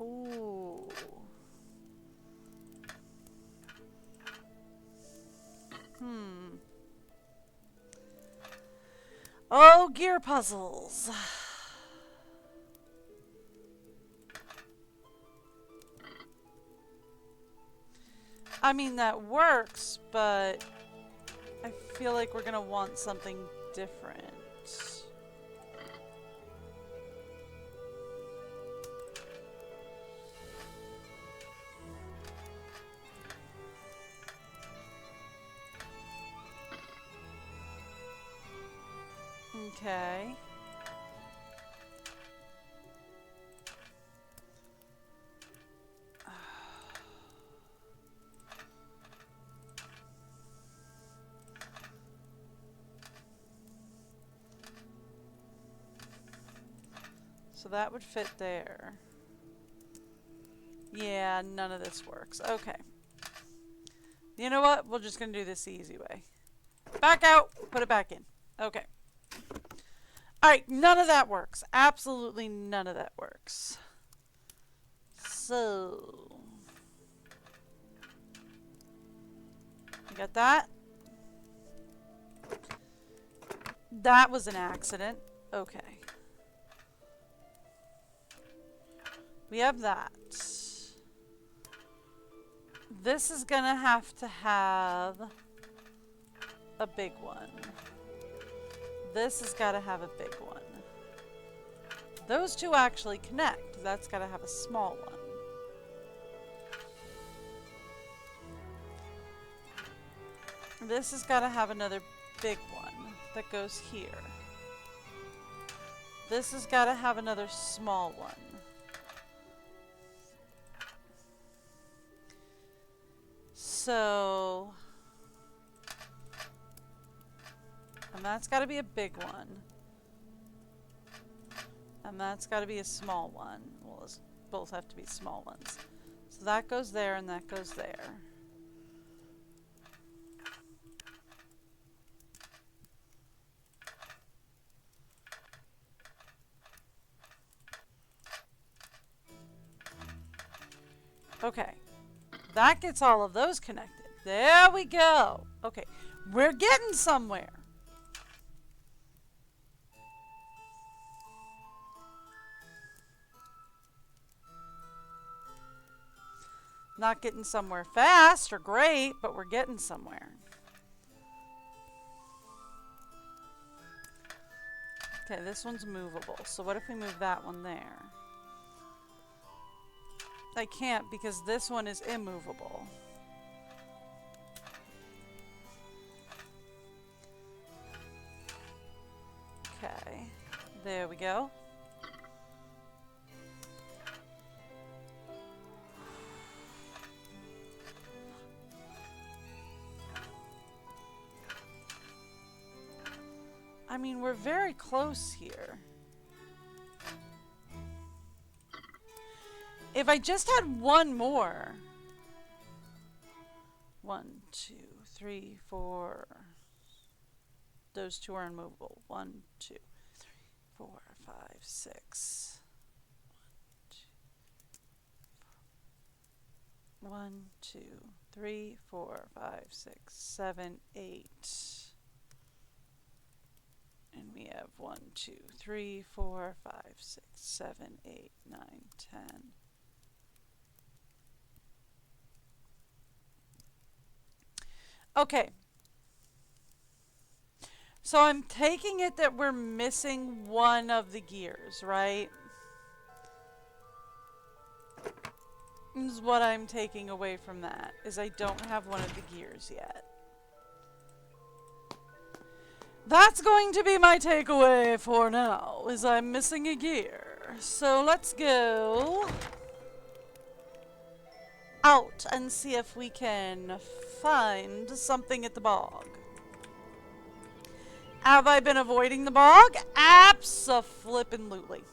Ooh. Oh, gear puzzles. I mean, that works, but I feel like we're gonna want something different. Okay. So that would fit there. Yeah, none of this works. Okay. You know what? We're just gonna do this the easy way. Back out! Put it back in. Okay. Alright, none of that works. Absolutely none of that works. So... You got that? That was an accident. Okay. We have that. This is gonna have to have a big one. This has gotta have a big one. Those two actually connect. That's gotta have a small one. This has gotta have another big one that goes here. This has gotta have another small one. So, and that's got to be a big one. And that's got to be a small one. Well, those both have to be small ones. So that goes there and that goes there. Okay. That gets all of those connected. There we go. Okay. We're getting somewhere. Not getting somewhere fast or great, but we're getting somewhere. Okay, this one's movable. So what if we move that one there? I can't because this one is immovable. Okay, there we go. I mean, we're very close here. If I just had one more. 1, 2, 3, 4. Those two are immovable. 1, 2, 3, 4, 5, 6. 1, 2, 3, 4, 5, 6, 7, 8. And we have 1, 2, 3, 4, 5, 6, 7, 8, 9, 10. Okay. So I'm taking it that we're missing one of the gears, right? This is what I'm taking away from that, is I don't have one of the gears yet. That's going to be my takeaway for now, is I'm missing a gear. So let's go out and see if we can find something at the bog. Have I been avoiding the bog? Abso-flippin-lutely.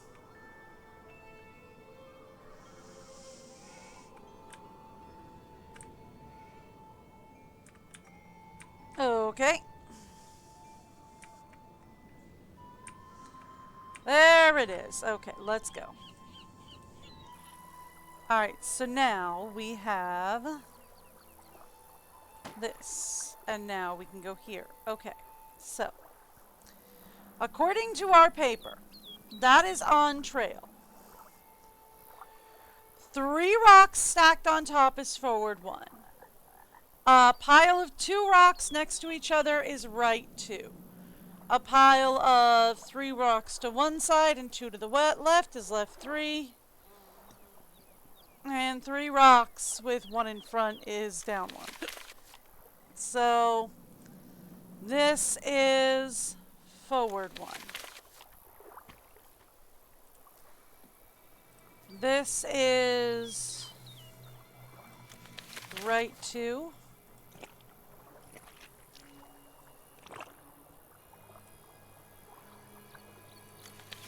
Okay. There it is. Okay, let's go. Alright, so now we have this. And now we can go here. Okay, so according to our paper, that is on trail. 3 rocks stacked on top is forward 1. A pile of 2 rocks next to each other is right 2. A pile of 3 rocks to one side and 2 to the left is left 3. And 3 rocks with 1 in front is down 1. So this is forward 1. This is right 2.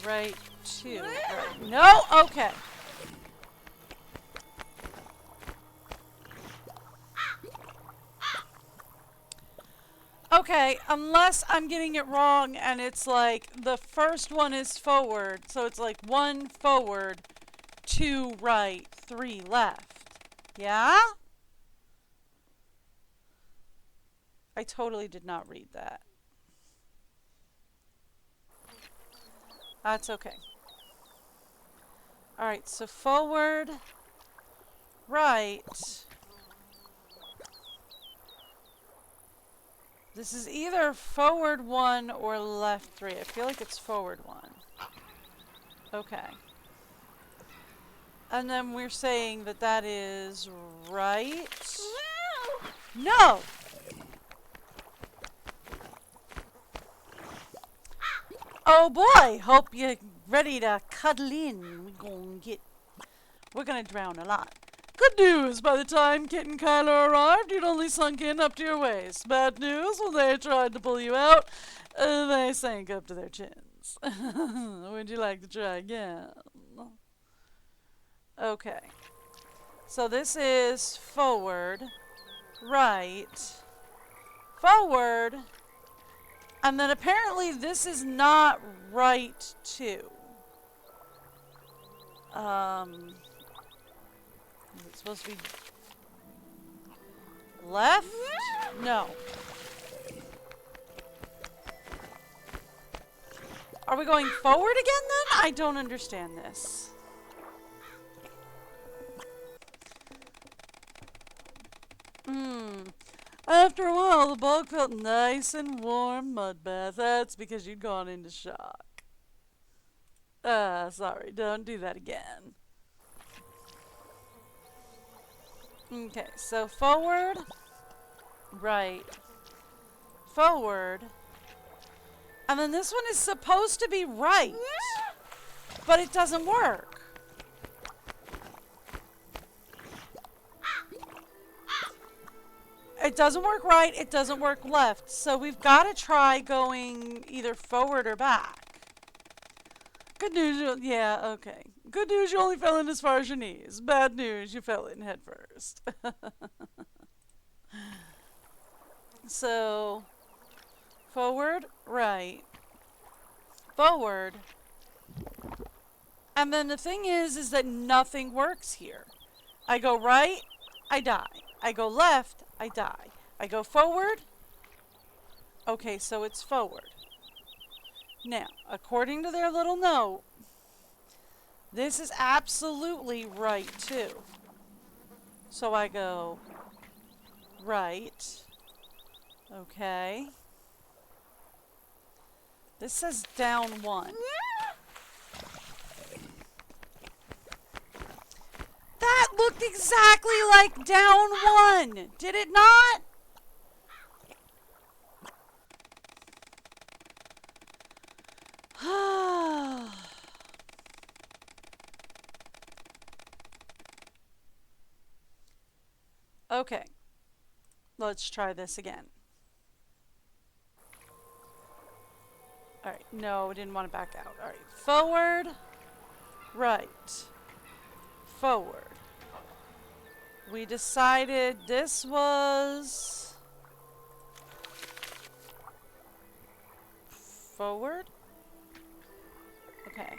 Right 2. Right. No? Okay. Okay, unless I'm getting it wrong and it's like the first one is forward, so it's like 1 forward, 2 right, 3 left. Yeah? I totally did not read that. That's okay. Alright, so forward, right. This is either forward 1 or left 3. I feel like it's forward 1. Okay. And then we're saying that that is right. No! Oh boy, hope you're ready to cuddle in. We're gonna drown a lot. Good news, by the time Kit and Kyler arrived, you'd only sunk in up to your waist. Bad news, when they tried to pull you out, they sank up to their chins. Would you like to try again? Okay. So this is forward, right, forward, and then apparently this is not right too. Is it supposed to be left? No. Are we going forward again then? I don't understand this. After a while, the bog felt nice and warm mud bath. That's because you'd gone into shock. Sorry, don't do that again. Okay, so forward, right, forward, and then this one is supposed to be right, but it doesn't work. It doesn't work right, it doesn't work left, so we've got to try going either forward or back. Good news, yeah, okay. Good news, you only fell in as far as your knees. Bad news, you fell in head first. So, forward, right, forward. And then the thing is that nothing works here. I go right, I die. I go left, I die. I go forward. Okay, so it's forward. Now, according to their little note, this is absolutely right too. So I go right. Okay. This says down 1. That looked exactly like down 1. Did it not? Okay. Let's try this again. Alright, no, I didn't want to back out. Alright, forward, right, forward. We decided this was forward. Okay.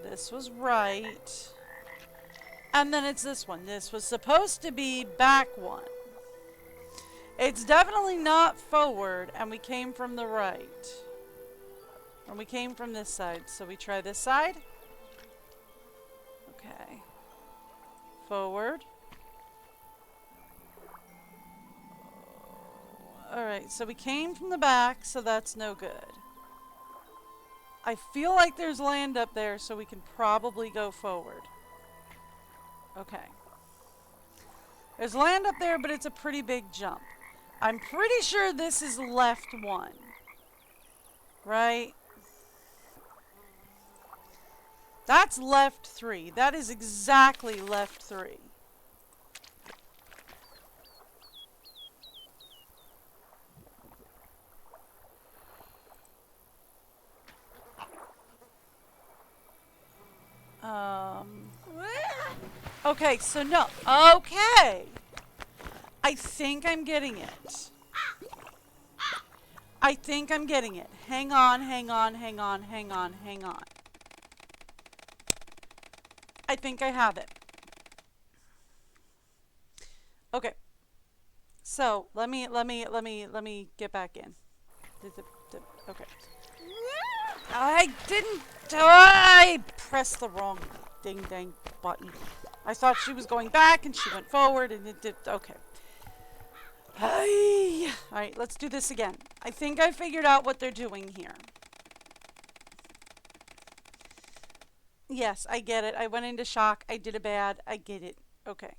This was right. And then it's this one. This was supposed to be back one. It's definitely not forward, and we came from the right. And we came from this side, so we try this side. Okay. Forward. Alright, so we came from the back, so that's no good. I feel like there's land up there, so we can probably go forward. Okay. There's land up there, but it's a pretty big jump. I'm pretty sure this is left one. Right? That's left 3. That is exactly left 3. Okay, so no. Okay. I think I'm getting it. I think I'm getting it. Hang on, hang on, hang on, hang on, hang on. I think I have it. Okay. So, let me get back in. Okay. I pressed the wrong ding-dang button. I thought she was going back and she went forward and it did. Okay. Alright, let's do this again. I think I figured out what they're doing here. Yes, I get it. I went into shock. I did a bad. I get it. Okay.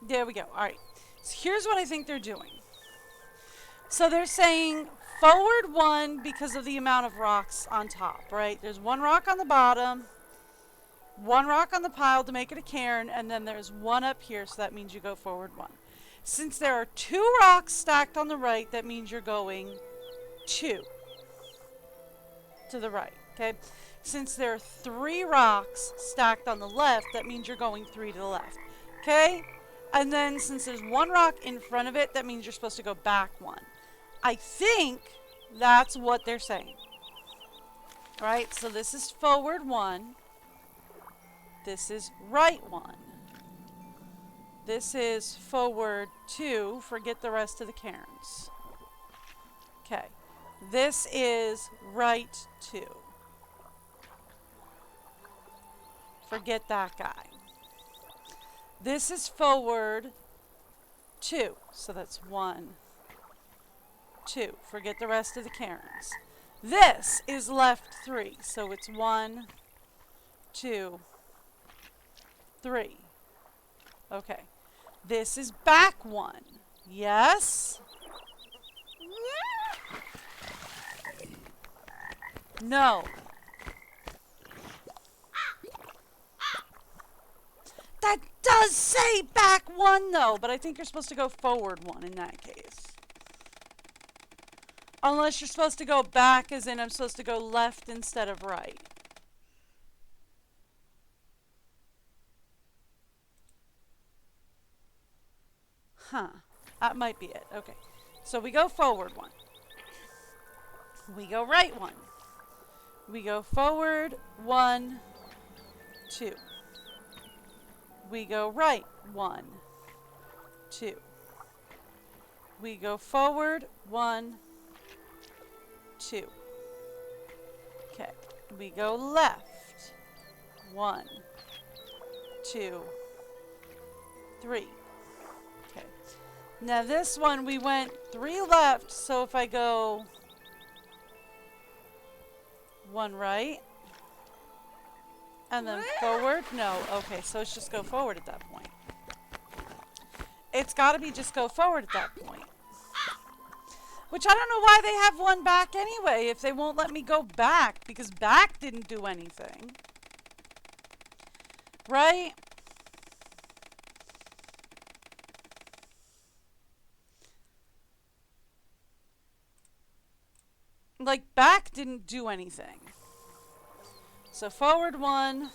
There we go. Alright. So here's what I think they're doing. So they're saying forward 1 because of the amount of rocks on top, right? There's 1 rock on the bottom, 1 rock on the pile to make it a cairn, and then there's 1 up here, so that means you go forward 1. Since there are 2 rocks stacked on the right, that means you're going 2 to the right, okay? Since there are 3 rocks stacked on the left, that means you're going 3 to the left, okay? And then since there's 1 rock in front of it, that means you're supposed to go back 1. I think that's what they're saying. Right? So this is forward 1. This is right 1. This is forward 2. Forget the rest of the cairns. Okay. This is right 2. Forget that guy. This is forward 2. So that's 1, 2. Forget the rest of the cairns. This is left 3. So it's 1, 2, 3. Okay. This is back 1. Yes? No. That does say back 1 though, but I think you're supposed to go forward 1 in that case. Unless you're supposed to go back as in I'm supposed to go left instead of right. Huh. That might be it. Okay. So we go forward 1. We go right 1. We go forward 1, 2. We go right 1, 2. We go forward 1, 2. Okay. We go left 1, 2, 3. Okay. Now this one we went 3 left, so if I go 1 right and then forward, no. Okay, so it's just go forward at that point. It's got to be just go forward at that point. Which I don't know why they have 1 back anyway if they won't let me go back, because back didn't do anything. Right? like, back didn't do anything. So forward 1,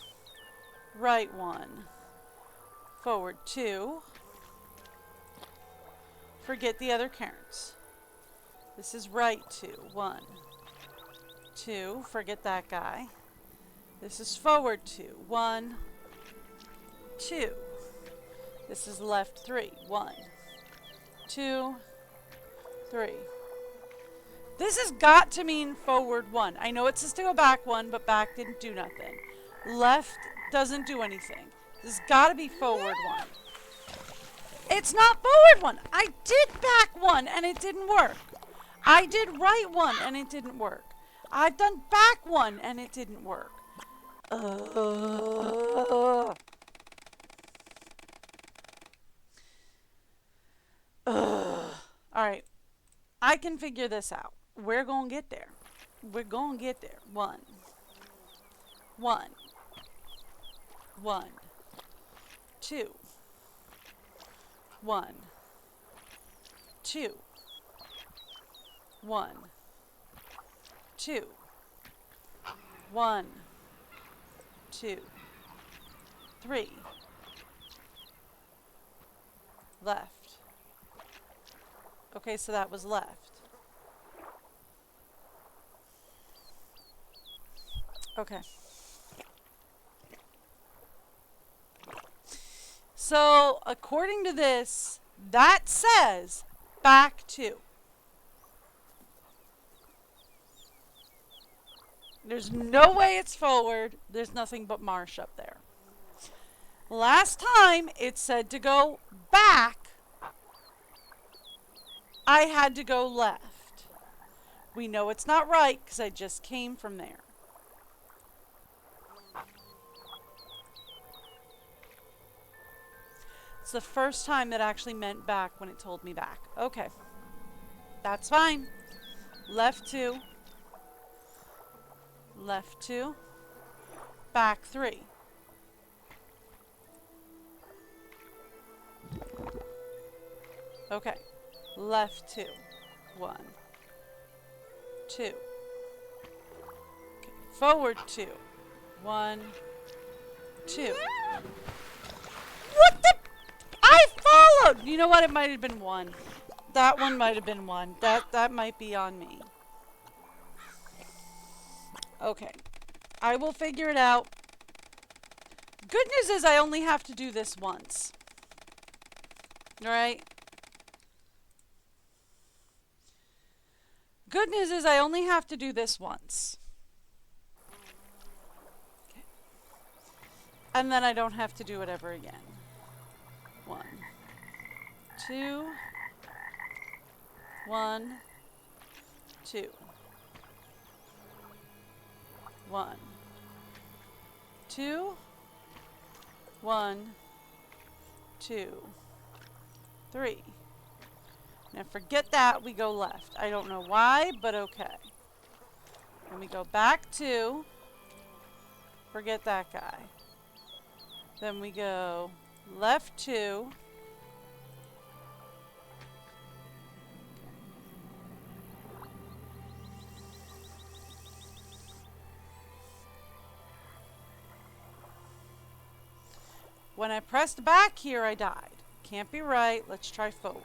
right 1, forward 2. Forget the other cairns. This is right 2, 1, 2. Forget that guy. This is forward 2, 1, 2. This is left 3, 1, 2, 3. This has got to mean forward 1. I know it says to go back 1, but back didn't do nothing. Left doesn't do anything. This has got to be forward 1. It's not forward 1. I did back 1 and it didn't work. I did right 1 and it didn't work. I've done back 1 and it didn't work. Alright. I can figure this out. We're going to get there. We're going to get there. 1. 1. 1. 2. 1. 2. 1. 2. 1. 2. 3. Left. Okay, so that was left. Okay. So, according to this, that says back 2. There's no way it's forward. There's nothing but marsh up there. Last time it said to go back, I had to go left. We know it's not right because I just came from there. It's the first time that actually meant back when it told me back. Okay. That's fine. Left 2. Left 2. Back 3. Okay. Left 2. 1. 2. Okay. Forward 2. 1. 2. What the? I followed! You know what? It might have been 1. That one might have been 1. That might be on me. Okay. I will figure it out. Good news is I only have to do this once. Alright? Good news is I only have to do this once. Okay. And then I don't have to do it ever again. 1, 2, 1, 2. 1, 2, 1, 2, 3. Now forget that, we go left. I don't know why, but okay. Then we go back 2. Forget that guy. Then we go left 2. When I pressed back here, I died. Can't be right. Let's try forward.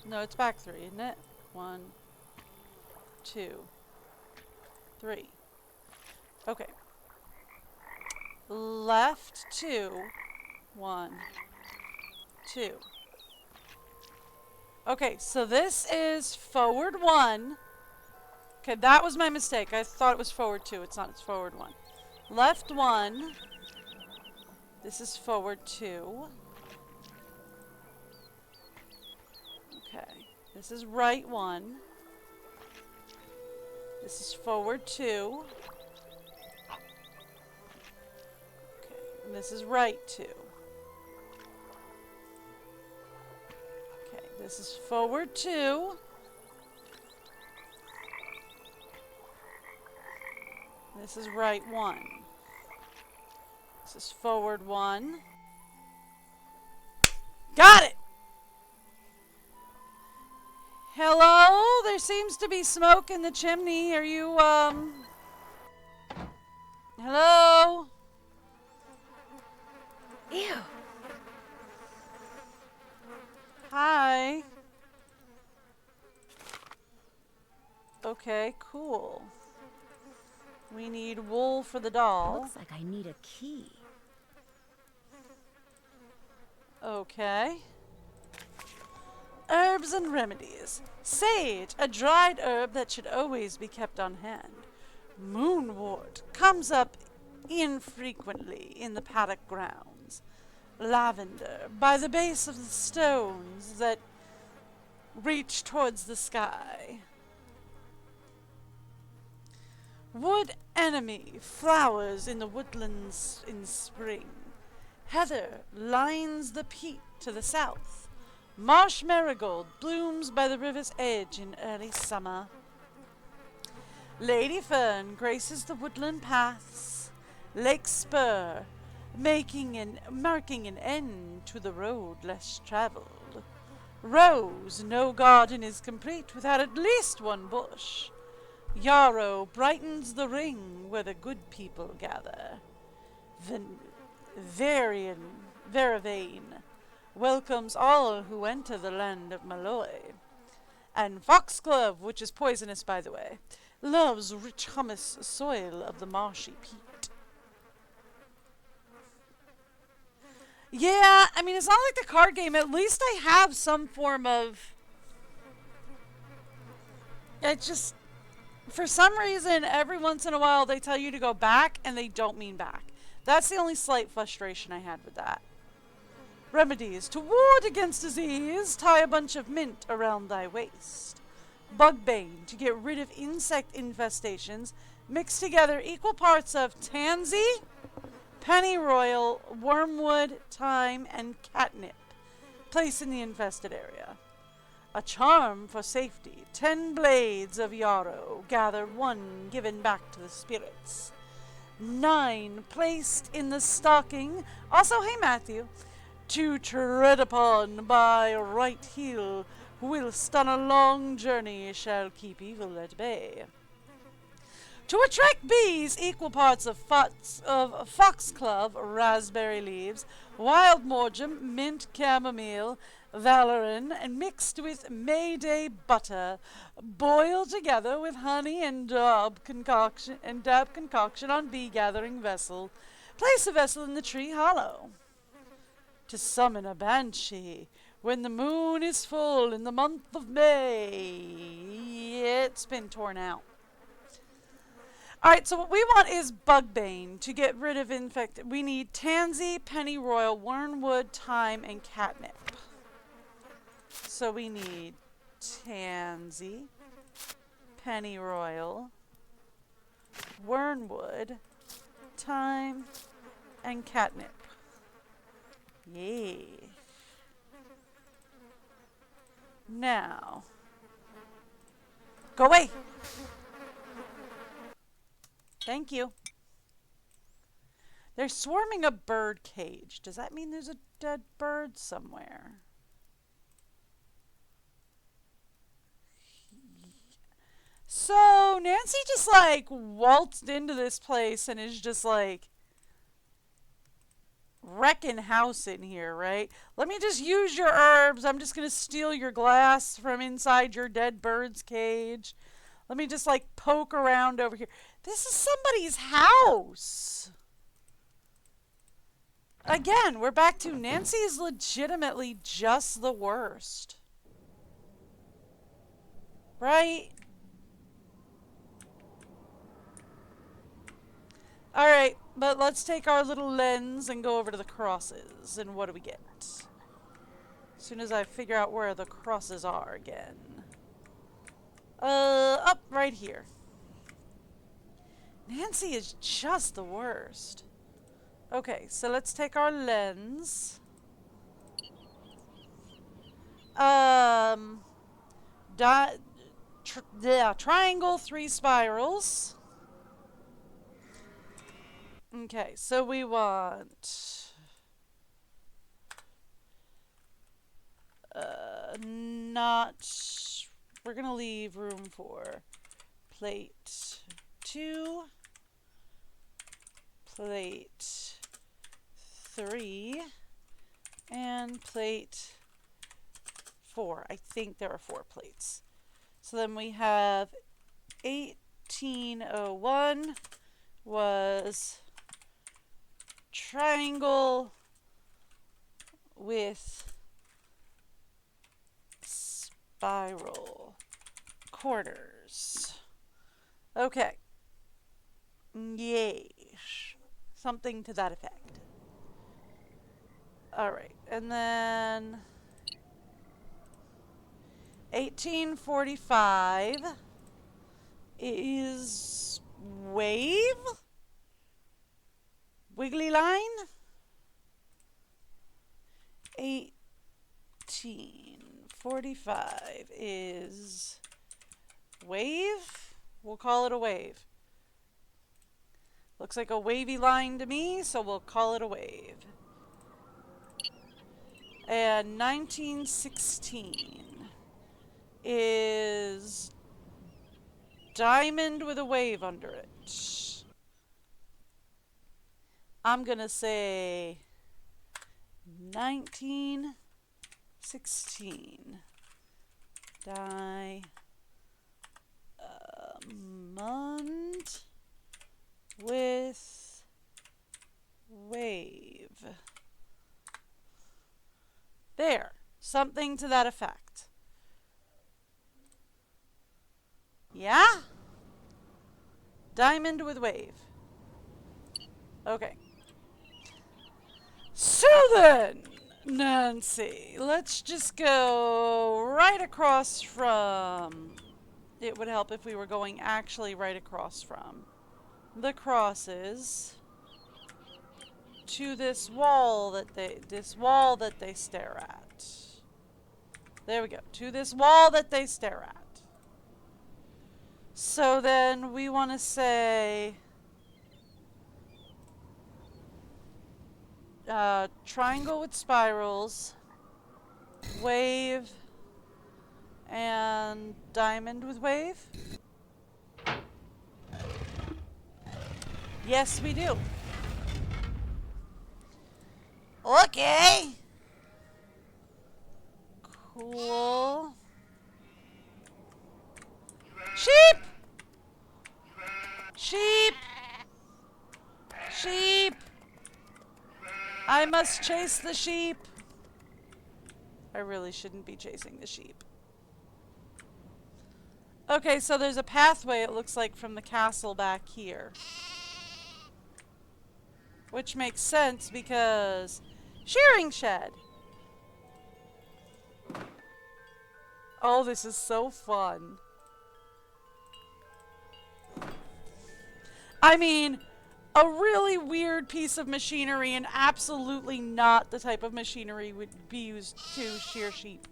No, it's back 3, isn't it? 1, 2, 3. Okay. Left 2. 1, 2. Okay, so this is forward 1. Okay, that was my mistake. I thought it was forward 2. It's not. It's forward 1. Left 1. This is forward 2. Okay. This is right 1. This is forward 2. Okay. And this is right 2. Okay. This is forward 2. This is right 1. This is forward 1. Got it! Hello there seems to be smoke in the chimney. Are you, hello? Ew. Hi. Okay, cool. We need wool for the doll. Looks like I need a key. Okay. Herbs and remedies. Sage, a dried herb that should always be kept on hand. Moonwort comes up infrequently in the paddock grounds. Lavender, by the base of the stones that reach towards the sky. Wood enemy flowers in the woodlands in spring. Heather lines the peat to the south. Marsh marigold blooms by the river's edge in early summer. Lady fern graces the woodland paths. Lake spur, marking an end to the road less traveled. Rose, no garden is complete without at least one bush. Yarrow brightens the ring where the good people gather. Veravain welcomes all who enter the land of Malloy. And foxglove, which is poisonous by the way, loves rich humus soil of the marshy peat. Yeah, I mean, it's not like the card game. At least I have some form of... It just... For some reason, every once in a while, they tell you to go back, and they don't mean back. That's the only slight frustration I had with that. Remedies. To ward against disease, tie a bunch of mint around thy waist. Bugbane. To get rid of insect infestations, mix together equal parts of tansy, pennyroyal, wormwood, thyme, and catnip. Place in the infested area. A charm for safety. 10 blades of yarrow. Gather 1, given back to the spirits. 9, placed in the stocking. Also, hey Matthew. To tread upon by right heel, whilst on a long journey shall keep evil at bay. To attract bees, equal parts of foxglove, raspberry leaves, wild marjoram, mint, chamomile, valerian, and mixed with Mayday butter, boiled together with honey and dab concoction on bee gathering vessel. Place a vessel in the tree hollow. To summon a banshee when the moon is full in the month of May. It's been torn out. Alright, so what we want is Bugbane to get rid of infected. We need tansy, pennyroyal, wormwood, thyme, and catnip. So we need tansy, pennyroyal, wormwood, thyme, and catnip. Yay. Now, go away. Thank you. They're swarming a bird cage. Does that mean there's a dead bird somewhere? So, Nancy just like waltzed into this place and is just like wrecking house in here, right? Let me just use your herbs. I'm just going to steal your glass from inside your dead bird's cage. Let me just like poke around over here. This is somebody's house. Again, we're back to Nancy is legitimately just the worst. Right? Alright, but let's take our little lens and go over to the crosses. And what do we get? As soon as I figure out where the crosses are again. Up right here. Nancy is just the worst. Okay, so let's take our lens. Triangle, 3 spirals. Okay, so we want not we're going to leave room for plate 2, plate 3, and plate 4. I think there are 4 plates. So then we have 1801 was triangle with spiral corners. Okay. Yay. Something to that effect. Alright, and then 1845 is wave? Wiggly line? 1845 is wave? We'll call it a wave. Looks like a wavy line to me, so we'll call it a wave. And 1916 is diamond with a wave under it. I'm gonna say 1916 diamond with wave. There. Something to that effect. Yeah? Diamond with wave. Okay. So then, Nancy, let's just go right across from... It would help if we were going actually right across from the crosses to this wall that they stare at. There we go. To this wall that they stare at. So then we want to say triangle with spirals, wave, and diamond with wave. Yes, we do. Okay. Cool. Sheep! Sheep! Sheep! I must chase the sheep. I really shouldn't be chasing the sheep. Okay, so there's a pathway, it looks like, from the castle back here. Which makes sense because... Shearing shed! Oh, this is so fun. I mean, a really weird piece of machinery and absolutely not the type of machinery would be used to shear sheep.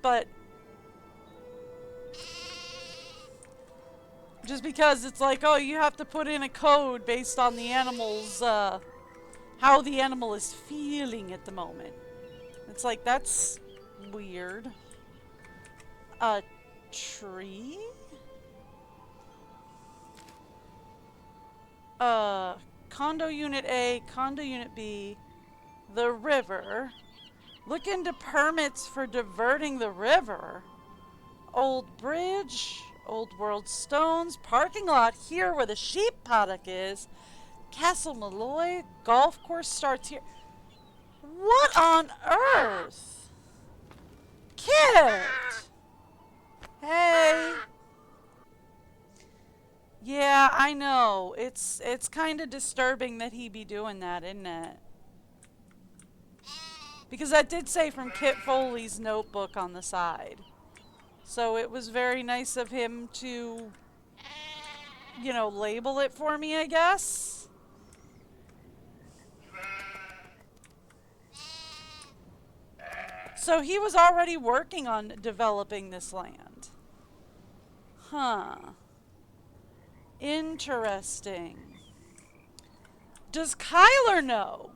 But... just because it's like, oh, you have to put in a code based on the animal's, how the animal is feeling at the moment. It's like, that's weird. A tree? Condo Unit A, Condo Unit B, the river. Look into permits for diverting the river. Old bridge, Old World stones, parking lot here where the sheep paddock is. Castle Malloy, golf course starts here. What on earth? Kid! Hey! Yeah, I know. It's kind of disturbing that he be doing that, isn't it? Because that did say from Kit Foley's notebook on the side. So it was very nice of him to, you know, label it for me, I guess. So he was already working on developing this land. Huh. Interesting. Does Kyler know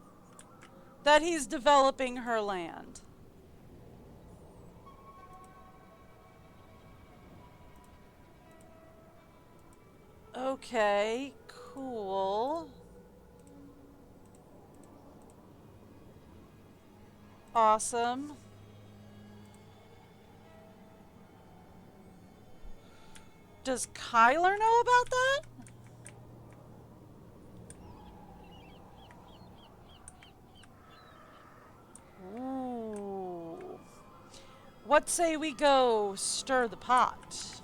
that he's developing her land? Okay, cool. Awesome. Does Kyler know about that? Ooh. What say we go stir the pot?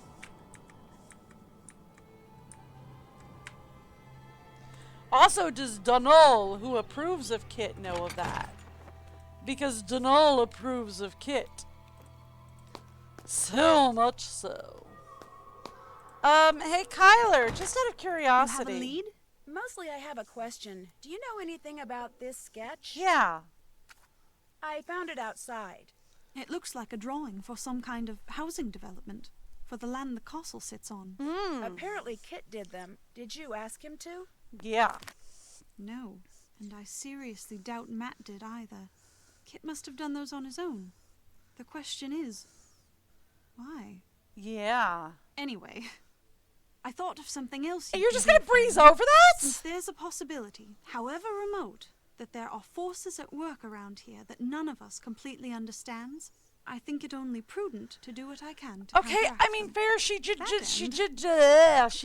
Also, does Donal, who approves of Kit, know of that? Because Donal approves of Kit. So much so. Hey Kyler, just out of curiosity. You have a lead? Mostly I have a question. Do you know anything about this sketch? Yeah. I found it outside. It looks like a drawing for some kind of housing development, for the land the castle sits on. Apparently Kit did them. Did you ask him to? Yeah. No, and I seriously doubt Matt did either. Kit must have done those on his own. The question is, why? Yeah. Anyway, I thought of something else. And you're just gonna breeze over that? Since there's a possibility, however remote, that there are forces at work around here that none of us completely understands, I think it only prudent to do what I can to Okay, counteract I mean, them. fair. She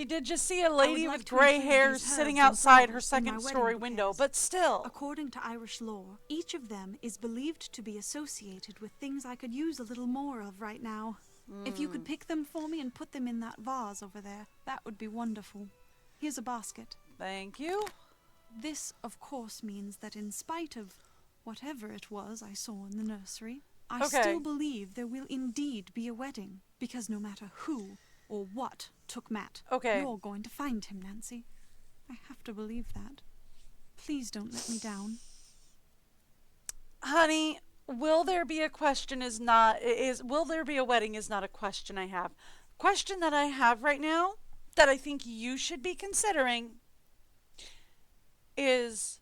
did just see a lady like with to gray include hair these sitting herbs and outside her flowers in my second-story wedding window, bouquets. but still. According to Irish law, each of them is believed to be associated with things I could use a little more of right now. If you could pick them for me and put them in that vase over there, that would be wonderful. Here's a basket. Thank you. This, of course, means that in spite of whatever it was I saw in the nursery, I Okay. still believe there will indeed be a wedding. Because no matter who or what took Matt, Okay. you're going to find him, Nancy. I have to believe that. Please don't let me down. Honey, will there be a wedding is not a question I have. Question that I have right now that I think you should be considering is,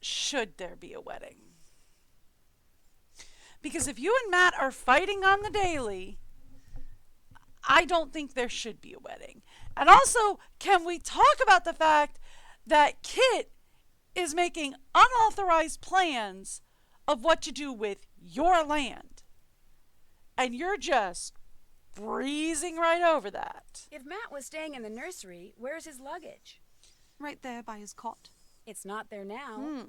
should there be a wedding? Because if you and Matt are fighting on the daily, I don't think there should be a wedding. And also, can we talk about the fact that Kit is making unauthorized plans of what to do with your land? And you're just breezing right over that. If Matt was staying in the nursery, where's his luggage? Right there by his cot. It's not there now.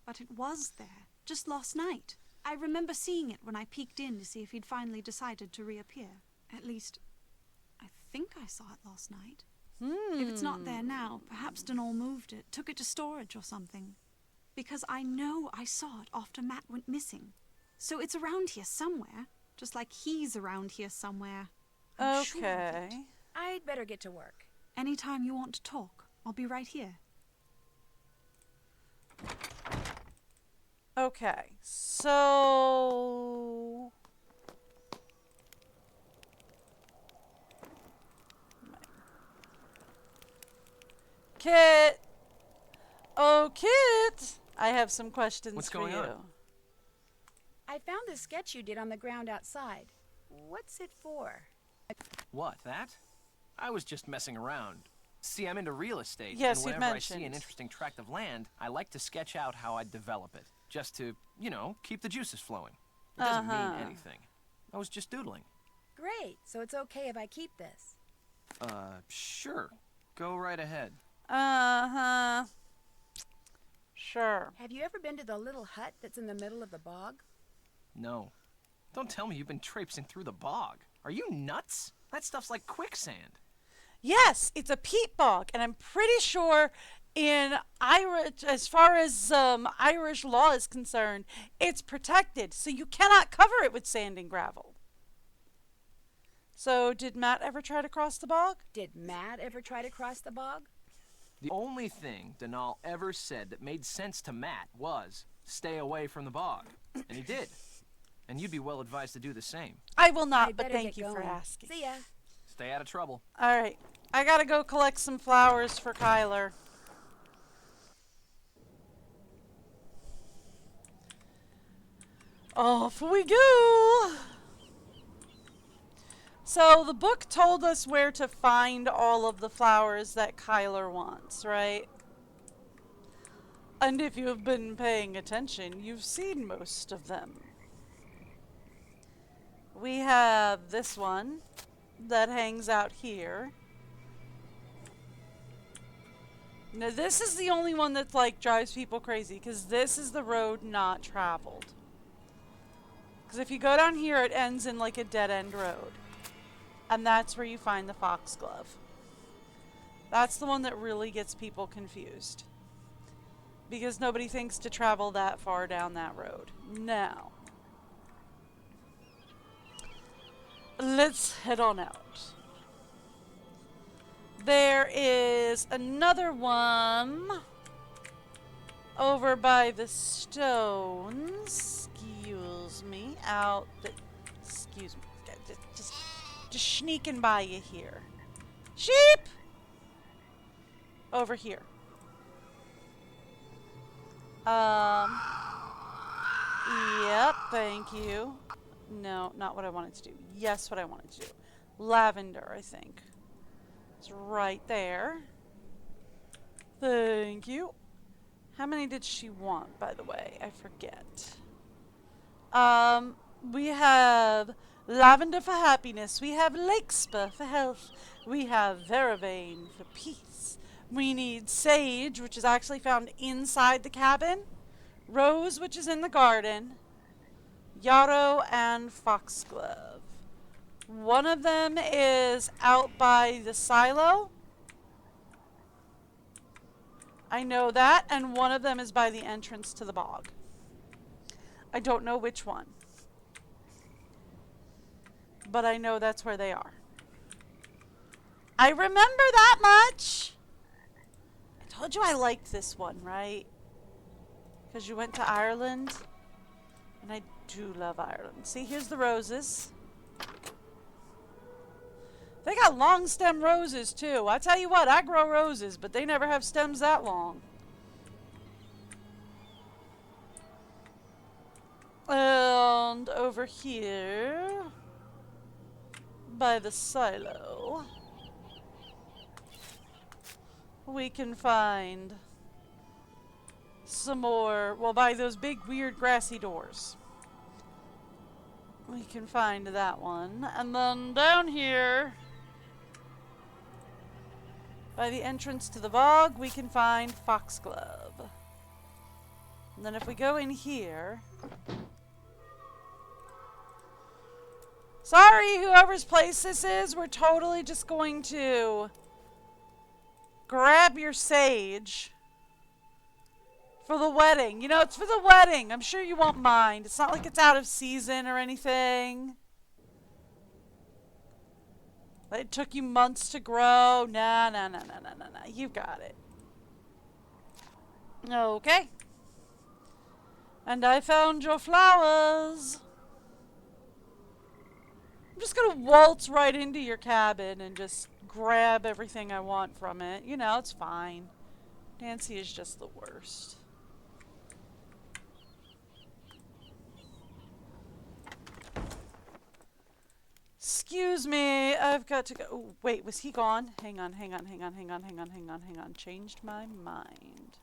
But it was there, just last night. I remember seeing it when I peeked in to see if he'd finally decided to reappear. At least, I think I saw it last night. If it's not there now, perhaps Donal moved it, took it to storage or something. Because I know I saw it after Matt went missing. So it's around here somewhere, just like he's around here somewhere. I'm sure of Okay. it. I'd better get to work. Anytime you want to talk, I'll be right here. Okay. So Kit. Oh, Kit. I have some questions What's for going you. on? I found the sketch you did on the ground outside. What's it for? What, that? I was just messing around. See, I'm into real estate, Yes, and you've whenever I see an mentioned. interesting tract of land, I like to sketch out how I'd develop it, just to, keep the juices flowing. It doesn't mean anything. I was just doodling. Great, so it's okay if I keep this. Sure. Go right ahead. Uh-huh. Sure. Have you ever been to the little hut that's in the middle of the bog? No. Don't tell me you've been traipsing through the bog. Are you nuts? That stuff's like quicksand. Yes, it's a peat bog, and I'm pretty sure in Irish, as far as Irish law is concerned, it's protected, so you cannot cover it with sand and gravel. So, did Matt ever try to cross the bog? Did Matt ever try to cross the bog? The only thing Donal ever said that made sense to Matt was, stay away from the bog. And he did. And you'd be well advised to do the same. I will not, I'd but better thank get you for going. asking. See ya. Stay out of trouble. All right, I gotta go collect some flowers for Kyler. Off we go! So the book told us where to find all of the flowers that Kyler wants, right? And if you've been paying attention, you've seen most of them. We have this one that hangs out here. Now this is the only one that like drives people crazy because this is the road not traveled. Because if you go down here, it ends in like a dead-end road. And that's where you find the foxglove. That's the one that really gets people confused. Because nobody thinks to travel that far down that road. Now, let's head on out. There is another one over by the stones. Excuse me. Excuse me. Just sneaking by you here. Sheep! Over here. Yep, thank you. No, not what I wanted to do. Yes, what I wanted to do. Lavender, I think. It's right there. Thank you. How many did she want, by the way? I forget. We have lavender for happiness. We have lakespur for health. We have vervain for peace. We need sage, which is actually found inside the cabin. Rose, which is in the garden. Yarrow and foxglove. One of them is out by the silo. I know that. And one of them is by the entrance to the bog. I don't know which one. But I know that's where they are. I remember that much. I told you I liked this one, right? Because you went to Ireland. And I do love Ireland. See, here's the roses. They got long stem roses, too. I tell you what, I grow roses, but they never have stems that long. And over here, by the silo, we can find some more, well, by those big weird grassy doors. We can find that one. And then down here, by the entrance to the bog, we can find foxglove. And then if we go in here... Sorry, whoever's place this is, we're totally just going to grab your sage for the wedding. You know, it's for the wedding. I'm sure you won't mind. It's not like it's out of season or anything. It took you months to grow. Nah. You've got it. Okay. And I found your flowers. I'm just going to waltz right into your cabin and just grab everything I want from it. You know, it's fine. Nancy is just the worst. Excuse me, I've got to go. Oh, wait, was he gone? Hang on. Changed my mind.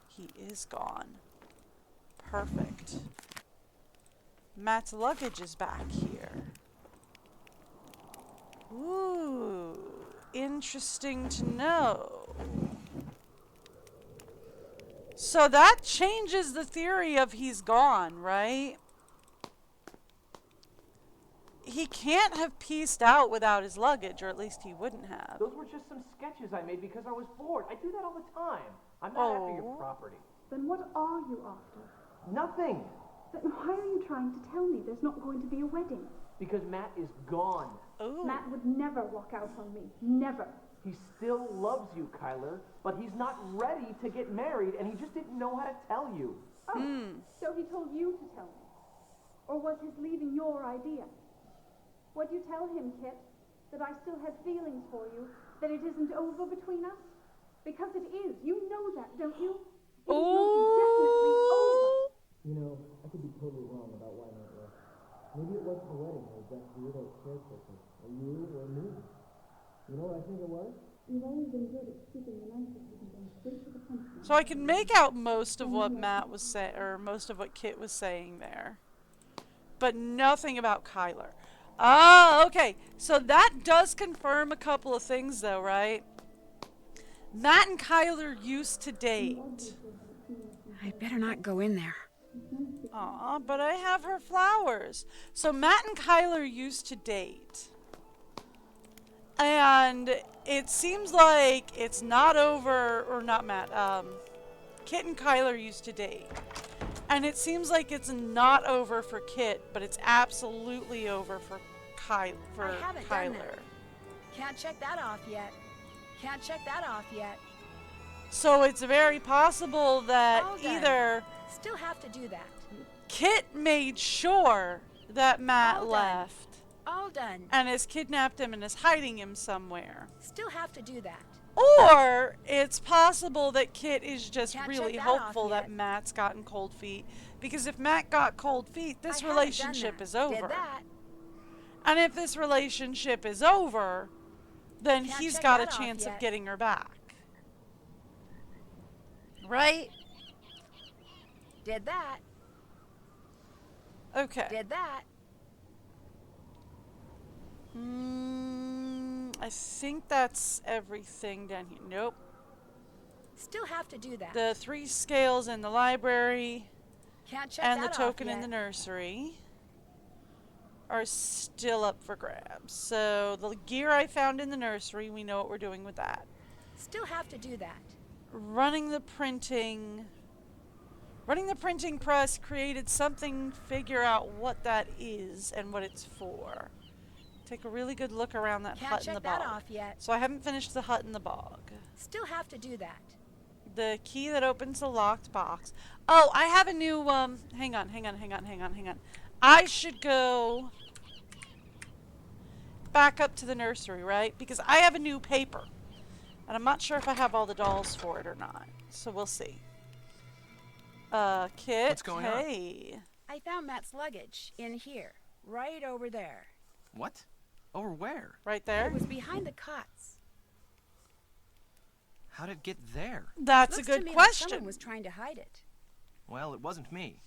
He is gone. Perfect. Matt's luggage is back here. Ooh, interesting to know. So that changes the theory of he's gone, right? He can't have pieced out without his luggage, or at least he wouldn't have. Those were just some sketches I made because I was bored. I do that all the time. I'm not after your property. Then what are you after? Nothing. Then why are you trying to tell me there's not going to be a wedding? Because Matt is gone. Ooh. Matt would never walk out on me. Never. He still loves you, Kyler, but he's not ready to get married, and he just didn't know how to tell you. Oh, so he told you to tell me? Or was his leaving your idea? Would you tell him, Kit, that I still have feelings for you, that it isn't over between us? Because it is. You know that, don't you? It is most definitely over. You know, I could be totally wrong about why not work. Maybe it wasn't the wedding or that weirdo caretaker, or you, or me. You know what I think it was? You've always been good at keeping the niceties and going straight to the punchline. So I can make out most of what Matt was saying, or most of what Kit was saying there. But nothing about Kyler. Oh, okay. So that does confirm a couple of things, though, right? Matt and Kyler used to date. I better not go in there. Aw, but I have her flowers. So Matt and Kyler used to date. And it seems like it's not over, or not Matt, Kit and Kyler used to date. And it seems like it's not over for Kit, but it's absolutely over for I haven't done Kyler. that. Can't check that off yet. Can't check that off yet. So it's very possible that All done. either Still have to do that. Kit made sure that Matt All done. left All done. and has kidnapped him and is hiding him somewhere. Still have to do that. Or it's possible that Kit is just Can't really check that off hopeful yet. that Matt's gotten cold feet. Because if Matt got cold feet, I this haven't relationship done that. is over. Did that. And if this relationship is over, then Can't he's check got a that off chance of yet. getting her back. Right? Did that. Okay. Did that. I think that's everything down here. Nope. Still have to do that. The 3 scales in the library Can't check and the that token off in the yet. nursery are still up for grabs. So the gear I found in the nursery, we know what we're doing with that. Still have to do that. Running the printing press created something. Figure out what that is and what it's for. Take a really good look around that Can't hut in check the that bog. off yet. So I haven't finished the hut in the bog. Still have to do that. The key that opens the locked box. Oh, I have a new, hang on. I should go back up to the nursery, right? Because I have a new paper. And I'm not sure if I have all the dolls for it or not. So we'll see. Kit, What's going on? hey. I found Matt's luggage in here. Right over there. What? Over where? Right there. It was behind the cots. How'd it get there? That's Looks a to good me like question. someone was trying to hide it. Well, it wasn't me.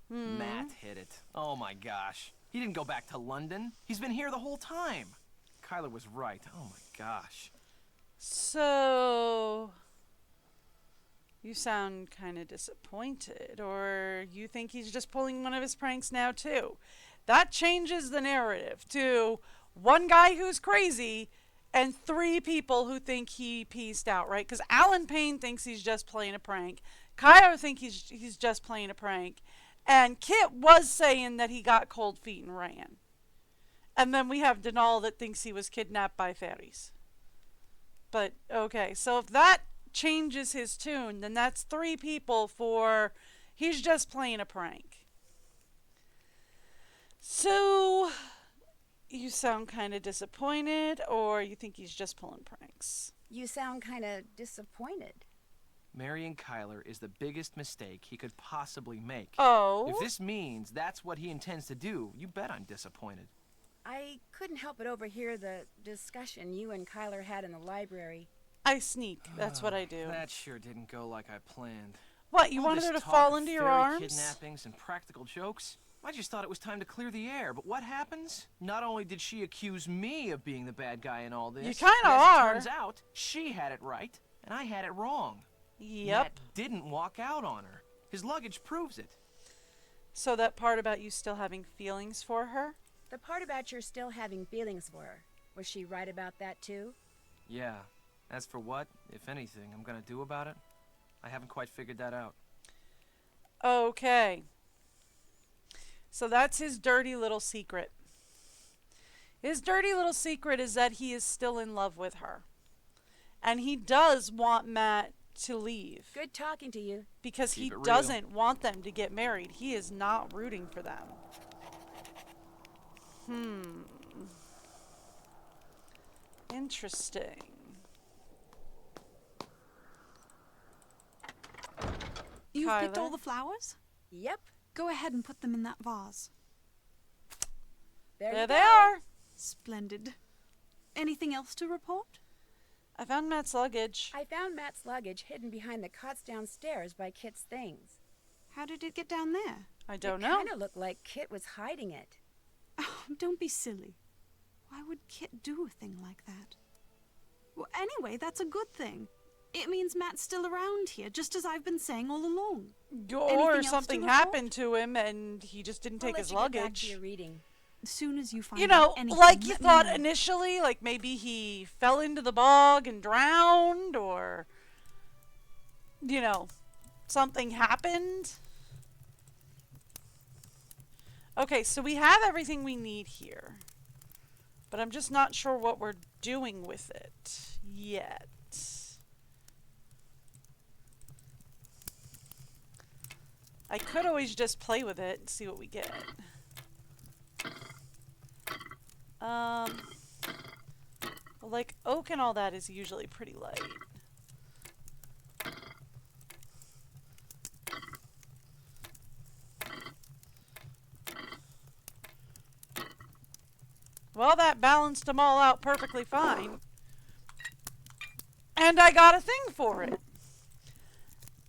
Matt hid it. Oh my gosh. He didn't go back to London. He's been here the whole time. Kyler was right. Oh my gosh. So, you sound kind of disappointed, or you think he's just pulling one of his pranks now too. That changes the narrative to one guy who's crazy and 3 people who think he pieced out, right? Because Alan Payne thinks he's just playing a prank. Kyler thinks he's just playing a prank. And Kit was saying that he got cold feet and ran. And then we have Denal that thinks he was kidnapped by fairies. But, okay, so if that changes his tune, then that's 3 people for he's just playing a prank. So, you sound kind of disappointed, or you think he's just pulling pranks? You sound kind of disappointed. Marrying Kyler is the biggest mistake he could possibly make. Oh? If this means that's what he intends to do, you bet I'm disappointed. I couldn't help but overhear the discussion you and Kyler had in the library. I sneak. That's what I do. That sure didn't go like I planned. What, you All wanted this her to talk fall of into your fairy arms? kidnappings and practical jokes. I just thought it was time to clear the air, but what happens? Not only did she accuse me of being the bad guy in all this, You kinda but as are. it turns out, she had it right, and I had it wrong. Yep. Matt didn't walk out on her. His luggage proves it. So that part about you still having feelings for her? The part about your still having feelings for her, was she right about that too? Yeah. As for what, if anything, I'm gonna do about it, I haven't quite figured that out. Okay. So that's his dirty little secret. His dirty little secret is that he is still in love with her. And he does want Matt to leave. Good talking to you. Because Keep he it real. doesn't want them to get married. He is not rooting for them. Interesting. You've picked Kyler? all the flowers? Yep. Go ahead and put them in that vase. There you they go. are. Splendid. Anything else to report? I found Matt's luggage. I found Matt's luggage hidden behind the cots downstairs by Kit's things. How did it get down there? I don't It know. kind of looked like Kit was hiding it. Oh, don't be silly. Why would Kit do a thing like that? Well, anyway, that's a good thing. It means Matt's still around here, just as I've been saying all along. Or Anything else something to happened to him and he just didn't take his I'll let you get back to luggage. your reading. As soon as you find You know, out anything, like you let me thought know. initially, like maybe he fell into the bog and drowned, or, you know, something happened. Okay, so we have everything we need here, but I'm just not sure what we're doing with it yet. I could always just play with it and see what we get. Like oak and all that is usually pretty light. Well, that balanced them all out perfectly fine. And I got a thing for it.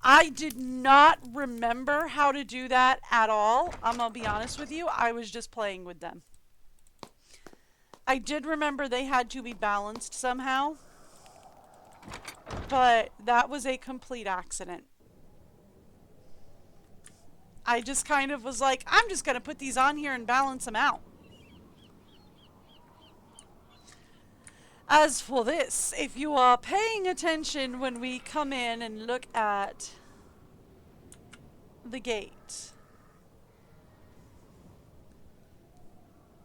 I did not remember how to do that at all. I'm gonna be honest with you. I was just playing with them. I did remember they had to be balanced somehow, but that was a complete accident. I just kind of was like, I'm just gonna put these on here and balance them out. As for this, if you are paying attention when we come in and look at the gate.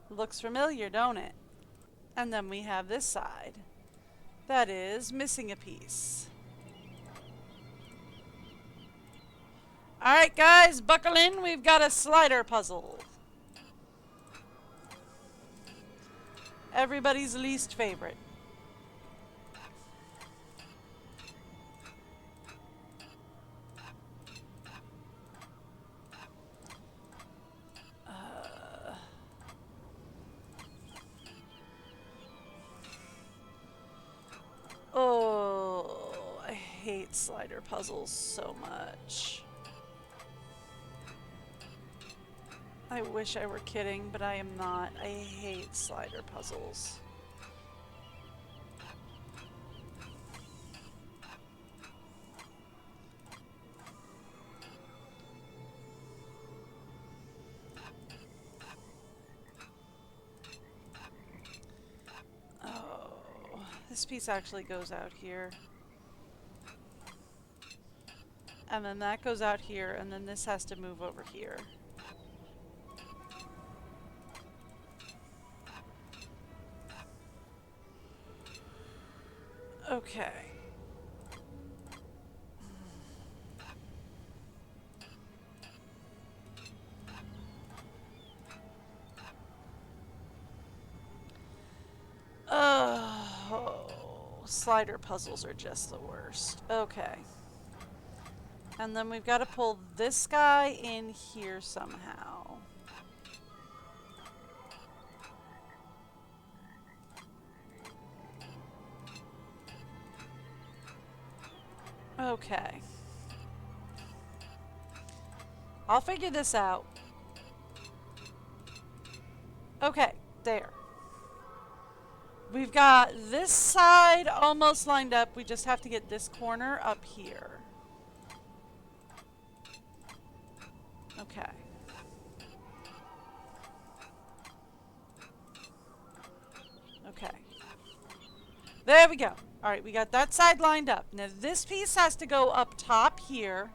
Looks familiar, don't it? And then we have this side. That is missing a piece. Alright guys, buckle in. We've got a slider puzzle. Everybody's least favorite. Oh, I hate slider puzzles so much. I wish I were kidding, but I am not. I hate slider puzzles. This piece actually goes out here. And then that goes out here, and then this has to move over here. Okay. Oh, slider puzzles are just the worst. Okay. And then we've got to pull this guy in here somehow. Okay. I'll figure this out. Okay, there. We've got this side almost lined up. We just have to get this corner up here. Okay. Okay. There we go. Alright, we got that side lined up. Now this piece has to go up top here.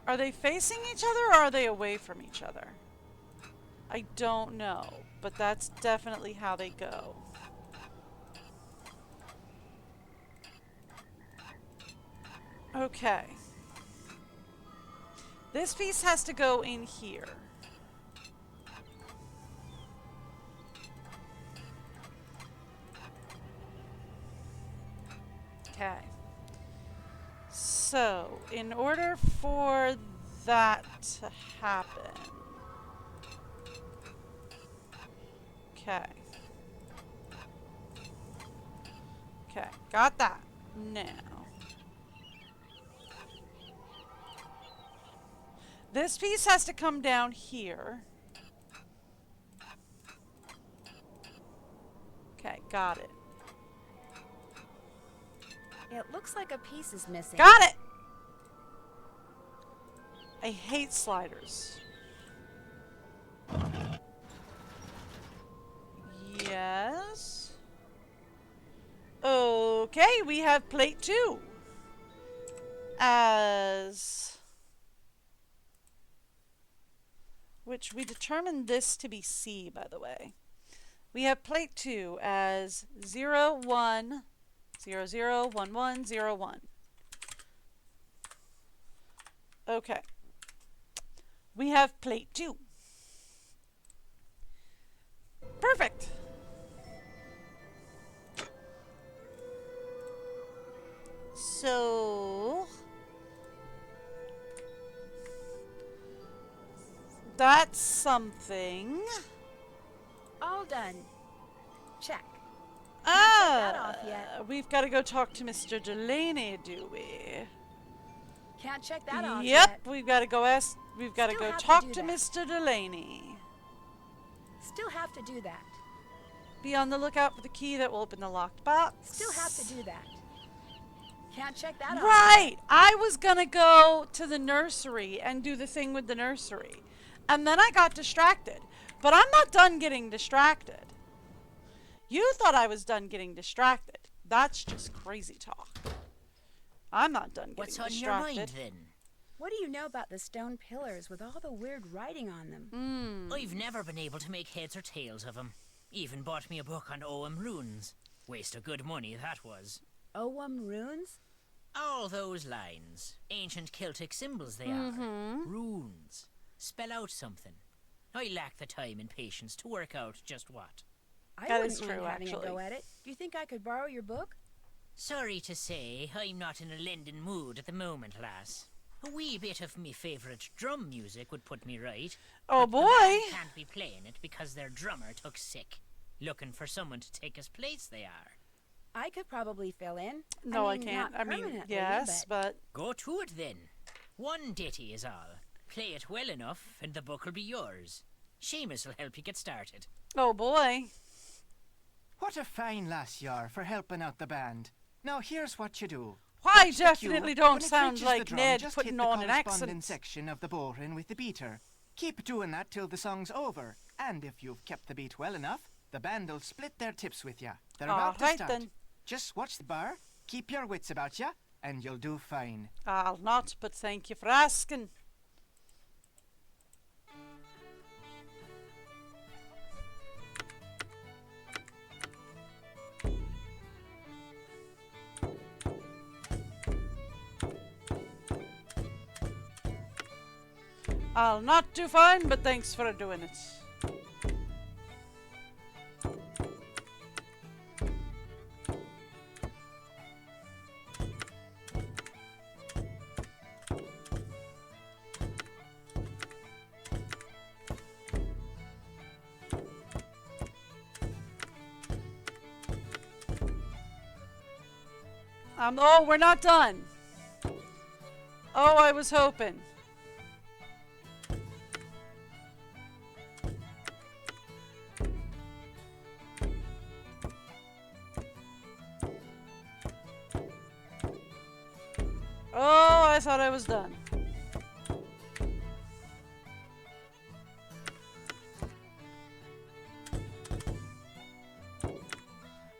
Are they facing each other or are they away from each other? I don't know, but that's definitely how they go. Okay. This piece has to go in here. Okay. So, in order for that to happen... Okay. Okay, got that. Now. This piece has to come down here. Okay, got it. It looks like a piece is missing. Got it! I hate sliders. Yes. Okay, we have plate 2. Which we determined this to be C, by the way. We have plate 2 as 0, 1, 0, 0, 1, 1, 0, 1. Okay. We have plate 2. Perfect. So that's something. All done. Check. That off yet. We've got to go talk to Mr. Delaney, do we? Can't check that off Yep, yet. we've got to go ask. We've got to Still go have to talk do to that. Mr. Delaney. Still have to do that. Be on the lookout for the key that will open the locked box. Still have to do that. Can't check that off. Right! I was gonna go to the nursery and do the thing with the nursery. And then I got distracted. But I'm not done getting distracted. You thought I was done getting distracted. That's just crazy talk. I'm not done getting distracted. What's on your mind, then? What do you know about the stone pillars with all the weird writing on them? I've never been able to make heads or tails of them. Even bought me a book on Ogham runes. Waste of good money, that was. Ogham runes? All those lines. Ancient Celtic symbols they are. Runes. Spell out something. I lack the time and patience to work out just what. I That wouldn't is mind true, having actually. a go at it. Do you think I could borrow your book? Sorry to say, I'm not in a lending mood at the moment, lass. A wee bit of me favourite drum music would put me right. Oh but the boy! band can't be playing it because their drummer took sick. Looking for someone to take his place, they are. I could probably fill in. No, I mean, can't. not I mean, permanently, yes, but... Go to it then. One ditty is all. Play it well enough, and the book will be yours. Seamus will help you get started. Oh boy. What a fine lass you are for helping out the band. Now here's what you do. I Watch the definitely cue. don't When it sound reaches like the drum, Ned just putting hit the on an corresponding accent. section of the bowline with the beater. Keep doing that till the song's over. And if you've kept the beat well enough, the band will split their tips with you. They're about to Alright start. then. Just watch the bar, keep your wits about you, and you'll do fine. I'll not, but thank you for asking. I'll not do fine, but thanks for doing it. Oh, we're not done. Oh, I was hoping. Oh, I thought I was done.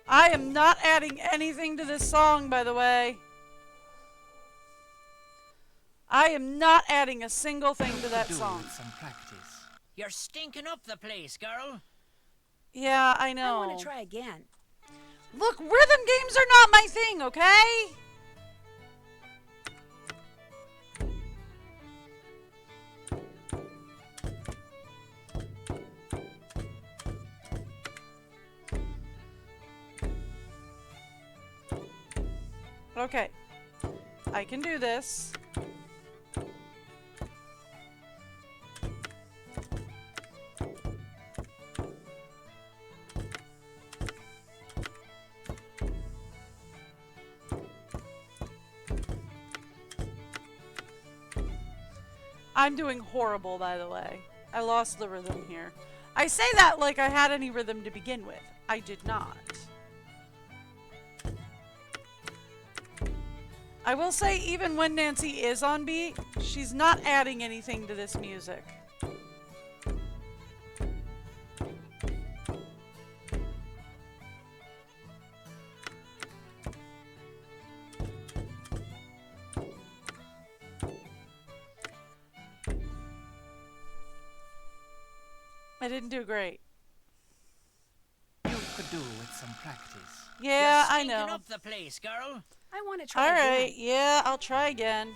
I am not adding anything to this song, by the way. I am not adding a single thing to that Do song. with some practice. You're stinking up the place, girl. Yeah, I know. I want to try again. Look, rhythm games are not my thing, okay? Okay. I can do this. I'm doing horrible, by the way. I lost the rhythm here. I say that like I had any rhythm to begin with. I did not. I will say, even when Nancy is on beat, she's not adding anything to this music. I didn't do great. You could do with some practice. Yeah, You're I know. stinking up the place, girl. I want to try Alright, again. yeah, I'll try again.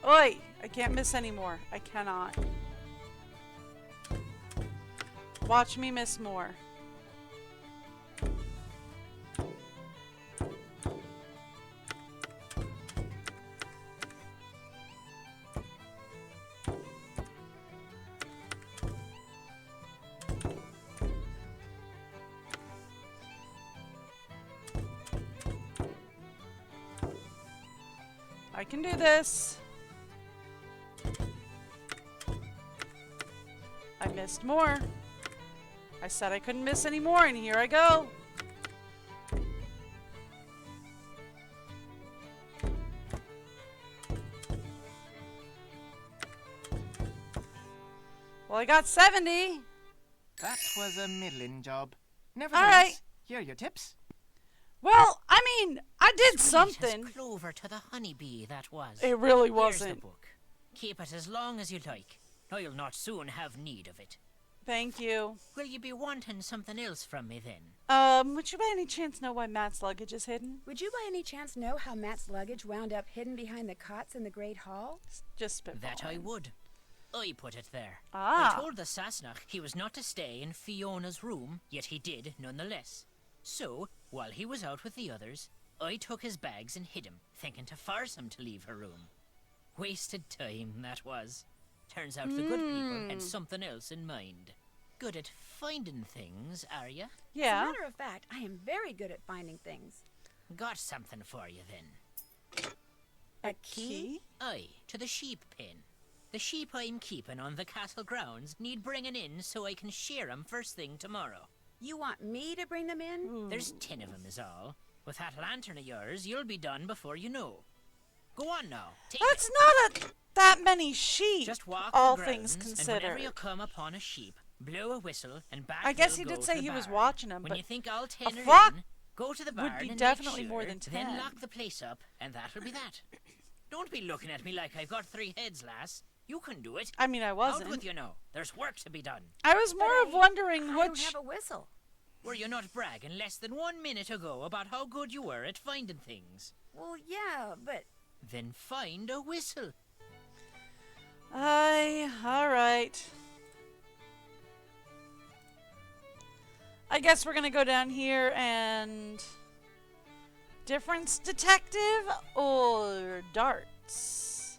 Oi! I can't miss anymore. I cannot. Watch me miss more. I can do this. I missed more. I said I couldn't miss any more, and here I go. Well, I got 70. That was a middling job. Nevertheless, right. here are your tips. Well, I mean, I did Sweet something. as clover to the honeybee, that was. It really Here's the wasn't. book. Keep it as long as you like. I'll not soon have need of it. Thank you. Will you be wanting something else from me then? Would you by any chance know why Matt's luggage is hidden? Would you by any chance know how Matt's luggage wound up hidden behind the cots in the Great Hall? Just spitballing. That I would. I put it there. Ah. I told the Sassenach he was not to stay in Fiona's room, yet he did nonetheless. So, while he was out with the others, I took his bags and hid him, thinking to force him to leave her room. Wasted time, that was. Turns out the good people had something else in mind. Good at finding things, are ya? As Yeah. a matter of fact, I am very good at finding things. Got something for you then. A key? Aye, to the sheep pen. The sheep I'm keeping on the castle grounds need bringing in so I can shear 'em first thing tomorrow. You want me to bring them in? There's 10 of 'em is all. With that lantern of yours, you'll be done before you know. Go on now. Take That's it. not that many sheep, Just walk all the things grounds, and whenever you considered. come upon a sheep, blow a whistle and back I guess they'll he did go say to the he was barn. watching 'em, When but you think all 10 are flock in, go to the barn be and definitely make more sure, than 10. then lock the place up, and that'll be that. Don't be looking at me like I've got 3 heads, lass. You can do it. I mean, I Out wasn't. with you now. There's work to be done. I was more of wondering I don't which. have a whistle. Were you not bragging less than 1 minute ago about how good you were at finding things? Well, yeah, but Then find a whistle. Alright. I guess we're gonna go down here and... Difference detective or darts?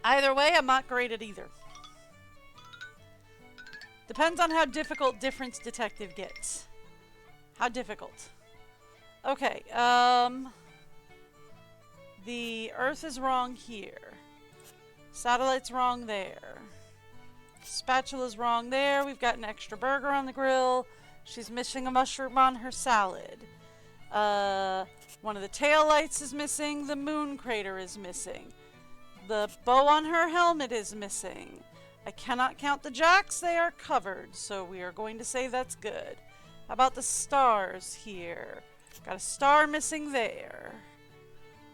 Either way, I'm not great at either. Depends on how difficult difference detective gets. How difficult? Okay, the Earth is wrong here. Satellite's wrong there. Spatula's wrong there. We've got an extra burger on the grill. She's missing a mushroom on her salad. One of the taillights is missing. The moon crater is missing. The bow on her helmet is missing. I cannot count the jacks. They are covered, so we are going to say that's good. How about the stars here? Got a star missing there.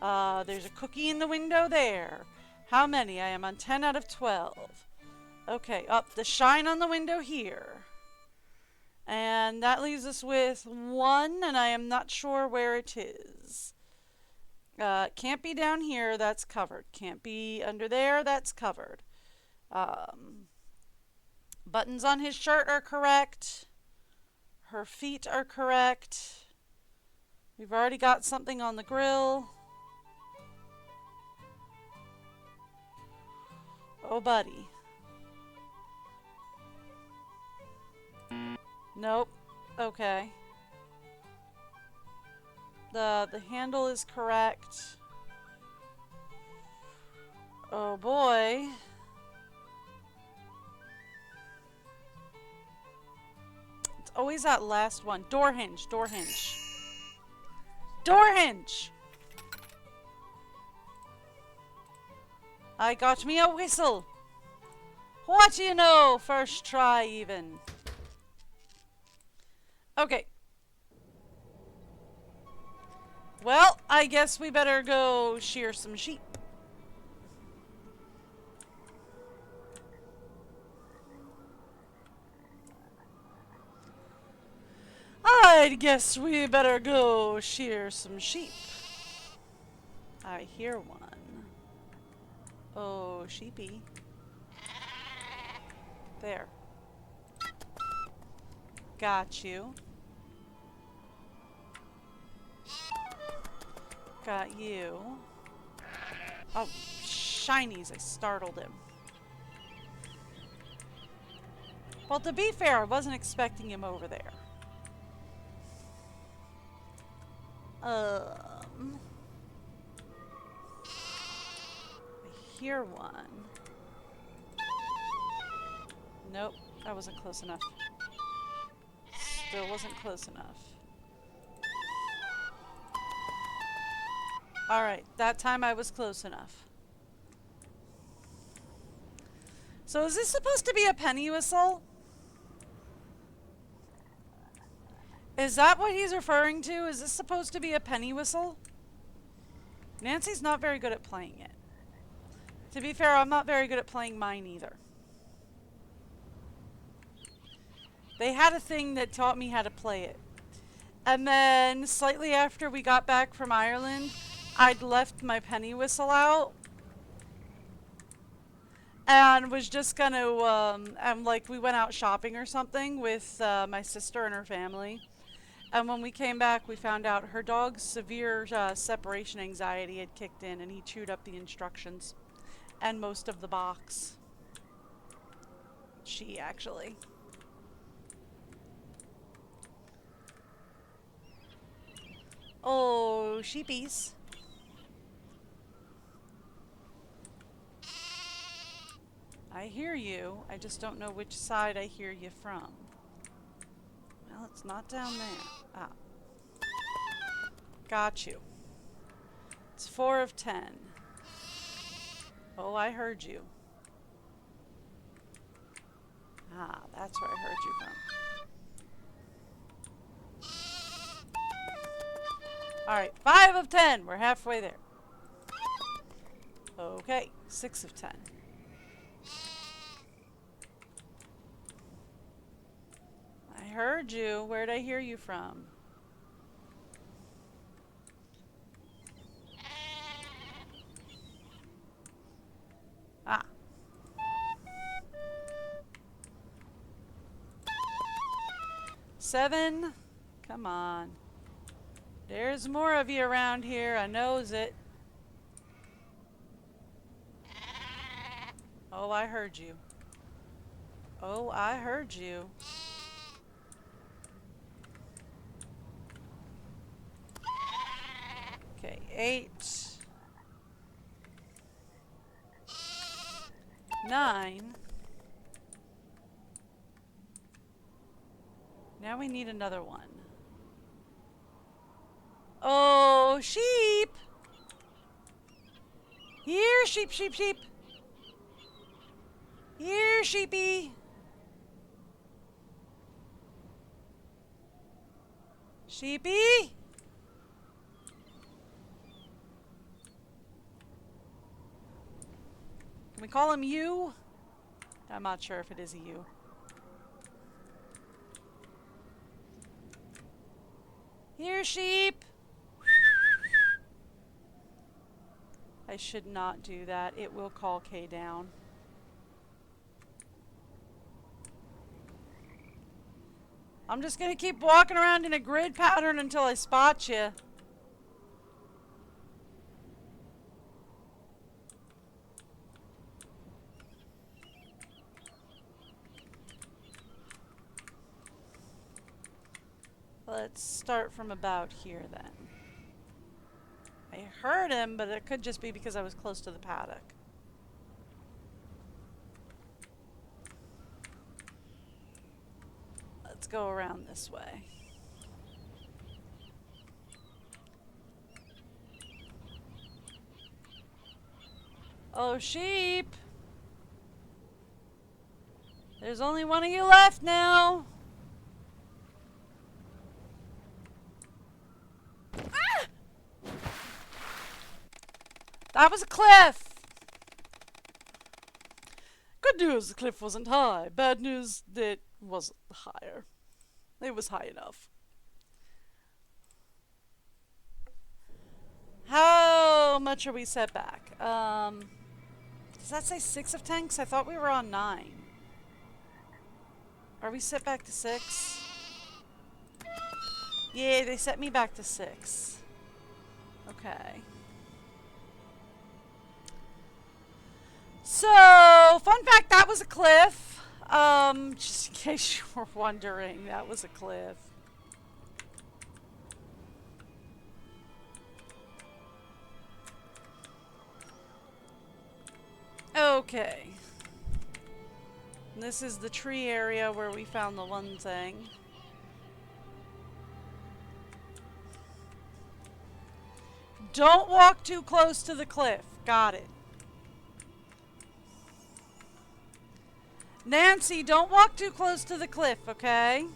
There's a cookie in the window there. How many? I am on 10 out of 12. Okay, up the shine on the window here. And that leaves us with 1, and I am not sure where it is. Can't be down here, that's covered. Can't be under there, that's covered. Buttons on his shirt are correct. Her feet are correct. We've already got something on the grill. Oh, buddy. Nope. Okay. The handle is correct. Oh boy. It's always that last one. Door hinge, door hinge. Door hinge! I got me a whistle. What do you know? First try even. Okay. Well, I guess we better go shear some sheep. I guess we better go shear some sheep. I hear one. Oh, sheepy. There. Got you. Got you. Oh, shinies, I startled him. Well, to be fair, I wasn't expecting him over there. I hear one. Nope, that wasn't close enough. Still wasn't close enough. Alright, that time I was close enough. So is this supposed to be a penny whistle? Is that what he's referring to? Is this supposed to be a penny whistle? Nancy's not very good at playing it. To be fair, I'm not very good at playing mine either. They had a thing that taught me how to play it. And then, slightly after we got back from Ireland, I'd left my penny whistle out. And was just gonna, we went out shopping or something with my sister and her family. And when we came back, we found out her dog's severe separation anxiety had kicked in, and he chewed up the instructions and most of the box. She, actually. Oh, sheepies. I hear you. I just don't know which side I hear you from. Well, it's not down there. Ah. Got you. It's 4 of 10. Oh, I heard you. Ah, that's where I heard you from. Alright, 5 of 10. We're halfway there. Okay, 6 of 10. I heard you. Where'd I hear you from? Ah. Seven. Come on. There's more of you around here. I knows it. Oh, I heard you. Oh, I heard you. Okay, 8. 9. Now we need another one. Oh, sheep! Here, sheep, sheep, sheep. Here, sheepy. Sheepy? Can we call him you? I'm not sure if it is a you. Here, sheep. I should not do that. It will call Kay down. I'm just gonna keep walking around in a grid pattern until I spot you. Let's start from about here then. I heard him, but it could just be because I was close to the paddock. Let's go around this way. Oh, sheep! There's only one of you left now. Ah! That was a cliff. Good news, the cliff wasn't high. Bad news, it wasn't higher. It was high enough. How much are we set back? Does that say 6 of 10? 'Cause I thought we were on 9. Are we set back to 6? Yeah, they set me back to 6. Okay. So, fun fact, that was a cliff. Just in case you were wondering, that was a cliff. Okay. This is the tree area where we found the one thing. Don't walk too close to the cliff. Got it. Nancy, don't walk too close to the cliff, okay?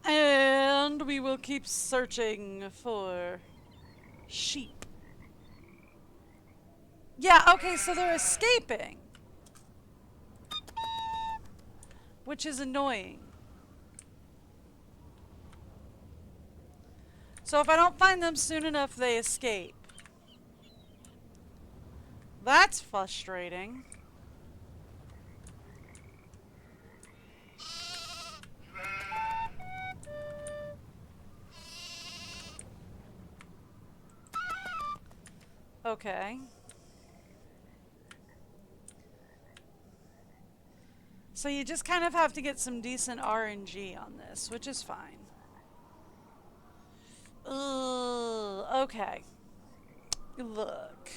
And we will keep searching for sheep. Yeah, okay, so they're escaping. Which is annoying. So if I don't find them soon enough, they escape. That's frustrating. Okay. So you just kind of have to get some decent RNG on this, which is fine. Okay. Look.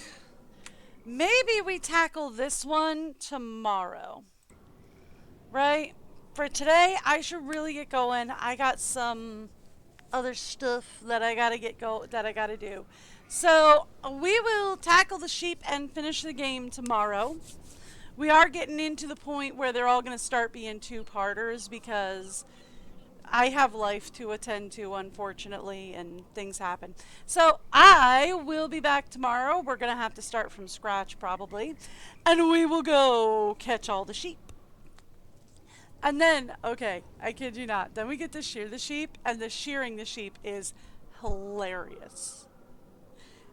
Maybe we tackle this one tomorrow. Right? For today, I should really get going. I got some other stuff that I gotta do. So we will tackle the sheep and finish the game tomorrow. We are getting into the point where they're all going to start being two-parters because I have life to attend to, unfortunately, and things happen. So I will be back tomorrow. We're going to have to start from scratch probably. And we will go catch all the sheep. And then, okay, I kid you not, then we get to shear the sheep, and the shearing the sheep is hilarious.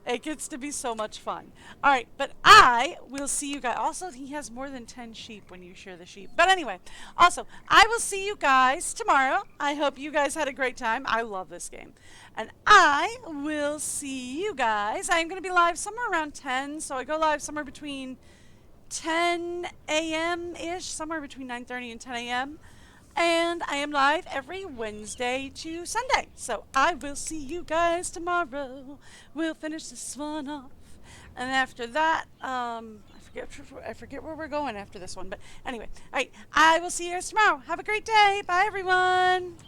It gets to be so much fun. Alright, but I will see you guys. Also, he has more than 10 sheep when you shear the sheep. But anyway, also, I will see you guys tomorrow. I hope you guys had a great time. I love this game. And I will see you guys. I'm going to be live somewhere around 10, so I go live somewhere between 10 a.m.-ish, somewhere between 9:30 and 10 a.m. And I am live every Wednesday to Sunday. So I will see you guys tomorrow. We'll finish this one off. And after that, I forget where we're going after this one. But anyway, all right, I will see you guys tomorrow. Have a great day. Bye, everyone.